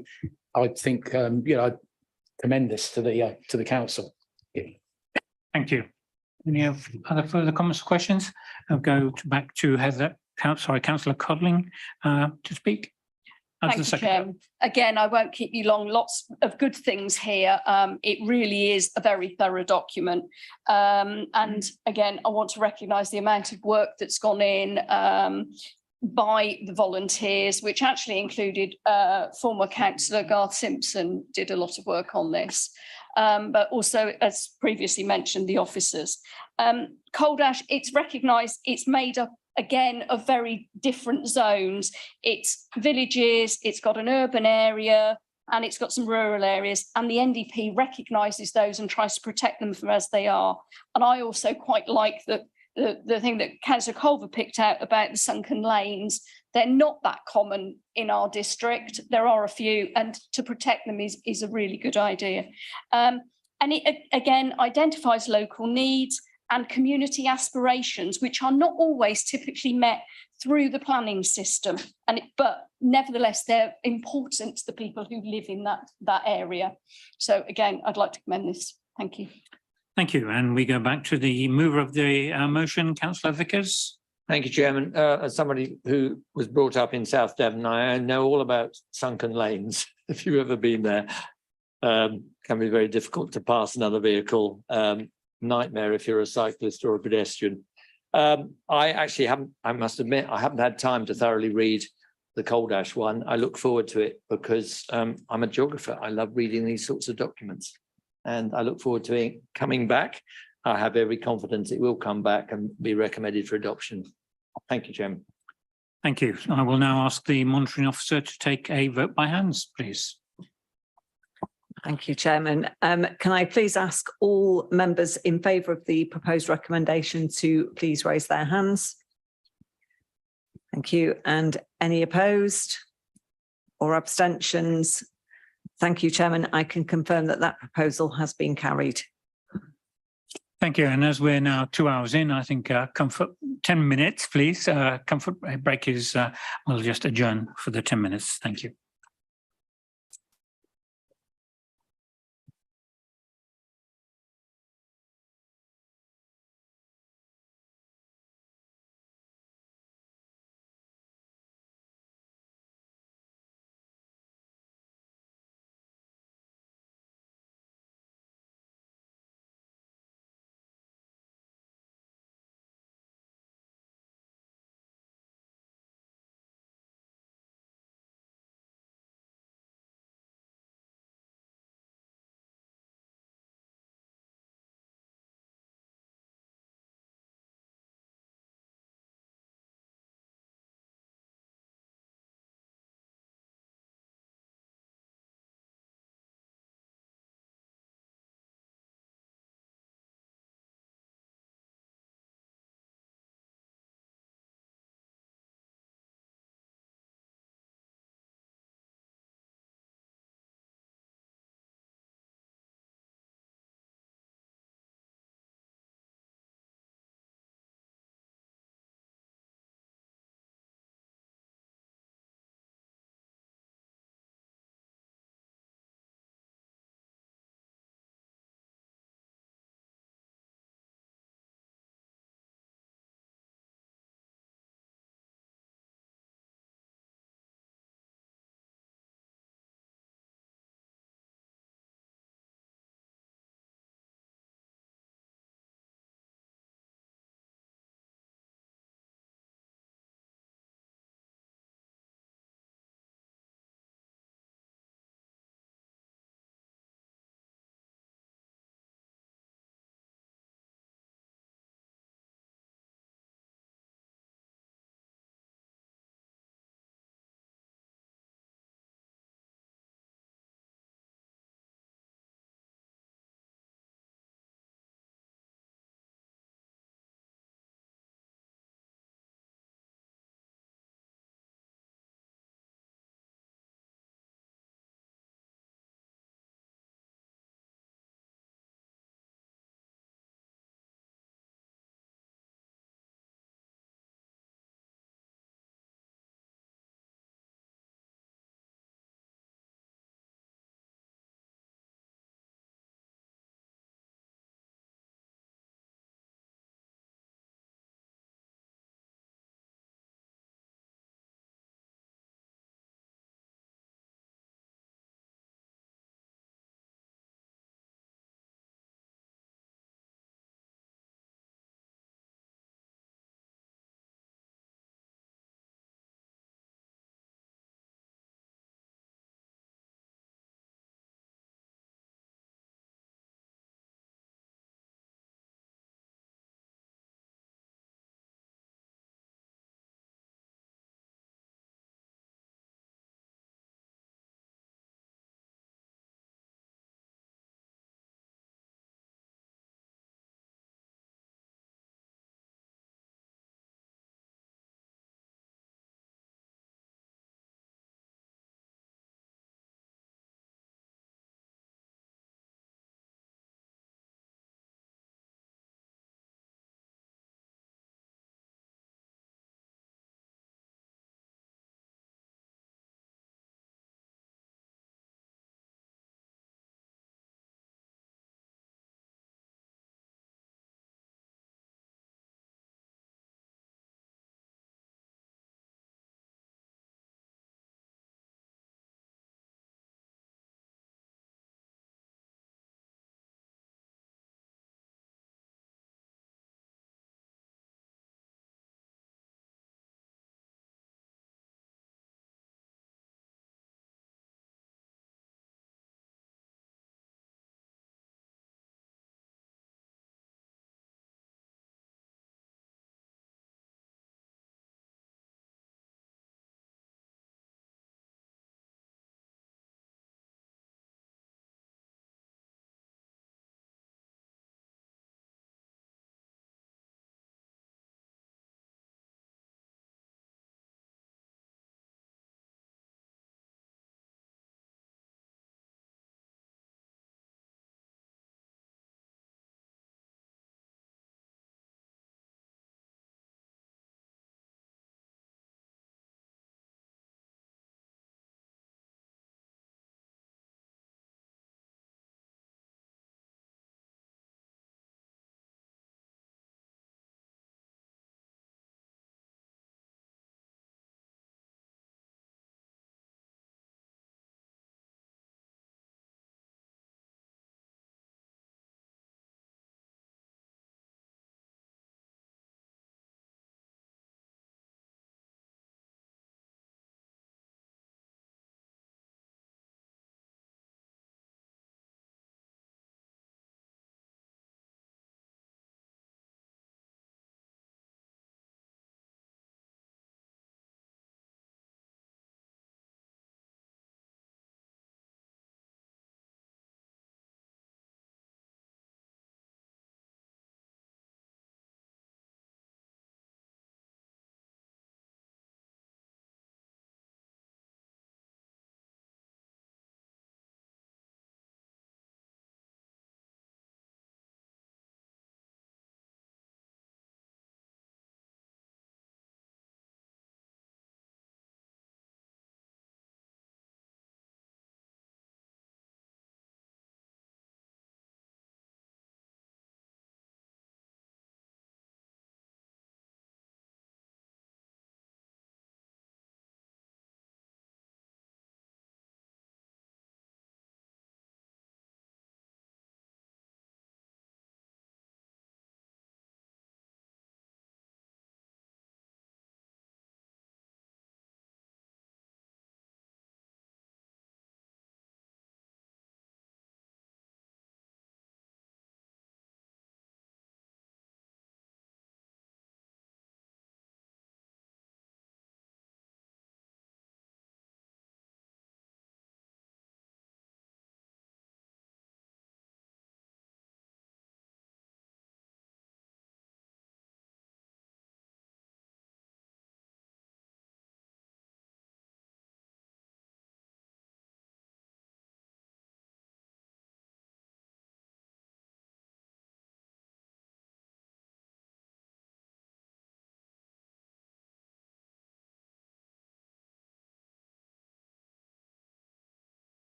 I think I commend this to the council. Thank you. Any other further comments or questions? I'll go back to Councillor Codling to speak. Thank you, Chair. Again, I won't keep you long. Lots of good things here. It really is a very thorough document. And again, I want to recognise the amount of work that's gone in by the volunteers, which actually included former councillor Garth Simpson did a lot of work on this. But also, as previously mentioned, the officers. Coal ash, it's recognised, it's made up again of very different zones. It's villages, it's got an urban area, and it's got some rural areas, and the NDP recognises those and tries to protect them from as they are. And I also quite like the thing that Councillor Culver picked out about the sunken lanes. They're not that common in our district. There are a few, and to protect them is a really good idea. And it again identifies local needs and community aspirations, which are not always typically met through the planning system. But nevertheless, they're important to the people who live in that area. So again, I'd like to commend this. Thank you. Thank you. And we go back to the mover of the motion, Councillor Vickers. Thank you, Chairman. As somebody who was brought up in South Devon, I know all about sunken lanes. If you've ever been there, can be very difficult to pass another vehicle. Nightmare if you're a cyclist or a pedestrian. I must admit, I haven't had time to thoroughly read the coal ash one. I look forward to it because I'm a geographer. I love reading these sorts of documents, and I look forward to it coming back. I have every confidence it will come back and be recommended for adoption. Thank you, Chairman. Thank you. I will now ask the monitoring officer to take a vote by hands, please. Thank you, Chairman. Can I please ask all members in favour of the proposed recommendation to please raise their hands? Thank you. And any opposed or abstentions? Thank you, Chairman. I can confirm that that proposal has been carried. Thank you. And as we're now 2 hours in, I think comfort 10 minutes, please. Comfort break is, we'll just adjourn for the 10 minutes. Thank you.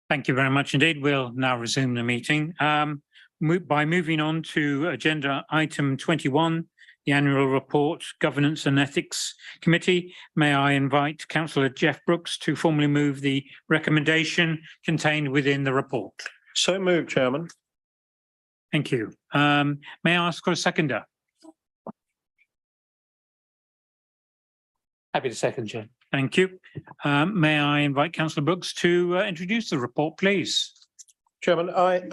Thank you very much indeed. We'll now resume the meeting. By moving on to agenda item 21, the annual report, Governance and Ethics Committee. May I invite Councillor Jeff Brooks to formally move the recommendation contained within the report. So moved, Chairman. Thank you. May I ask for a seconder? Happy to second, Chair. Thank you. May I invite Councillor Brooks to introduce the report, please? Chairman, I'm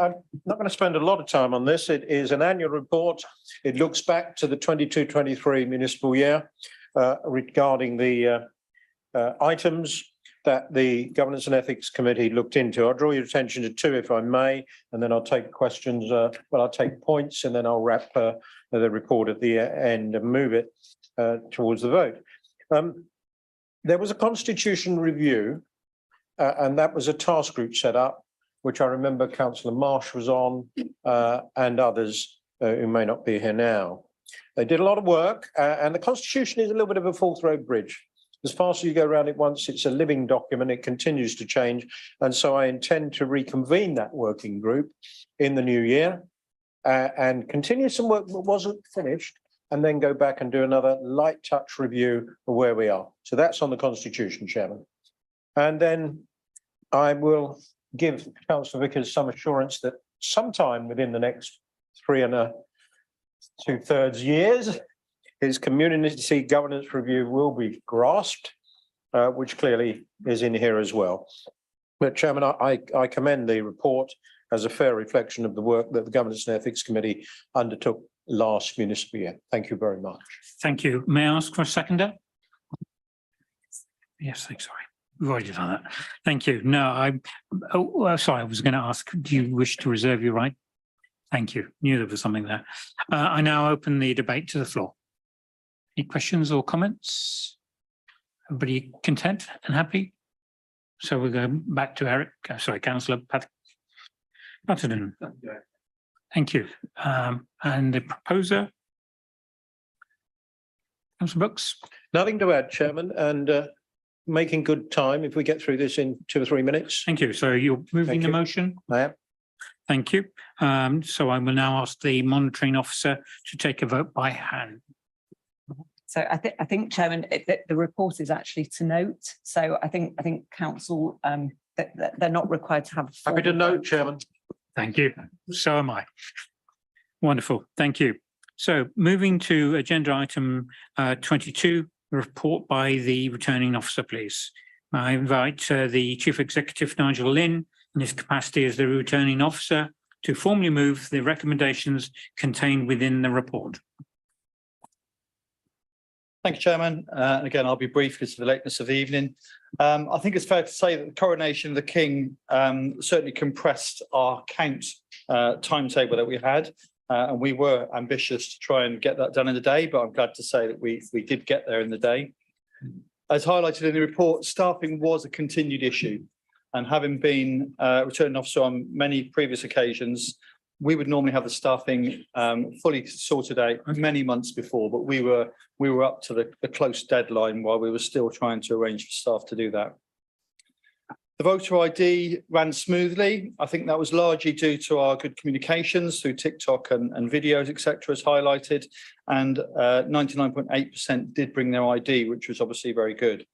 not going to spend a lot of time on this. It is an annual report. It looks back to the 22-23 municipal year regarding the items that the Governance and Ethics Committee looked into. I'll draw your attention to two, if I may, and then I'll take questions. I'll take points, and then I'll wrap the report at the end and move it towards the vote. There was a constitution review, and that was a task group set up, which I remember Councillor Marsh was on, and others who may not be here now. They did a lot of work, and the Constitution is a little bit of a full-throat bridge. As fast as you go around it once, it's a living document, it continues to change, and so I intend to reconvene that working group in the new year and continue some work that wasn't finished, and then go back and do another light touch review of where we are. So that's on the Constitution, Chairman. And then I will give Councillor Vickers some assurance that sometime within the next 3 2/3 years, his community governance review will be grasped, which clearly is in here as well. But Chairman, I commend the report as a fair reflection of the work that the Governance and Ethics Committee undertook last municipal year. Thank you very much. Thank you. May I ask for a seconder? Yes, I'm sorry. We've already done that. Thank you. No, sorry, I was going to ask, do you wish to reserve your right? Thank you. Knew there was something there. I now open the debate to the floor. Any questions or comments? Everybody content and happy? So we'll go back to Eric, Councillor Patterson. Thank you. And the proposer? Councillor Brooks? Nothing to add, Chairman, and making good time if we get through this in 2 or 3 minutes. Thank you. So you're moving the motion? I am. Thank you. So I will now ask the monitoring officer to take a vote by hand. So I think, Chairman, the report is actually to note. So I think council that they're not required to have. Happy to note, Chairman. Thank you. So am I. Wonderful. Thank you. So moving to agenda item 22, report by the returning officer, please. I invite the Chief Executive, Nigel Lynn, in his capacity as the returning officer, to formally move the recommendations contained within the report. Thank you, Chairman. Again, I'll be brief because of the lateness of the evening. I think it's fair to say that the coronation of the King certainly compressed our count timetable that we had. And we were ambitious to try and get that done in the day, but I'm glad to say that we did get there in the day. As highlighted in the report, staffing was a continued issue. And having been returning officer on many previous occasions, we would normally have the staffing fully sorted out many months before, but we were up to the close deadline while we were still trying to arrange for staff to do that. The voter ID ran smoothly. I think that was largely due to our good communications through TikTok and videos, etc., as highlighted, and 99.8% did bring their ID, which was obviously very good.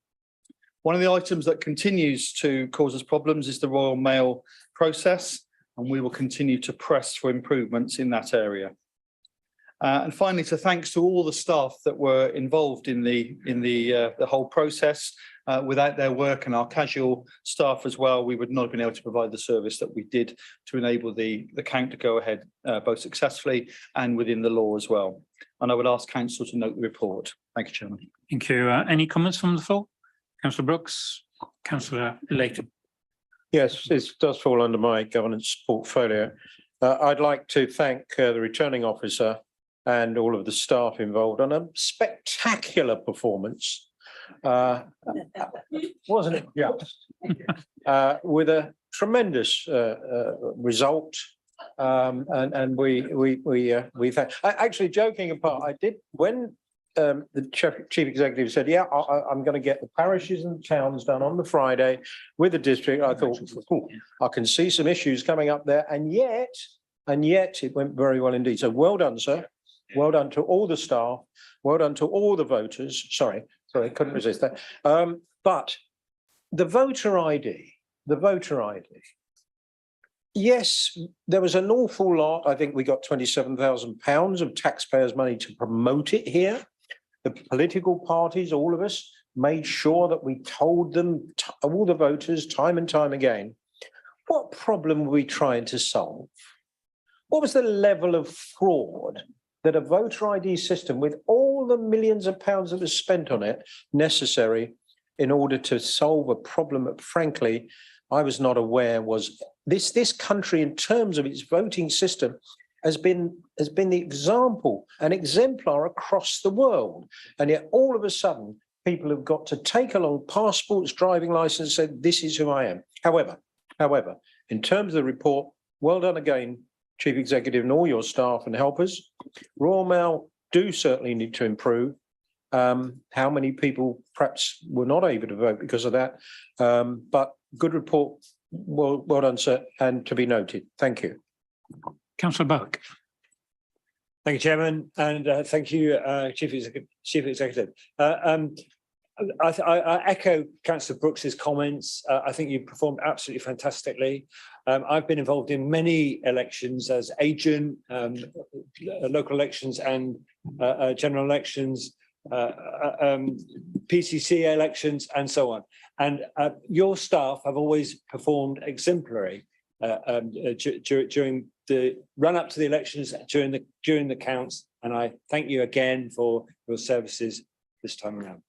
One of the items that continues to cause us problems is the Royal Mail process, and we will continue to press for improvements in that area. And finally, so thanks to all the staff that were involved in the whole process. Without their work and our casual staff as well, we would not have been able to provide the service that we did to enable the count to go ahead both successfully and within the law as well. And I would ask council to note the report. Thank you, Chairman. Thank you. Any comments from the floor? Councillor Brooks, Councillor Layton. Yes, this does fall under my governance portfolio. I'd like to thank the returning officer and all of the staff involved on a spectacular performance. Wasn't it just? With a tremendous result. And we thank. Actually, joking apart, I did when the chief executive said, yeah, I'm going to get the parishes and towns done on the Friday with the district. I thought, "Ooh, I can see some issues coming up there. And yet it went very well indeed. So well done, sir. Well done to all the staff. Well done to all the voters. Sorry, I couldn't resist that. But the voter ID. Yes, there was an awful lot. I think we got £27,000 of taxpayers' money to promote it here. The political parties, all of us, made sure that we told them, all the voters, time and time again, what problem were we trying to solve? What was the level of fraud that a voter ID system with all the millions of pounds that was spent on it necessary in order to solve a problem that, frankly, I was not aware was this country in terms of its voting system has been the example, an exemplar across the world. And yet all of a sudden, people have got to take along passports, driving license, and say, this is who I am. However, in terms of the report, well done again, Chief Executive and all your staff and helpers. Royal Mail do certainly need to improve. How many people perhaps were not able to vote because of that? But good report. Well done, sir, and to be noted. Thank you. Councillor Burke. Thank you, Chairman, and thank you, Chief Executive. I echo Councillor Brooks's comments. I think you performed absolutely fantastically. I've been involved in many elections as agent, local elections and general elections, PCC elections, and so on. And your staff have always performed exemplary during the run up to the elections, during the counts. And I thank you again for your services this time around.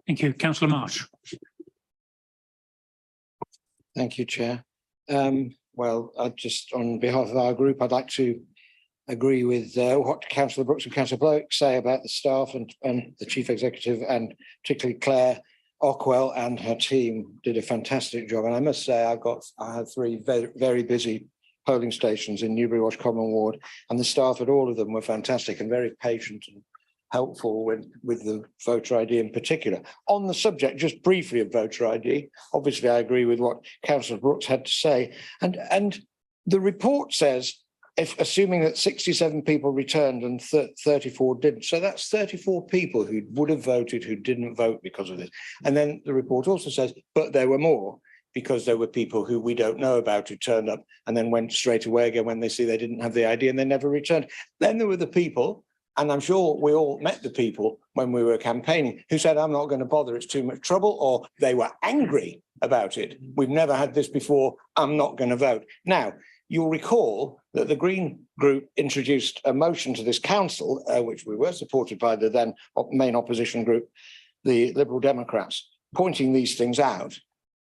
Thank you, Councillor Marsh. Thank you, Chair. Well, just on behalf of our group, I'd like to agree with what Councillor Brooks and Councillor Bloke say about the staff and the Chief Executive, and particularly Claire Ockwell and her team did a fantastic job. And I must say, I had 3 very, very busy polling stations in Newbury Wash Common Ward, and the staff at all of them were fantastic and very patient and helpful with the voter ID in particular. On the subject, just briefly, of voter ID, obviously I agree with what Councillor Brooks had to say. And the report says, if assuming that 67 people returned and 34 didn't, so that's 34 people who would have voted who didn't vote because of this. And then the report also says, but there were more, because there were people who we don't know about who turned up and then went straight away again when they see they didn't have the ID and they never returned. Then there were the people, and I'm sure we all met the people when we were campaigning, who said, I'm not going to bother, it's too much trouble, or they were angry about it. We've never had this before, I'm not going to vote. Now, you'll recall that the Green Group introduced a motion to this council, which we were supported by the then main opposition group, the Liberal Democrats, pointing these things out.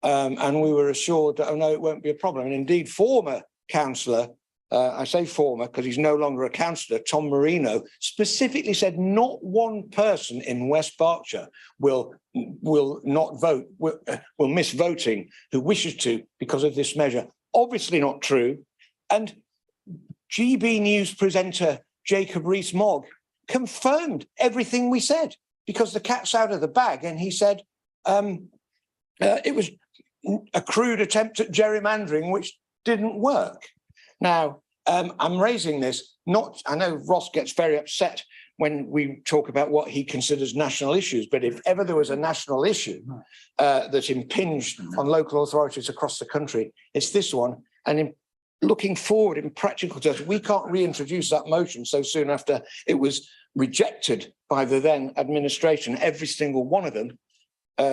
And we were assured that, oh no, it won't be a problem. And indeed, former councillor, I say former because he's no longer a councillor, Tom Marino, specifically said not one person in West Berkshire will not vote, will miss voting who wishes to because of this measure. Obviously not true. And GB News presenter Jacob Rees-Mogg confirmed everything we said, because the cat's out of the bag. And he said it was a crude attempt at gerrymandering, which didn't work. Now, I'm raising this, I know Ross gets very upset when we talk about what he considers national issues, but if ever there was a national issue that impinged on local authorities across the country, it's this one. And in looking forward in practical terms, we can't reintroduce that motion so soon after it was rejected by the then administration, every single one of them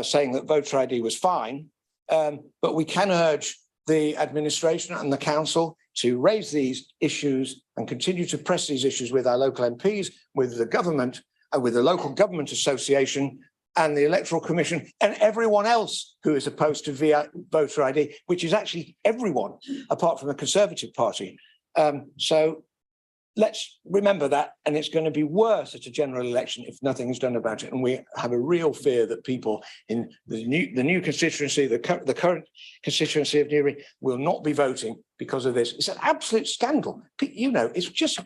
saying that voter ID was fine. But we can urge the administration and the council to raise these issues and continue to press these issues with our local MPs, with the government, with the local government association and the Electoral Commission and everyone else who is opposed to voter ID, which is actually everyone apart from the Conservative Party. So let's remember that, and it's going to be worse at a general election if nothing is done about it. And we have a real fear that people in the new constituency, the current constituency of Newbury, will not be voting because of this. It's an absolute scandal. You know, it's just a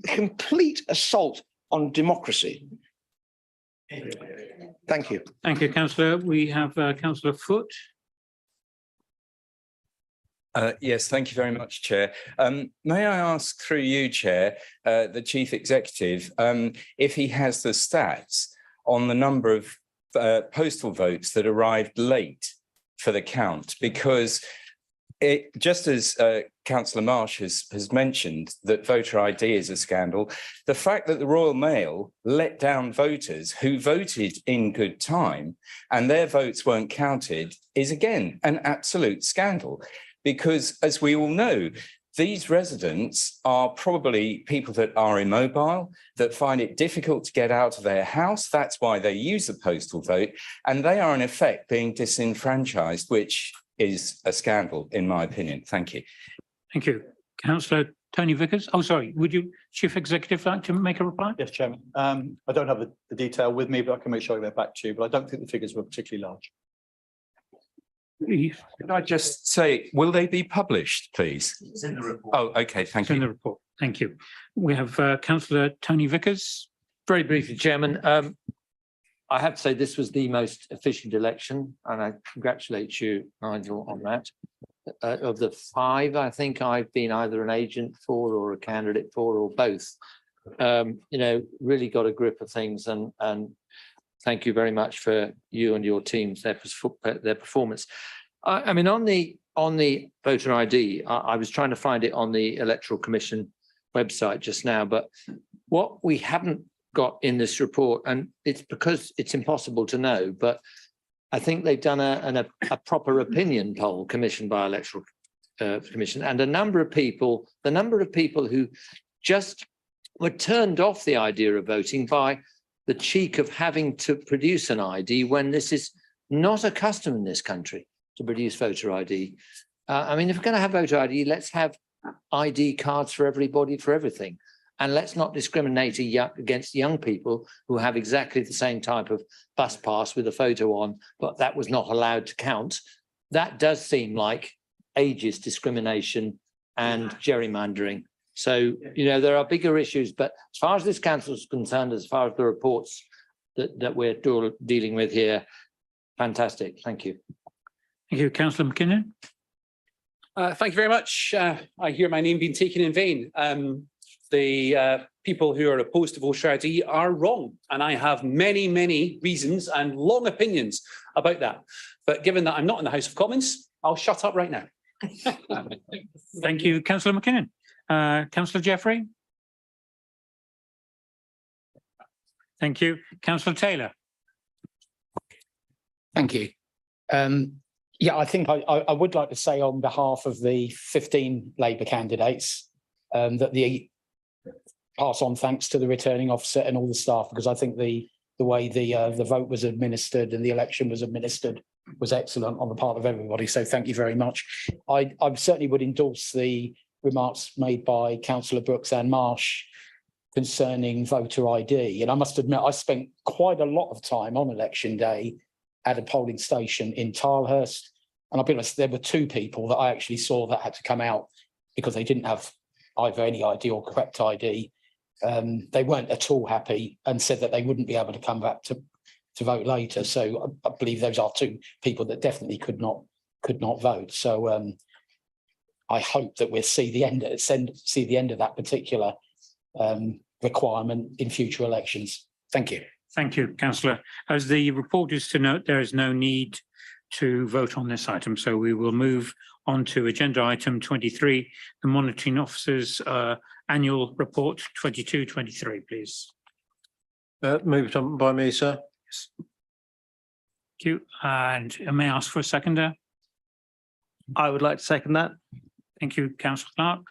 complete assault on democracy. Thank you. Thank you, councillor. We have councillor Foote. Yes, thank you very much, Chair. May I ask through you, Chair, the Chief Executive, if he has the stats on the number of postal votes that arrived late for the count? Because just as Councillor Marsh has mentioned that voter ID is a scandal, the fact that the Royal Mail let down voters who voted in good time and their votes weren't counted is again an absolute scandal. Because as we all know, these residents are probably people that are immobile, that find it difficult to get out of their house. That's why they use the postal vote. And they are in effect being disenfranchised, which is a scandal, in my opinion. Thank you. Thank you. Councillor Tony Vickers. Oh, sorry. Would you, Chief Executive, like to make a reply? Yes, Chairman. I don't have the detail with me, but I can make sure I get back to you. But I don't think the figures were particularly large. Can I just say, will they be published, please? It's in the report. Oh, okay, thank It's in you. the report. Thank you. We have Councillor Tony Vickers. Very briefly, Chairman. I have to say this was the most efficient election, and I congratulate you, Nigel, on that. Of the 5, I think I've been either an agent for or a candidate for or both. Really got a grip of things, and thank you very much for you and your teams, their performance. I mean, on the voter ID, I was trying to find it on the Electoral Commission website just now, but what we haven't got in this report, and it's because it's impossible to know, but I think they've done a proper opinion poll commissioned by Electoral Commission, and the number of people who just were turned off the idea of voting by the cheek of having to produce an ID when this is not a custom in this country to produce voter ID. I mean, if we're going to have voter ID, let's have ID cards for everybody, for everything. And let's not discriminate against young people who have exactly the same type of bus pass with a photo on, but that was not allowed to count. That does seem like ageist discrimination and gerrymandering. So, there are bigger issues, but as far as this council is concerned, as far as the reports that we're dealing with here, fantastic. Thank you. Thank you. Councillor McKinnon. Thank you very much. I hear my name being taken in vain. The people who are opposed to voter ID are wrong. And I have many, many reasons and long opinions about that. But given that I'm not in the House of Commons, I'll shut up right now. Thank you, Councillor McKinnon. Councillor Jeffrey. Thank you. Councillor Taylor. Thank you. I think I would like to say on behalf of the 15 Labour candidates that the pass on thanks to the returning officer and all the staff, because I think the way the vote was administered and the election was administered was excellent on the part of everybody. So thank you very much. I certainly would endorse the remarks made by Councillor Brooks and Marsh concerning voter ID. And I must admit, I spent quite a lot of time on election day at a polling station in Tilehurst. And I'll be honest, there were 2 people that I actually saw that had to come out because they didn't have either any ID or correct ID. They weren't at all happy and said that they wouldn't be able to come back to vote later. So I believe those are 2 people that definitely could not vote. So I hope that we'll see the end of that particular requirement in future elections. Thank you. Thank you, Councillor. As the report is to note, there is no need to vote on this item. So we will move on to agenda item 23, the Monitoring Officer's Annual Report 22-23, please. Moved on by me, sir. Yes. Thank you. And may I ask for a seconder? I would like to second that. Thank you, Councillor Clark.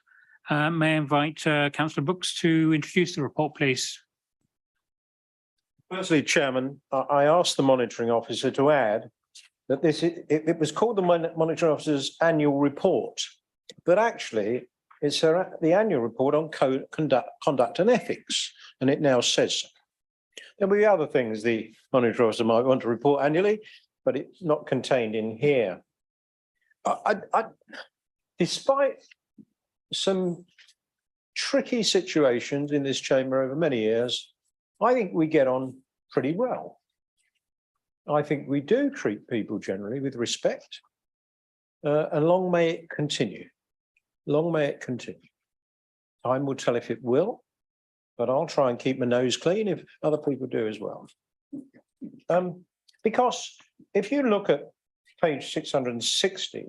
May I invite Councillor Brooks to introduce the report, please? Firstly, Chairman, I asked the monitoring officer to add that it was called the monitoring officer's annual report, but actually it's the annual report on conduct and ethics, and it now says so. There will be other things the monitoring officer might want to report annually, but it's not contained in here. Despite some tricky situations in this chamber over many years, I think we get on pretty well. I think we do treat people generally with respect, and long may it continue. Long may it continue. Time will tell if it will, but I'll try and keep my nose clean if other people do as well. Because if you look at page 660,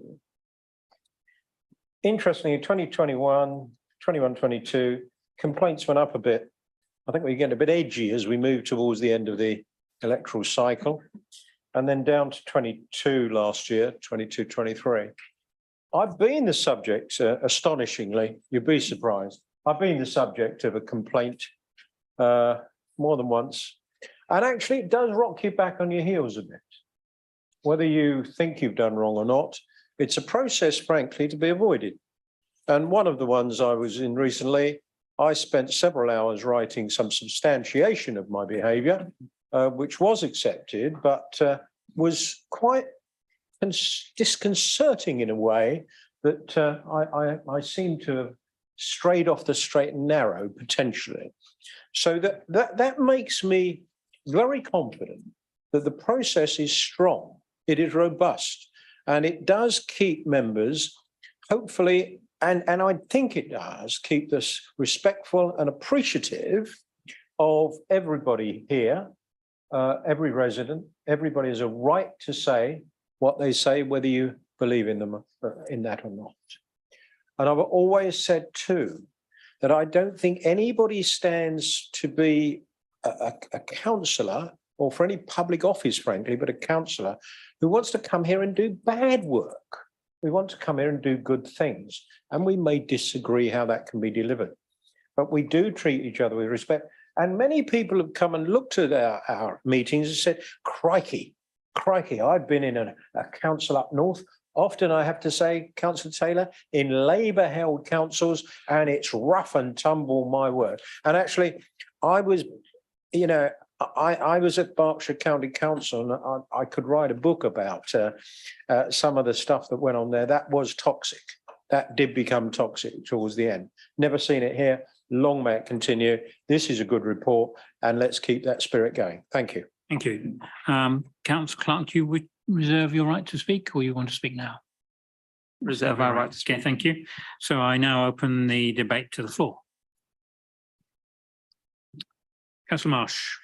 interestingly, 2021, 22, complaints went up a bit. I think we're getting a bit edgy as we move towards the end of the electoral cycle, and then down to 22 last year, 22, 23. I've been the subject, astonishingly, you'd be surprised, I've been the subject of a complaint more than once. And actually, it does rock you back on your heels a bit. Whether you think you've done wrong or not, it's a process, frankly, to be avoided. And one of the ones I was in recently, I spent several hours writing some substantiation of my behaviour, which was accepted, but was quite disconcerting in a way that I seem to have strayed off the straight and narrow, potentially. So that makes me very confident that the process is strong, it is robust, and it does keep members, hopefully, and I think it does, keep us respectful and appreciative of everybody here, every resident. Everybody has a right to say what they say, whether you believe in them in that or not. And I've always said too, that I don't think anybody stands to be a councillor or for any public office, frankly, but a councillor who wants to come here and do bad work. We want to come here and do good things. And we may disagree how that can be delivered, but we do treat each other with respect. And many people have come and looked at our meetings and said, crikey, I've been in a council up north. Often I have to say, Councillor Taylor, in Labour-held councils, and it's rough and tumble, my word. And actually, I was, I was at Berkshire County Council, and I could write a book about some of the stuff that went on there. That was toxic. That did become toxic towards the end. Never seen it here. Long may it continue. This is a good report, and let's keep that spirit going. Thank you. Thank you. Councillor Clark, you would reserve your right to speak, or you want to speak now? Reserve our right to speak. Okay, thank you. So I now open the debate to the floor. Councillor Marsh.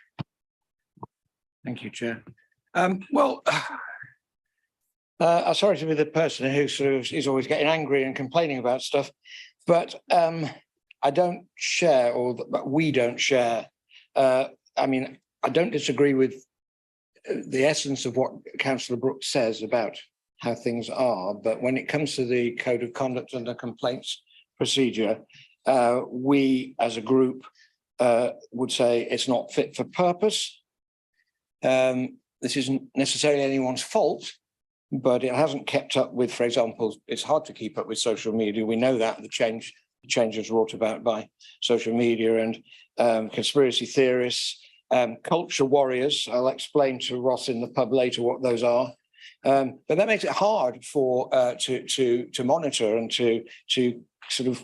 Thank you, Chair. I'm sorry to be the person who sort of is always getting angry and complaining about stuff, but I don't share, or we don't share. I mean, I don't disagree with the essence of what Councillor Brooks says about how things are, but when it comes to the code of conduct and the complaints procedure, we as a group would say it's not fit for purpose. This isn't necessarily anyone's fault, but it hasn't kept up with, for example, it's hard to keep up with social media. We know that the changes wrought about by social media and conspiracy theorists, culture warriors. I'll explain to Ross in the pub later what those are. But that makes it hard for to monitor and to sort of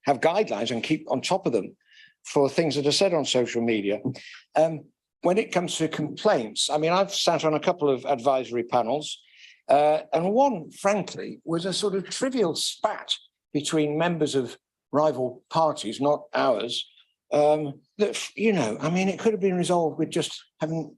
have guidelines and keep on top of them for things that are said on social media. When it comes to complaints, I mean, I've sat on a couple of advisory panels, and one, frankly, was a sort of trivial spat between members of rival parties, not ours, that, you know, I mean, it could have been resolved with just having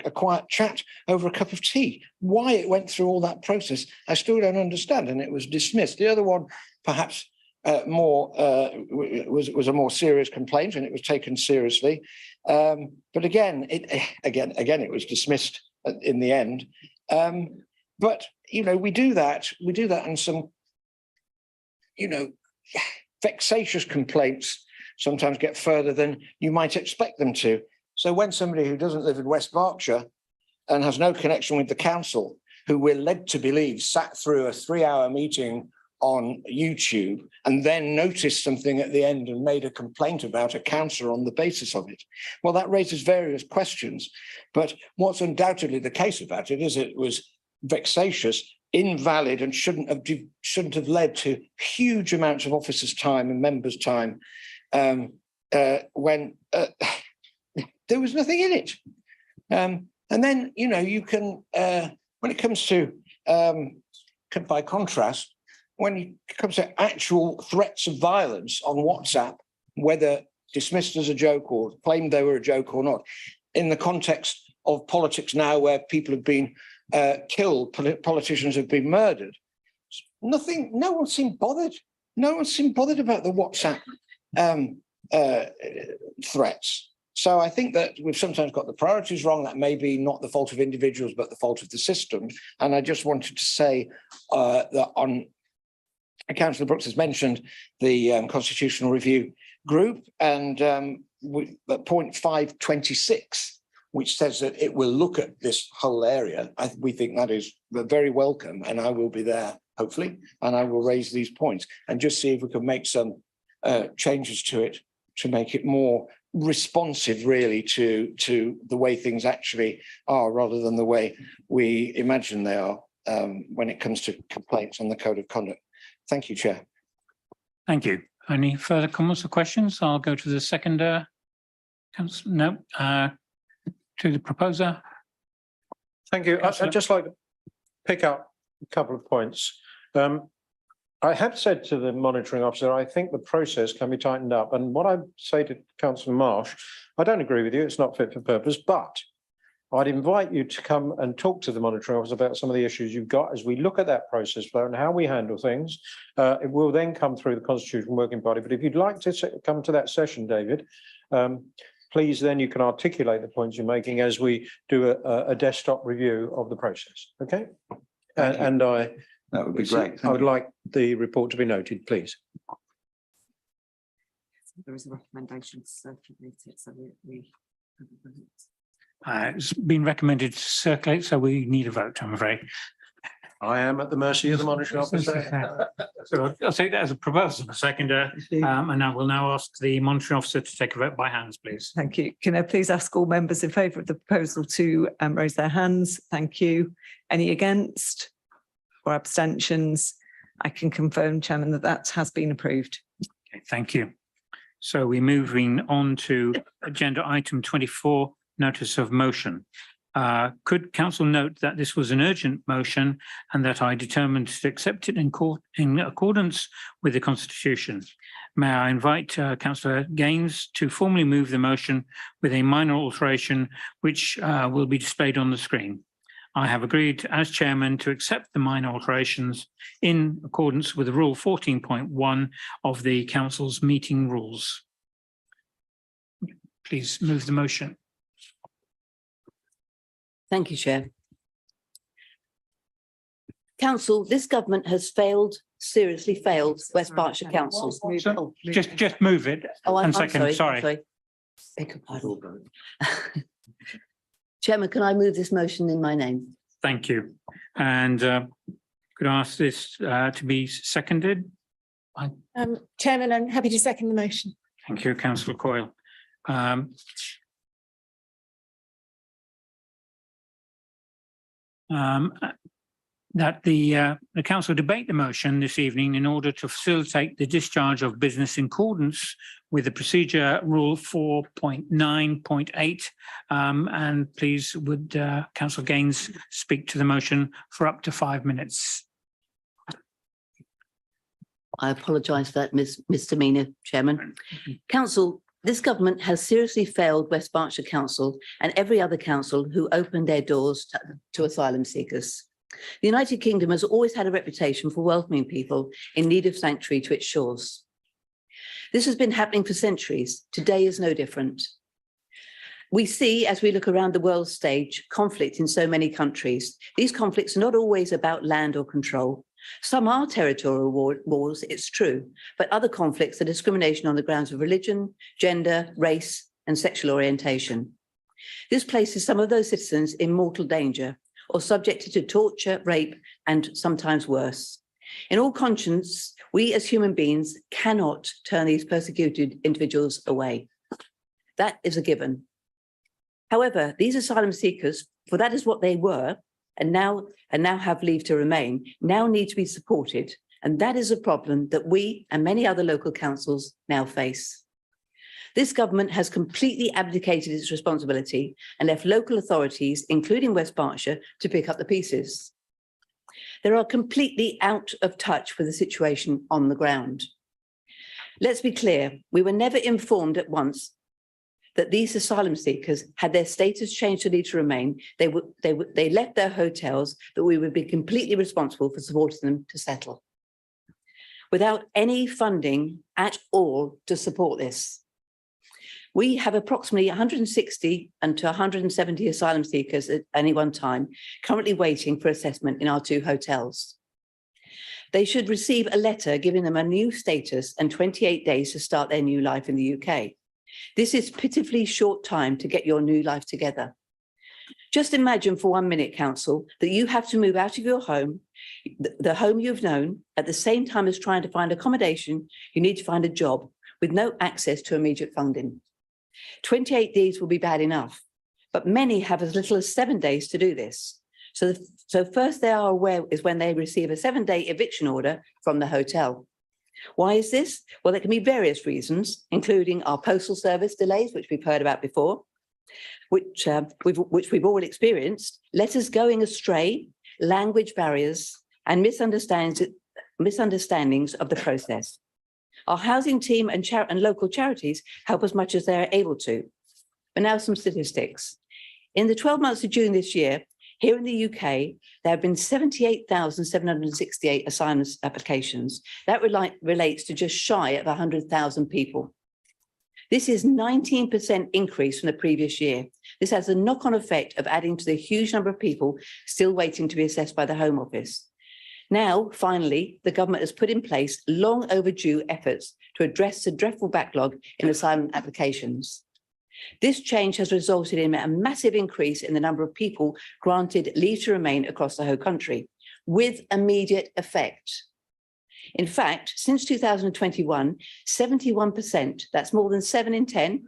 a quiet chat over a cup of tea. Why it went through all that process, I still don't understand, and it was dismissed. The other one, perhaps was a more serious complaint, and it was taken seriously. But again, it was dismissed in the end. But you know, we do that, and some, you know, vexatious complaints sometimes get further than you might expect them to. So when somebody who doesn't live in West Berkshire and has no connection with the council, who we're led to believe sat through a 3-hour meeting on YouTube and then noticed something at the end and made a complaint about a councillor on the basis of it, well, that raises various questions. But what's undoubtedly the case about it is it was vexatious, invalid, and shouldn't have led to huge amounts of officers' time and members' time when there was nothing in it. And then, you know, you can, when it comes to, by contrast, when it comes to actual threats of violence on WhatsApp, whether dismissed as a joke or claimed they were a joke or not, in the context of politics now where people have been killed, politicians have been murdered, no one seemed bothered. No one seemed bothered about the WhatsApp threats. So I think that we've sometimes got the priorities wrong. That may be not the fault of individuals, but the fault of the system. And I just wanted to say that on Councillor Brooks has mentioned the Constitutional Review Group and point 526, which says that it will look at this whole area. We think that is very welcome, and I will be there, hopefully, and I will raise these points and just see if we can make some changes to it to make it more responsive, really, to the way things actually are, rather than the way we imagine they are when it comes to complaints on the Code of Conduct. Thank you, Chair. Thank you. Any further comments or questions? I'll go to the seconder. No, to the proposer. Thank you. I'd just like to pick up a couple of points. I have said to the monitoring officer, I think the process can be tightened up. And what I say to Councillor Marsh, I don't agree with you, it's not fit for purpose, but I'd invite you to come and talk to the monitoring officer about some of the issues you've got as we look at that process flow and how we handle things. It will then come through the Constitutional Working Party. But if you'd like to come to that session, David, please then you can articulate the points you're making as we do a desktop review of the process. Okay? And that would be great. I would like the report to be noted, please. There is a recommendation to circulate it, so we it's been recommended to circulate, so we need a vote, I'm afraid. I am at the mercy of the monitoring officer. So I'll take that as a proposal, a seconder, and I will now ask the monitoring officer to take a vote by hands, please. Thank you. Can I please ask all members in favour of the proposal to raise their hands? Thank you. Any against or abstentions? I can confirm, Chairman, that that has been approved. Okay, thank you. So we're moving on to agenda item 24, notice of motion. Could council note that this was an urgent motion and that I determined to accept it in accordance with the Constitution. May I invite Councillor Gaines to formally move the motion with a minor alteration which will be displayed on the screen. I have agreed as chairman to accept the minor alterations in accordance with Rule 14.1 of the council's meeting rules. Please move the motion. Thank you, Chair. Council, this government has failed, seriously failed West Berkshire Council. So, just move it. Oh, I'm sorry. Beg your pardon. Chairman, can I move this motion in my name? Thank you. And could I ask this to be seconded? Chairman, I'm happy to second the motion. Thank you, Councillor Coyle. That the council debate the motion this evening in order to facilitate the discharge of business in accordance with the procedure rule 4.9.8. And please would Councillor Gaines speak to the motion for up to 5 minutes. I apologise for that misdemeanour, Chairman. Council, this government has seriously failed West Berkshire Council and every other council who opened their doors to asylum seekers. The United Kingdom has always had a reputation for welcoming people in need of sanctuary to its shores. This has been happening for centuries. Today is no different. We see, as we look around the world stage, conflict in so many countries. These conflicts are not always about land or control. Some are territorial wars, it's true, but other conflicts are discrimination on the grounds of religion, gender, race, and sexual orientation. This places some of those citizens in mortal danger or subjected to torture, rape, and sometimes worse. In all conscience, we as human beings cannot turn these persecuted individuals away. That is a given. However, these asylum seekers, for that is what they were, and now have leave to remain, now need to be supported. And that is a problem that we and many other local councils now face. This government has completely abdicated its responsibility and left local authorities, including West Berkshire, to pick up the pieces. They are completely out of touch with the situation on the ground. Let's be clear, we were never informed at once that these asylum seekers had their status changed to leave to remain. They left their hotels, that we would be completely responsible for supporting them to settle. Without any funding at all to support this. We have approximately 160 and to 170 asylum seekers at any one time currently waiting for assessment in our 2 hotels. They should receive a letter giving them a new status and 28 days to start their new life in the UK. This is pitifully short time to get your new life together. Just imagine for 1 minute, Council, that you have to move out of your home, the home you've known, at the same time as trying to find accommodation, you need to find a job with no access to immediate funding. 28 days will be bad enough, but many have as little as 7 days to do this. So first they are aware is when they receive a 7-day eviction order from the hotel. Why is this? Well, there can be various reasons, including our postal service delays, which we've heard about before, which we've all experienced, letters going astray, language barriers, and misunderstandings of the process. Our housing team and local charities help as much as they're able to. But now some statistics. In the 12 months of June this year, here in the UK, there have been 78,768 asylum applications. That relates to just shy of 100,000 people. This is 19% increase from the previous year. This has a knock-on effect of adding to the huge number of people still waiting to be assessed by the Home Office. Now, finally, the government has put in place long overdue efforts to address the dreadful backlog in asylum applications. This change has resulted in a massive increase in the number of people granted leave to remain across the whole country, with immediate effect. In fact, since 2021, 71%, that's more than 7 in 10,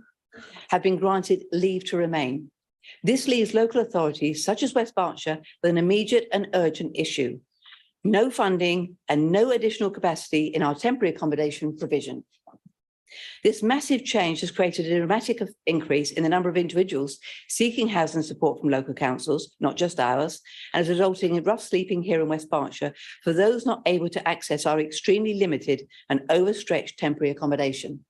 have been granted leave to remain. This leaves local authorities, such as West Berkshire, with an immediate and urgent issue. No funding and no additional capacity in our temporary accommodation provision. This massive change has created a dramatic increase in the number of individuals seeking housing support from local councils, not just ours, and is resulting in rough sleeping here in West Berkshire for those not able to access our extremely limited and overstretched temporary accommodation.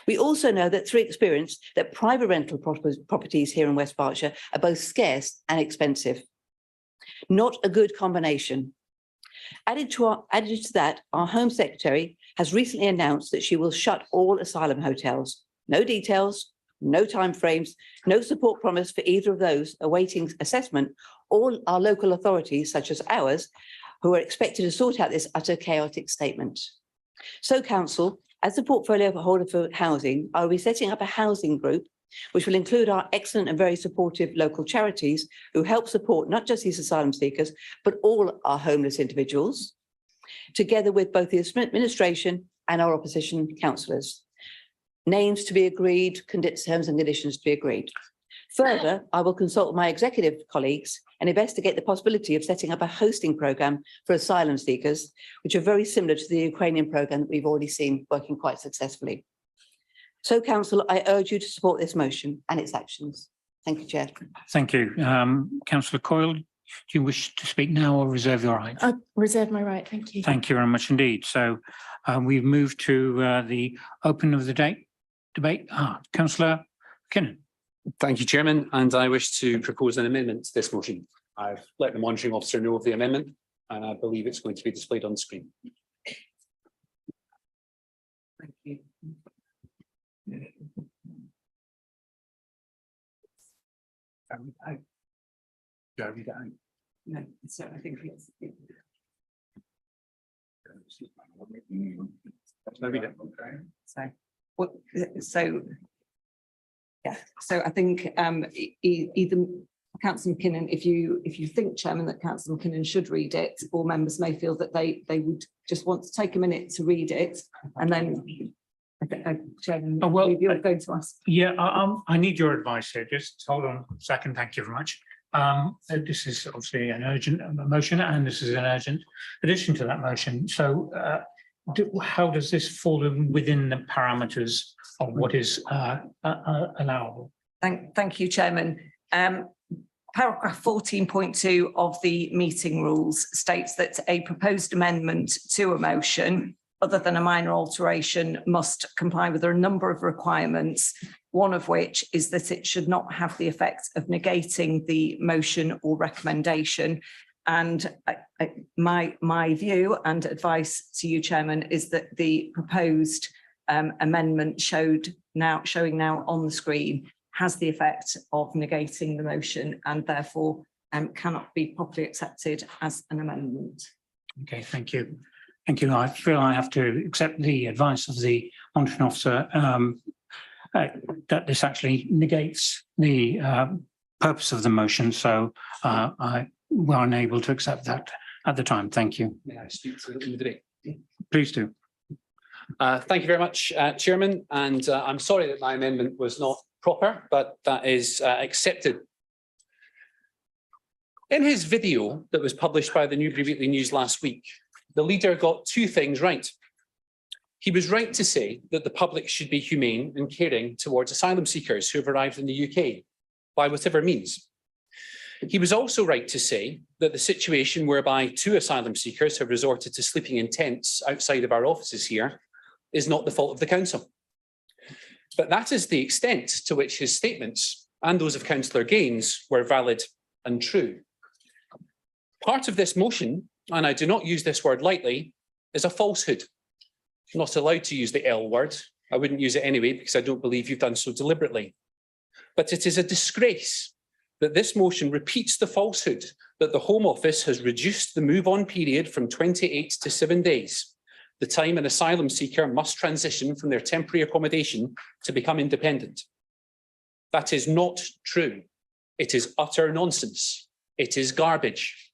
We also know that through experience that private rental properties here in West Berkshire are both scarce and expensive. Not a good combination. Added to that, our Home Secretary has recently announced that she will shut all asylum hotels. No details, no timeframes, no support promise for either of those awaiting assessment. All our local authorities, such as ours, who are expected to sort out this utter chaotic statement. So, Council, as the portfolio holder for housing, I will be setting up a housing group which will include our excellent and very supportive local charities who help support not just these asylum seekers, but all our homeless individuals, together with both the administration and our opposition councillors. Names to be agreed, terms and conditions to be agreed. Further, I will consult my executive colleagues and investigate the possibility of setting up a hosting programme for asylum seekers, which are very similar to the Ukrainian programme that we've already seen working quite successfully. So, Council, I urge you to support this motion and its actions. Thank you, Chair. Thank you. Councillor Coyle, do you wish to speak now or reserve your right? I reserve my right, thank you. Thank you very much indeed. So we've moved to the open of the debate. Councillor Kinnan. Thank you, Chairman, and I wish to propose an amendment to this motion. I've let the monitoring officer know of the amendment, and I believe it's going to be displayed on the screen. Thank you. No, so I think it's. So I think either Councillor McKinnon, if you think, Chairman, that Councillor McKinnon should read it, or members may feel that they would just want to take a minute to read it, and then Chairman, you're going to ask. Yeah, I need your advice here. Just hold on a second. Thank you very much. This is obviously an urgent motion, and this is an urgent addition to that motion. So how does this fall within the parameters of what is allowable? Thank you, Chairman. Paragraph 14.2 of the meeting rules states that a proposed amendment to a motion, other than a minor alteration, must comply with a number of requirements, one of which is that it should not have the effect of negating the motion or recommendation. And my view and advice to you, Chairman, is that the proposed amendment showing now on the screen has the effect of negating the motion and therefore cannot be properly accepted as an amendment. Okay, thank you. Thank you. I feel I have to accept the advice of the monitoring officer that this actually negates the purpose of the motion. So I were unable to accept that at the time. Thank you. May I speak to the debate? Please do. Thank you very much, Chairman. And I'm sorry that my amendment was not proper, but that is accepted. In his video that was published by the Newbury Weekly News last week, the leader got two things right. He was right to say that the public should be humane and caring towards asylum seekers who have arrived in the UK by whatever means. He was also right to say that the situation whereby 2 asylum seekers have resorted to sleeping in tents outside of our offices here is not the fault of the council. But that is the extent to which his statements and those of Councillor Gaines were valid and true. Part of this motion, and I do not use this word lightly, is a falsehood. I'm not allowed to use the L word. I wouldn't use it anyway because I don't believe you've done so deliberately. But it is a disgrace that this motion repeats the falsehood that the Home Office has reduced the move-on period from 28 to 7 days, the time an asylum seeker must transition from their temporary accommodation to become independent. That is not true. It is utter nonsense. It is garbage.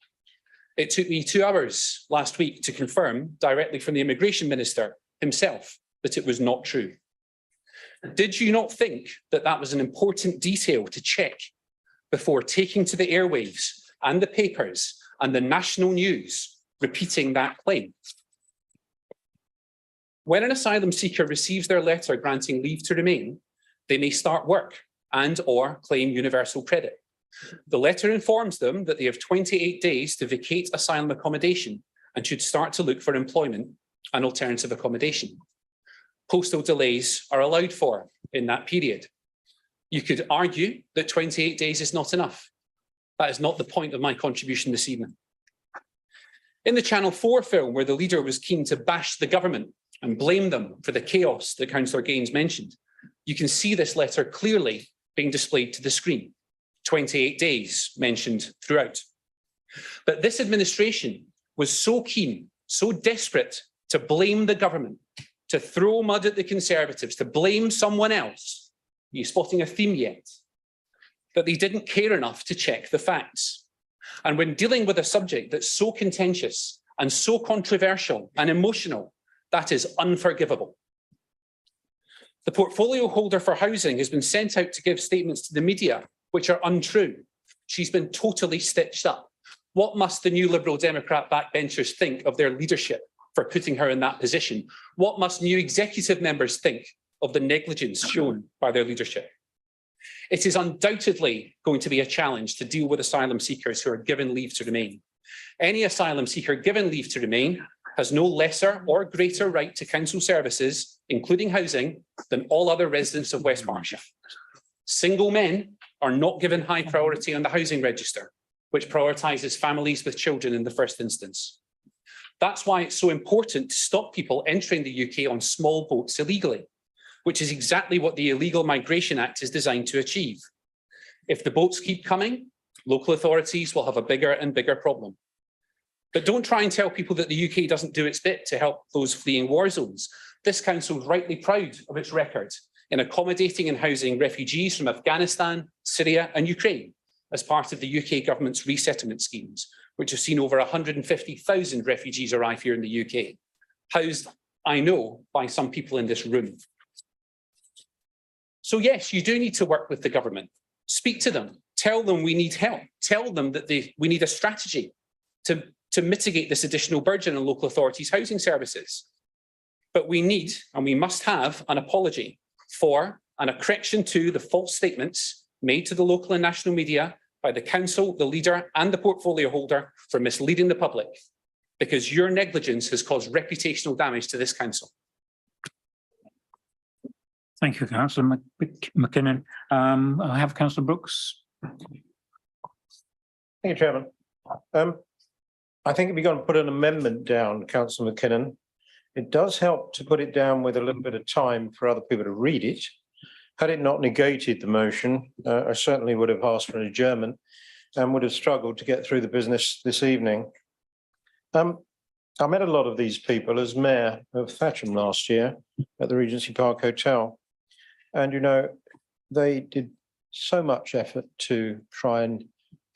It took me 2 hours last week to confirm directly from the Immigration Minister himself that it was not true. Did you not think that that was an important detail to check before taking to the airwaves and the papers and the national news repeating that claim? When an asylum seeker receives their letter granting leave to remain, they may start work and/or claim universal credit. The letter informs them that they have 28 days to vacate asylum accommodation and should start to look for employment and alternative accommodation. Postal delays are allowed for in that period. You could argue that 28 days is not enough. That is not the point of my contribution this evening. In the Channel 4 film, where the leader was keen to bash the government and blame them for the chaos that Councillor Gaines mentioned, you can see this letter clearly being displayed to the screen. 28 days mentioned throughout. But this administration was so keen, so desperate to blame the government, to throw mud at the Conservatives, to blame someone else. Are you spotting a theme yet? That they didn't care enough to check the facts. And when dealing with a subject that's so contentious and so controversial and emotional, that is unforgivable. The portfolio holder for housing has been sent out to give statements to the media which are untrue. She's been totally stitched up. What must the new Liberal Democrat backbenchers think of their leadership for putting her in that position? What must new executive members think of the negligence shown by their leadership? It is undoubtedly going to be a challenge to deal with asylum seekers who are given leave to remain. Any asylum seeker given leave to remain has no lesser or greater right to council services, including housing, than all other residents of West Berkshire. Single men are not given high priority on the housing register, which prioritises families with children in the first instance. That's why it's so important to stop people entering the UK on small boats illegally, which is exactly what the Illegal Migration Act is designed to achieve. If the boats keep coming, local authorities will have a bigger and bigger problem. But don't try and tell people that the UK doesn't do its bit to help those fleeing war zones. This council is rightly proud of its record in accommodating and housing refugees from Afghanistan, Syria and Ukraine as part of the UK government's resettlement schemes, which have seen over 150,000 refugees arrive here in the UK, housed, I know, by some people in this room. So yes, you do need to work with the government. Speak to them, tell them we need help, tell them that we need a strategy to mitigate this additional burden on local authorities' housing services. But we need and we must have an apology for and a correction to the false statements made to the local and national media by the council, the leader and the portfolio holder for misleading the public, because your negligence has caused reputational damage to this council. Thank you, Councillor McKinnon. I have Councillor Brooks. Thank you, Chairman. I think if you're going to put an amendment down, Councillor McKinnon, it does help to put it down with a little bit of time for other people to read it. Had it not negated the motion, I certainly would have asked for an adjournment and would have struggled to get through the business this evening. I met a lot of these people as Mayor of Thatcham last year at the Regency Park Hotel. And, you know, they did so much effort to try and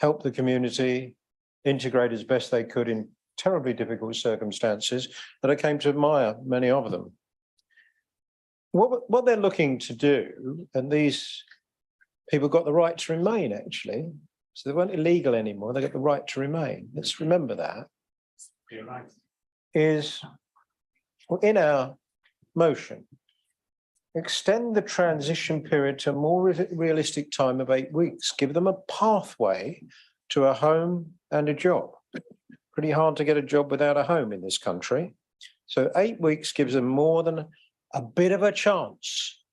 help the community, integrate as best they could in terribly difficult circumstances that I came to admire many of them. What they're looking to do, and these people got the right to remain actually, so they weren't illegal anymore, they got the right to remain. Let's remember that. You're right. Is in our motion, extend the transition period to a more realistic time of 8 weeks, give them a pathway to a home and a job. Pretty hard to get a job without a home in this country. So 8 weeks gives them more than a bit of a chance,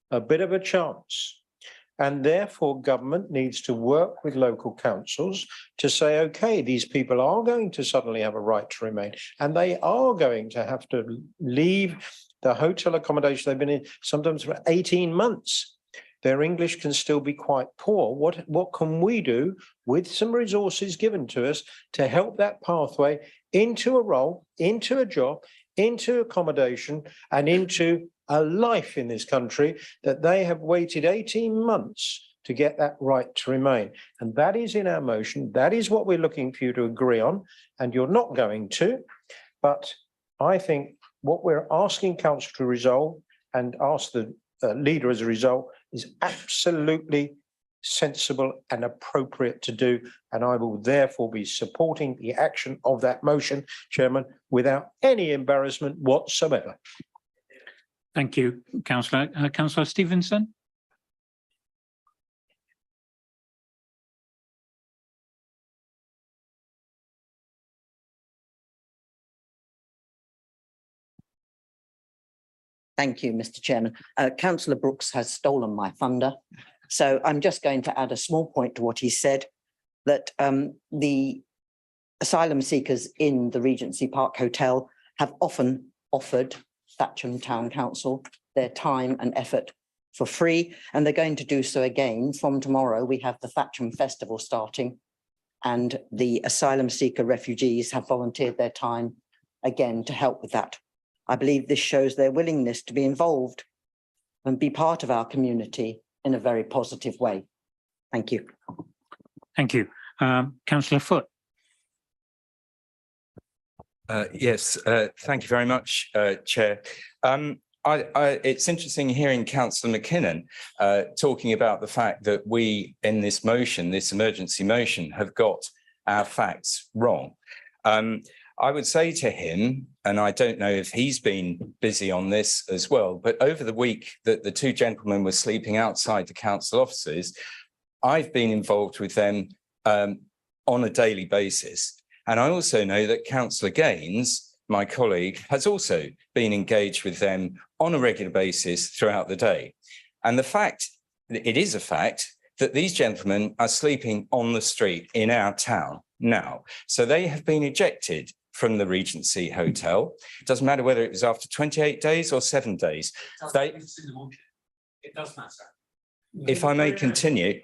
And therefore government needs to work with local councils to say, okay, these people are going to suddenly have a right to remain and they are going to have to leave the hotel accommodation they've been in sometimes for 18 months. Their English can still be quite poor. What can we do with some resources given to us to help that pathway into a role, into a job, into accommodation and into a life in this country that they have waited 18 months to get that right to remain. And that is in our motion. That is what we're looking for you to agree on. And you're not going to. But I think what we're asking council to resolve and ask the leader as a result is absolutely sensible and appropriate to do. And I will therefore be supporting the action of that motion, Chairman, without any embarrassment whatsoever. Thank you, Councillor. Councillor Stevenson. Thank you, Mr. Chairman. Councillor Brooks has stolen my thunder. So I'm just going to add a small point to what he said, that the asylum seekers in the Regency Park Hotel have often offered Thatcham Town Council their time and effort for free, and they're going to do so again. From tomorrow, we have the Thatcham Festival starting, and the asylum seeker refugees have volunteered their time again to help with that. I believe this shows their willingness to be involved and be part of our community in a very positive way. Thank you. Thank you. Councillor Foote. Yes, thank you very much, Chair. It's interesting hearing Councillor McKinnon talking about the fact that we, in this motion, this emergency motion, have got our facts wrong. I would say to him, and I don't know if he's been busy on this as well, but over the week that the two gentlemen were sleeping outside the council offices, I've been involved with them on a daily basis. And I also know that Councillor Gaines, my colleague, has also been engaged with them on a regular basis throughout the day. And the fact, it is a fact, that these gentlemen are sleeping on the street in our town now. So they have been ejected from the Regency Hotel. It doesn't matter whether it was after 28 days or 7 days. It does matter. If I may continue,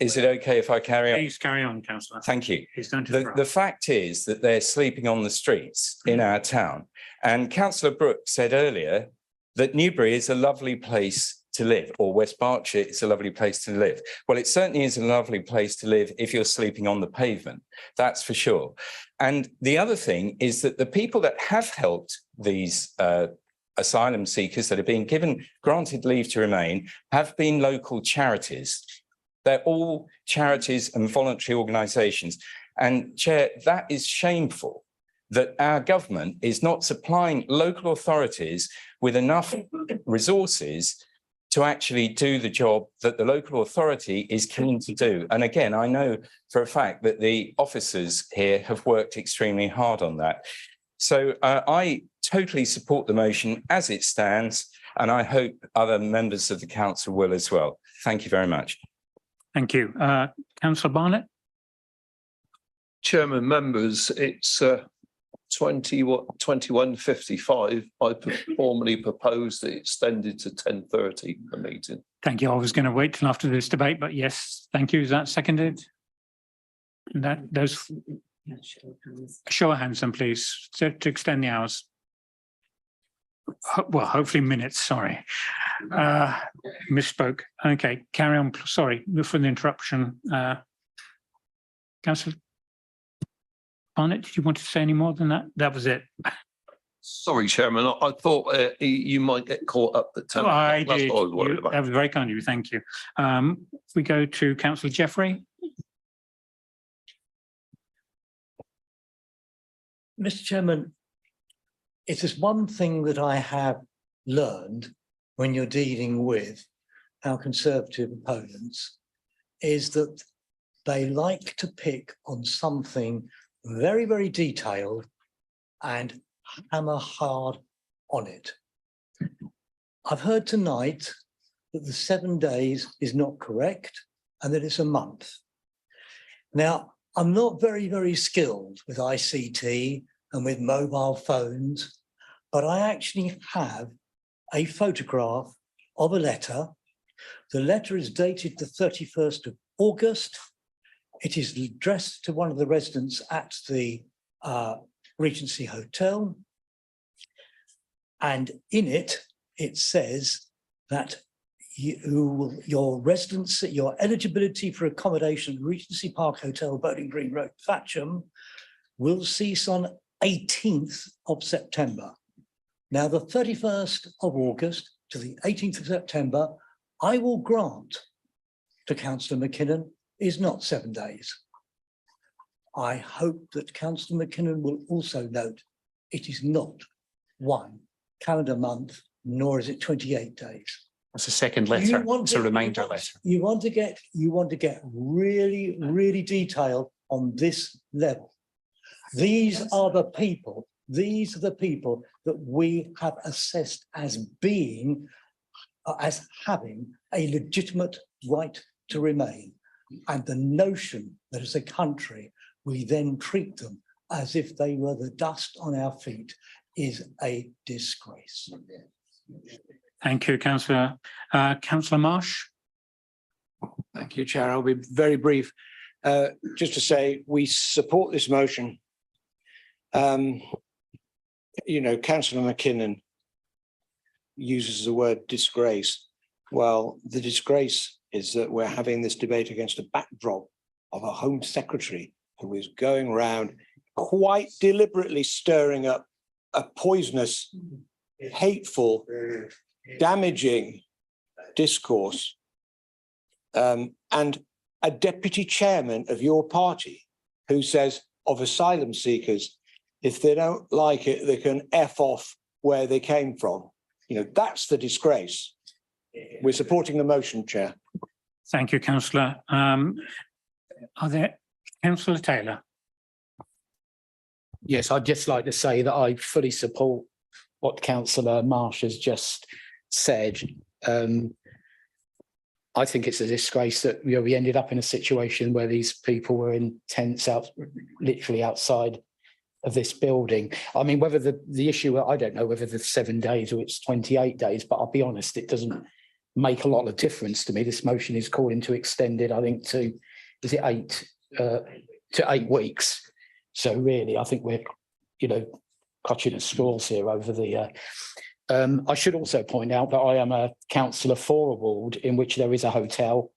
is it okay if I carry on? Please carry on, Councillor. Thank you. The The fact is that they're sleeping on the streets in our town. And Councillor Brooks said earlier that Newbury is a lovely place to live, or West Berkshire is a lovely place to live. Well, it certainly is a lovely place to live if you're sleeping on the pavement, that's for sure. And the other thing is that the people that have helped these asylum seekers that are being granted leave to remain have been local charities. They're all charities and voluntary organisations. And Chair, that is shameful that our government is not supplying local authorities with enough resources to actually do the job that the local authority is keen to do. And again, I know for a fact that the officers here have worked extremely hard on that. So I totally support the motion as it stands, and I hope other members of the council will as well. Thank you very much. Thank you. Councillor Barnett? Chairman, members, it's 21:55. I formally propose that it extended to 10:30, the meeting. Thank you. I was going to wait till after this debate, but yes, thank you. Is that seconded? Those show of hands then, please, to extend the hours. Well, hopefully minutes, sorry. Misspoke. Okay, carry on. Sorry for the interruption. Councillor Barnett, did you want to say any more than that? That was it. Sorry, Chairman, I thought you might get caught up at 10. I That's did. what I was worried about. That was very kind of you. Thank you. We go to Councillor Jeffrey. Mr. Chairman, it is one thing that I have learned when you're dealing with our Conservative opponents is that they like to pick on something very, very detailed and hammer hard on it. I've heard tonight that the 7 days is not correct and that it's a month. Now, I'm not very, very skilled with ICT and with mobile phones, but I actually have a photograph of a letter. The letter is dated the 31st of August. It is addressed to one of the residents at the Regency Hotel. And in it, it says that your residence, your eligibility for accommodation at Regency Park Hotel, Bowling Green Road, Thatcham, will cease on 18th of September. Now, the 31st of August to the 18th of September, I will grant to Councillor McKinnon is not 7 days. I hope that Councillor McKinnon will also note it is not 1 calendar month, nor is it 28 days. That's a second letter. It's a reminder letter. You want to get really, really detailed on this level. These are the people that we have assessed as being, as having a legitimate right to remain. And the notion that as a country, we then treat them as if they were the dust on our feet is a disgrace. Thank you, Councillor. Councillor Marsh. Thank you, Chair. I'll be very brief. Just to say, we support this motion. Councillor McKinnon uses the word disgrace. Well, the disgrace is that we're having this debate against a backdrop of a Home Secretary who is going around quite deliberately stirring up a poisonous, hateful, damaging discourse, and a deputy chairman of your party who says of asylum seekers, if they don't like it, they can F off where they came from. That's the disgrace. We're supporting the motion, Chair. Thank you, Councillor. Are there, Councillor Taylor? Yes, I'd just like to say that I fully support what Councillor Marsh has just said. I think it's a disgrace that we ended up in a situation where these people were in tents literally outside of this building. I mean, whether the issue, I don't know whether the 7 days or it's 28 days, but I'll be honest, it doesn't make a lot of difference to me. This motion is calling to extend it, I think, to, is it 8 weeks? So really, I think we're, clutching at straws here over the. I should also point out that I am a councillor for a ward in which there is a hotel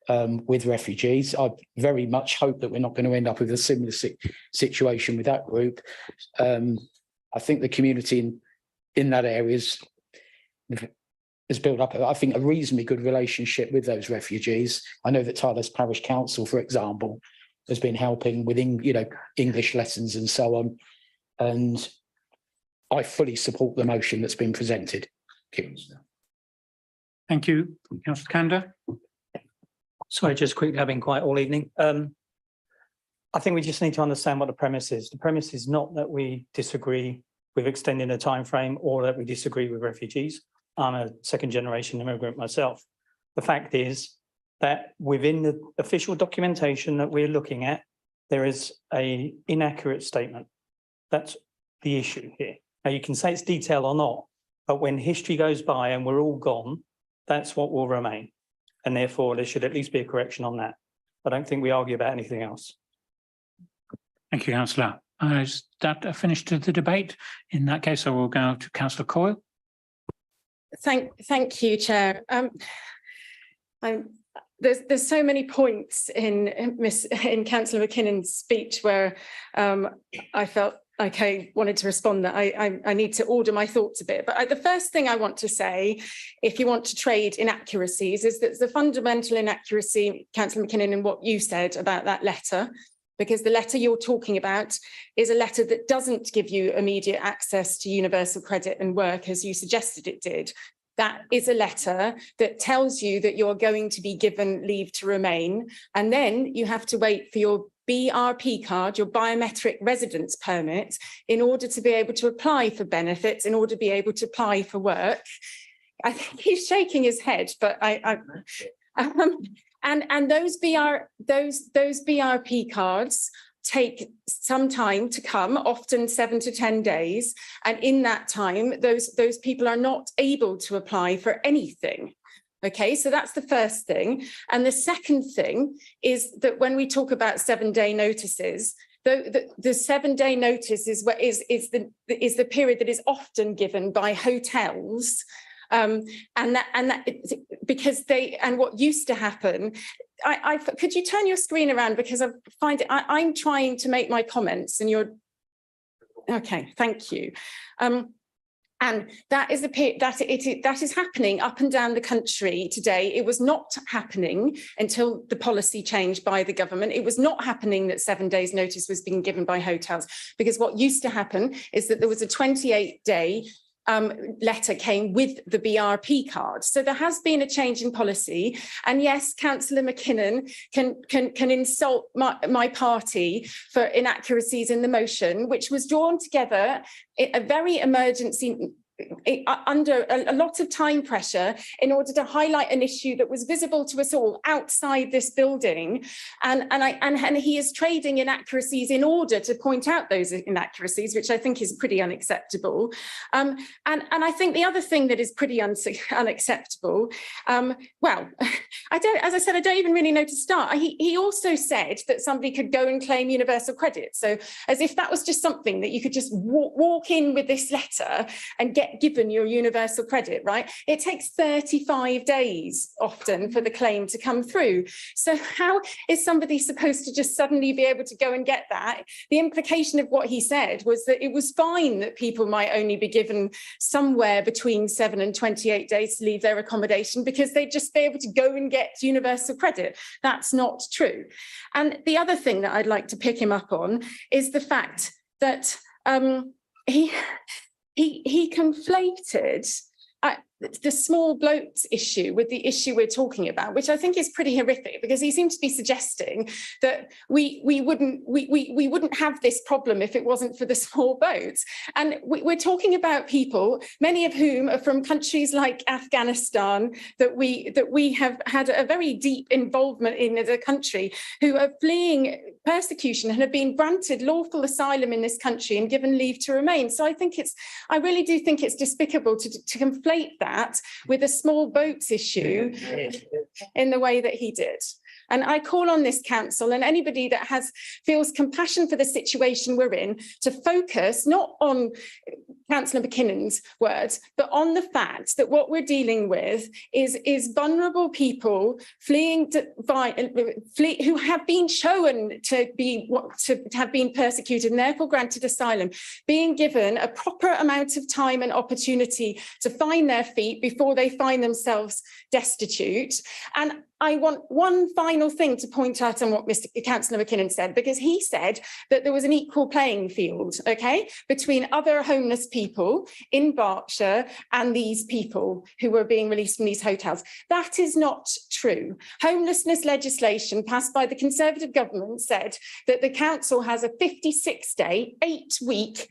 with refugees. I very much hope that we're not going to end up with a similar situation with that group. I think the community in that area has built up, I think, a reasonably good relationship with those refugees. I know that Tyler's Parish Council, for example, has been helping with English lessons and so on. And I fully support the motion that's been presented. Thank you, Councillor Kanda. Sorry, just quickly, I've been quiet all evening. I think we just need to understand what the premise is. The premise is not that we disagree with extending the time frame or that we disagree with refugees. I'm a second generation immigrant myself. The fact is that within the official documentation that we're looking at, there is an inaccurate statement. That's the issue here. Now, you can say it's detailed or not, but when history goes by and we're all gone, that's what will remain. And therefore, there should at least be a correction on that. I don't think we argue about anything else. Thank you, Councillor. Is that finished the debate? In that case, I will go to Councillor Coyle. Thank you, Chair. There's so many points in Councillor McKinnon's speech where I felt like I wanted to respond that I need to order my thoughts a bit. But the first thing I want to say, if you want to trade inaccuracies, is that the fundamental inaccuracy, Councillor McKinnon, in what you said about that letter, because the letter you're talking about is a letter that doesn't give you immediate access to universal credit and work as you suggested it did. That is a letter that tells you that you're going to be given leave to remain, and then you have to wait for your BRP card, your biometric residence permit, in order to be able to apply for benefits, in order to be able to apply for work. I think he's shaking his head, but and those BRP cards take some time to come, often 7 to 10 days. And in that time, those people are not able to apply for anything. Okay, so that's the first thing. And the second thing is that when we talk about 7-day notices, the 7-day notice is the period that is often given by hotels. Because what used to happen, could you turn your screen around, because I'm trying to make my comments and you're okay. Thank you. And that is that is happening up and down the country today. It was not happening until the policy changed by the government. It was not happening that 7 days notice was being given by hotels, because what used to happen is that there was a 28-day letter came with the BRP card. So there has been a change in policy. And yes, Councillor McKinnon can insult my party for inaccuracies in the motion, which was drawn together a very emergency under a lot of time pressure in order to highlight an issue that was visible to us all outside this building, and he is trading inaccuracies in order to point out those inaccuracies, which I think is pretty unacceptable. And I think the other thing that is pretty unacceptable, well, as I said, I don't even really know to start. He also said that somebody could go and claim universal credit. So as if that was just something that you could just walk in with this letter and get given your universal credit, right? It takes 35 days often for the claim to come through. So how is somebody supposed to just suddenly be able to go and get that? The implication of what he said was that it was fine that people might only be given somewhere between 7 and 28 days to leave their accommodation, because they'd just be able to go and get universal credit. That's not true. And the other thing that I'd like to pick him up on is the fact that he conflated the small boats issue with the issue we're talking about, which I think is pretty horrific, because he seemed to be suggesting that we wouldn't have this problem if it wasn't for the small boats. And we're talking about people, many of whom are from countries like Afghanistan, that we have had a very deep involvement in as a country, who are fleeing persecution and have been granted lawful asylum in this country and given leave to remain. So I really do think it's despicable to conflate that with a small boats issue in the way that he did. And I call on this council and anybody that feels compassion for the situation we're in to focus not on Councillor McKinnon's words, but on the fact that what we're dealing with is vulnerable people fleeing who have been shown to have been persecuted and therefore granted asylum, being given a proper amount of time and opportunity to find their feet before they find themselves destitute. And I want one final thing to point out on what Councillor McKinnon said, because he said that there was an equal playing field, okay, between other homeless people in Berkshire and these people who were being released from these hotels. That is not true. Homelessness legislation passed by the Conservative government said that the council has a 56-day, 8-week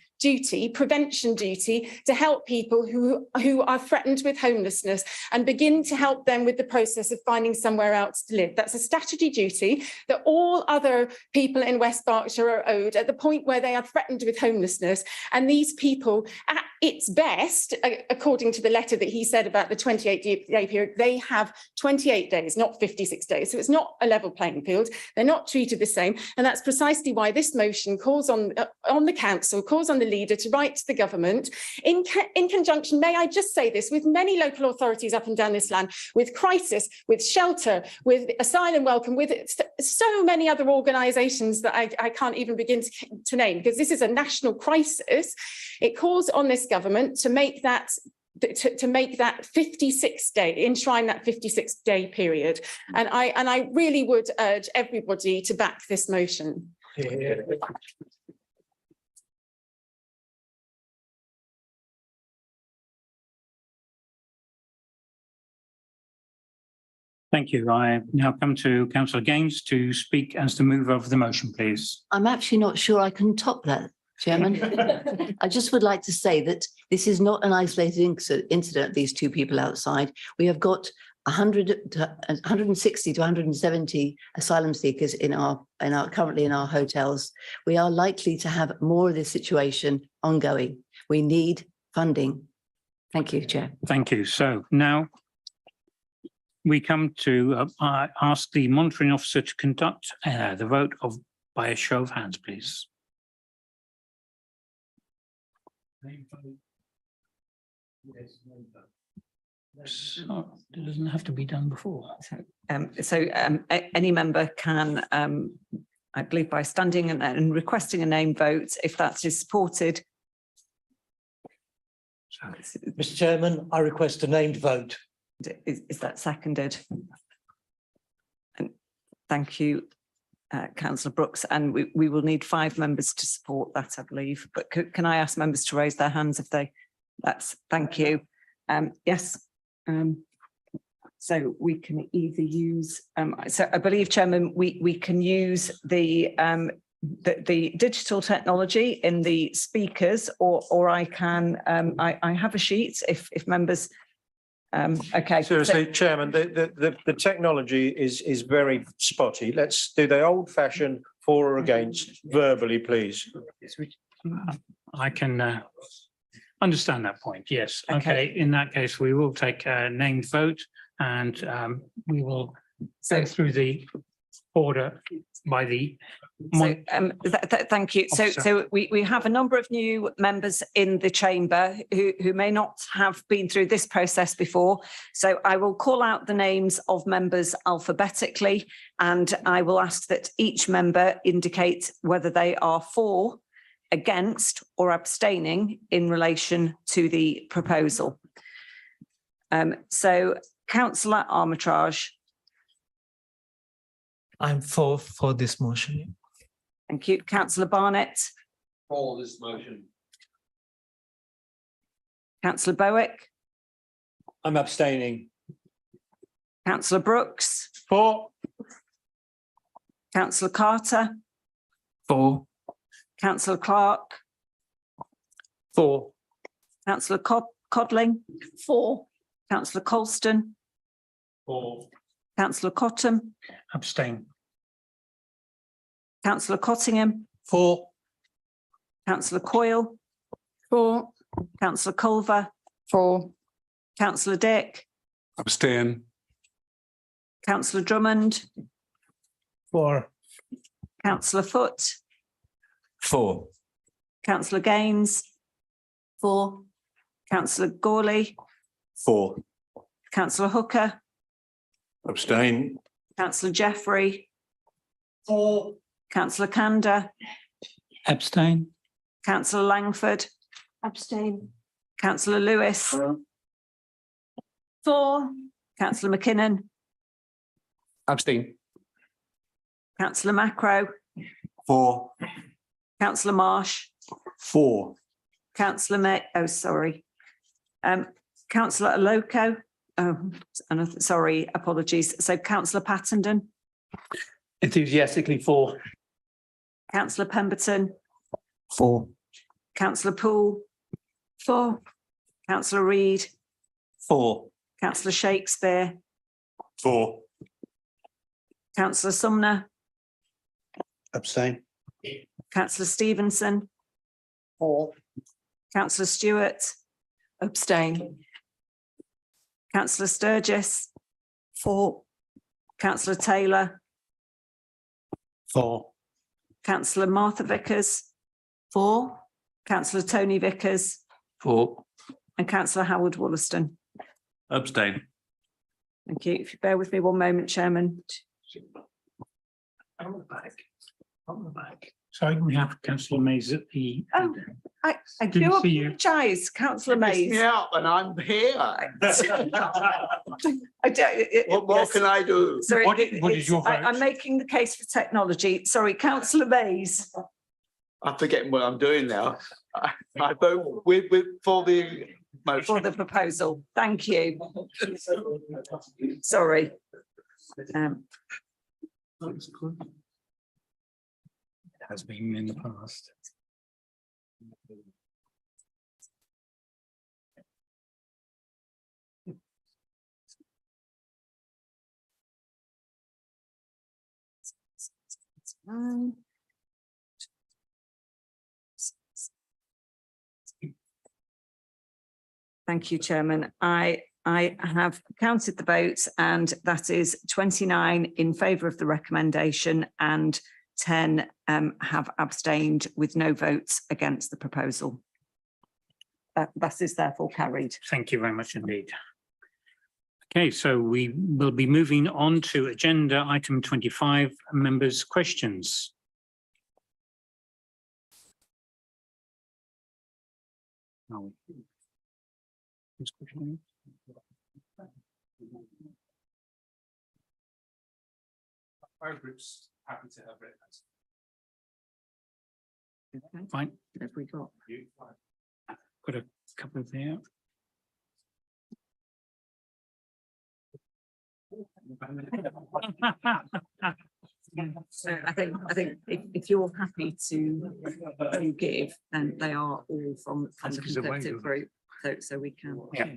prevention duty to help people who are threatened with homelessness and begin to help them with the process of finding somewhere else to live. That's a statutory duty that all other people in West Berkshire are owed at the point where they are threatened with homelessness. And these people, at its best, according to the letter that he said about the 28-day period, they have 28 days, not 56 days. So it's not a level playing field. They're not treated the same. And that's precisely why this motion calls on the council, calls on the leader to write to the government in conjunction, may I just say this, with many local authorities up and down this land, with crisis, with shelter, with asylum welcome, with so many other organisations that I can't even begin to name, because this is a national crisis. It calls on this government to make that 56-day, enshrine that 56-day period. And I really would urge everybody to back this motion. Yeah. Thank you. I now come to Councillor Gaines to speak as the mover of the motion, please. I'm actually not sure I can top that, Chairman. I just would like to say that this is not an isolated incident, these two people outside. We have got 160 to 170 asylum seekers currently in our hotels. We are likely to have more of this situation ongoing. We need funding. Thank you, Chair. Thank you. So now we come to ask the monitoring officer to conduct the vote by a show of hands, please. So it doesn't have to be done before. Any member can, I believe, by standing and requesting a name vote, if that is supported. Mr. Chairman, I request a named vote. Is that seconded? And thank you, Councillor Brooks. And we will need 5 members to support that, I believe. But can I ask members to raise their hands if they? Thank you. Yes. So we can either use. So I believe, Chairman, we can use the digital technology in the speakers, or I can. I have a sheet if members. Okay. Seriously, Chairman, the technology is very spotty. Let's do the old-fashioned for or against verbally, please. I can understand that point. Yes. Okay. In that case, we will take a named vote, and we will go through the order by the. Thank you. So we have a number of new members in the chamber who may not have been through this process before. So I will call out the names of members alphabetically, and I will ask that each member indicate whether they are for, against, or abstaining in relation to the proposal. So Councillor Armitage. I'm for this motion. Thank you. Councillor Barnett. For this motion. Councillor Bowick. I'm abstaining. Councillor Brooks. For. Councillor Carter. For. Councillor Clark. For. Councillor Codling. For. Councillor Colston. For. Councillor Cottam. Abstain. Councillor Cottingham. For. Councillor Coyle. For. Councillor Culver. For. Councillor Dick. Abstain. Councillor Drummond. For. Councillor Foote. For. Councillor Gaines. 4, Councillor Gawley, 4. Councillor Hooker, Abstain. Councillor Jeffrey, 4. Councillor Kanda, Abstain. Councillor Langford, abstain. Councillor Lewis, 4, Councillor McKinnon, Abstain. Councillor Macro, 4. Councillor Marsh, 4. Councillor May, oh, sorry. Councillor Aloco, sorry, apologies. So Councillor Pattenden, Enthusiastically 4. Councillor Pemberton, 4. Councillor Poole, 4, Councillor Reid, 4. Councillor Shakespeare, 4. Councillor Sumner, Abstain. Councillor Stevenson, 4. Councillor Stewart, Abstain. Councillor Sturgis, 4, Councillor Taylor, 4. Councillor Martha Vickers, 4, Councillor Tony Vickers, 4. and Councillor Howard Wollaston. Abstain. Thank you. If you bear with me one moment, Chairman. On the back. On the back. Sorry, we have Councillor Mays at the. Oh, I do Didn't see you. apologise, Councillor Mays. out and I'm here. I don't. What more can I do? Sorry, What is your vote? I'm making the case for technology. Sorry, Councillor Mays. I'm forgetting what I'm doing now. I vote for the motion. For the proposal. Thank you. Sorry. Has been in the past. Thank you, Chairman. I have counted the votes and that is 29 in favour of the recommendation and 10 have abstained with no votes against the proposal. That is therefore carried. Thank you very much indeed. Okay, so we will be moving on to agenda item 25, members' questions. Our group's happy to have it. Fine. Have we got? Got a couple there. So I think if you're happy to give, then they are all from the Conservative group. So we can. Yeah.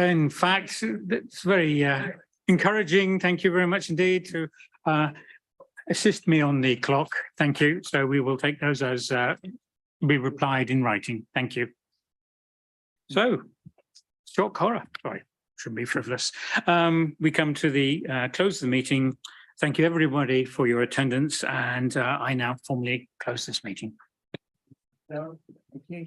In fact, that's very encouraging. Thank you very much indeed to assist me on the clock. Thank you. So we will take those as we replied in writing. Thank you. So, short horror, sorry, shouldn't be frivolous. We come to the close of the meeting. Thank you everybody for your attendance and I now formally close this meeting. Thank you.